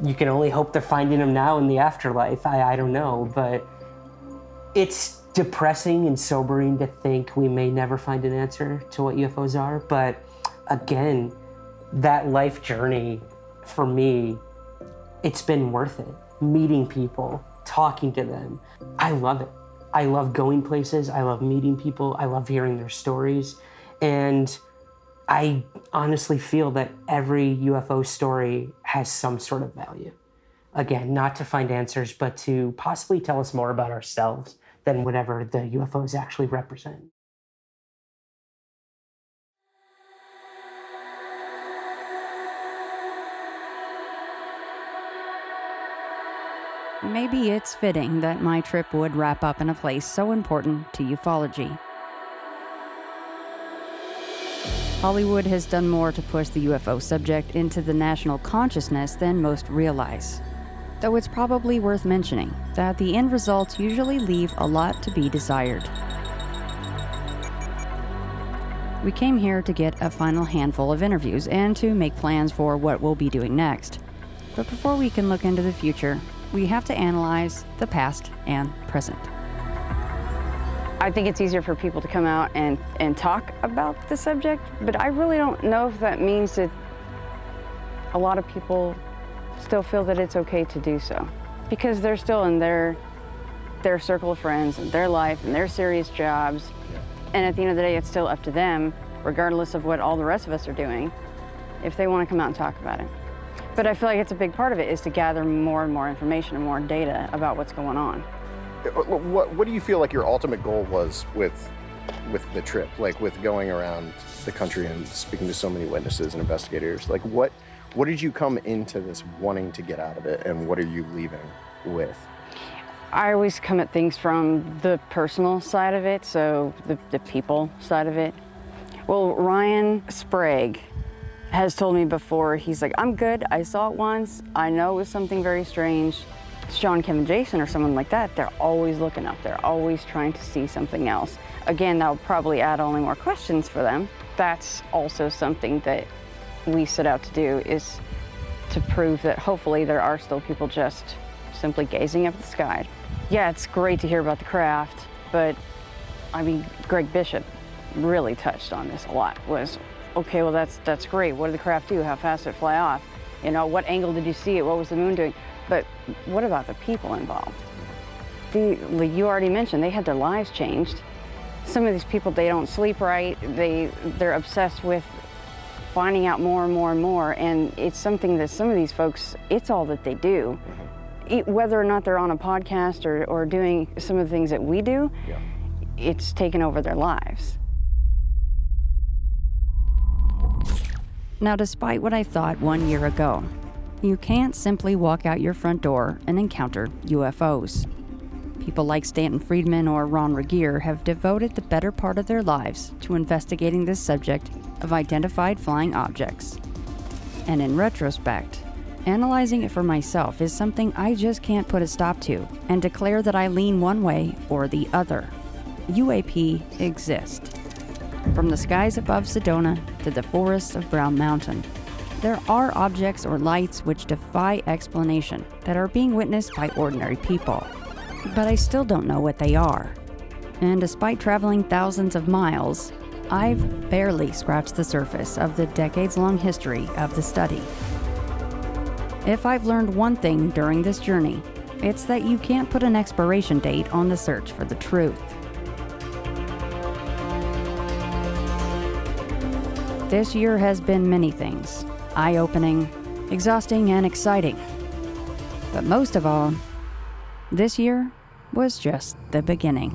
[SPEAKER 9] You can only hope they're finding them now in the afterlife. I don't know, but it's depressing and sobering to think we may never find an answer to what UFOs are. But again, that life journey, for me, it's been worth it. Meeting people, talking to them. I love it. I love going places. I love meeting people. I love hearing their stories. And I honestly feel that every UFO story has some sort of value. Again, not to find answers, but to possibly tell us more about ourselves than whatever the UFOs actually represent.
[SPEAKER 1] Maybe it's fitting that my trip would wrap up in a place so important to ufology. Hollywood has done more to push the UFO subject into the national consciousness than most realize. Though it's probably worth mentioning that the end results usually leave a lot to be desired. We came here to get a final handful of interviews and to make plans for what we'll be doing next. But before we can look into the future, we have to analyze the past and present.
[SPEAKER 19] I think it's easier for people to come out and talk about the subject, but I really don't know if that means that a lot of people still feel that it's okay to do so. Because they're still in their circle of friends and their life and their serious jobs. And at the end of the day, it's still up to them, regardless of what all the rest of us are doing, if they want to come out and talk about it. But I feel like it's a big part of it is to gather more and more information and more data about what's going on.
[SPEAKER 2] What do you feel like your ultimate goal was with the trip, like with going around the country and speaking to so many witnesses and investigators? Like what did you come into this wanting to get out of it, and what are you leaving with?
[SPEAKER 19] I always come at things from the personal side of it, so the people side of it. Well, Ryan Sprague has told me before, he's like, I'm good, I saw it once, I know it was something very strange. Sean, Kevin, Jason, or someone like that, they're always looking up, they're always trying to see something else. Again, that will probably add only more questions for them. That's also something that we set out to do, is to prove that hopefully there are still people just simply gazing up at the sky. Yeah, it's great to hear about the craft, but I mean, Greg Bishop really touched on this a lot, was, okay, well that's great, what did the craft do? How fast did it fly off? You know, what angle did you see it? What was the moon doing? But what about the people involved? You already mentioned, they had their lives changed. Some of these people, they don't sleep right, they're obsessed with finding out more and more and more, and it's something that some of these folks, it's all that they do. Whether or not they're on a podcast or doing some of the things that we do, it's taken over their lives.
[SPEAKER 1] Now, despite what I thought 1 year ago, you can't simply walk out your front door and encounter UFOs. People like Stanton Friedman or Ron Regier have devoted the better part of their lives to investigating this subject of identified flying objects. And in retrospect, analyzing it for myself is something I just can't put a stop to and declare that I lean one way or the other. UAP exist. From the skies above Sedona to the forests of Brown Mountain, there are objects or lights which defy explanation that are being witnessed by ordinary people. But I still don't know what they are. And despite traveling thousands of miles, I've barely scratched the surface of the decades-long history of the study. If I've learned one thing during this journey, it's that you can't put an expiration date on the search for the truth. This year has been many things, eye-opening, exhausting, and exciting. But most of all, this year was just the beginning.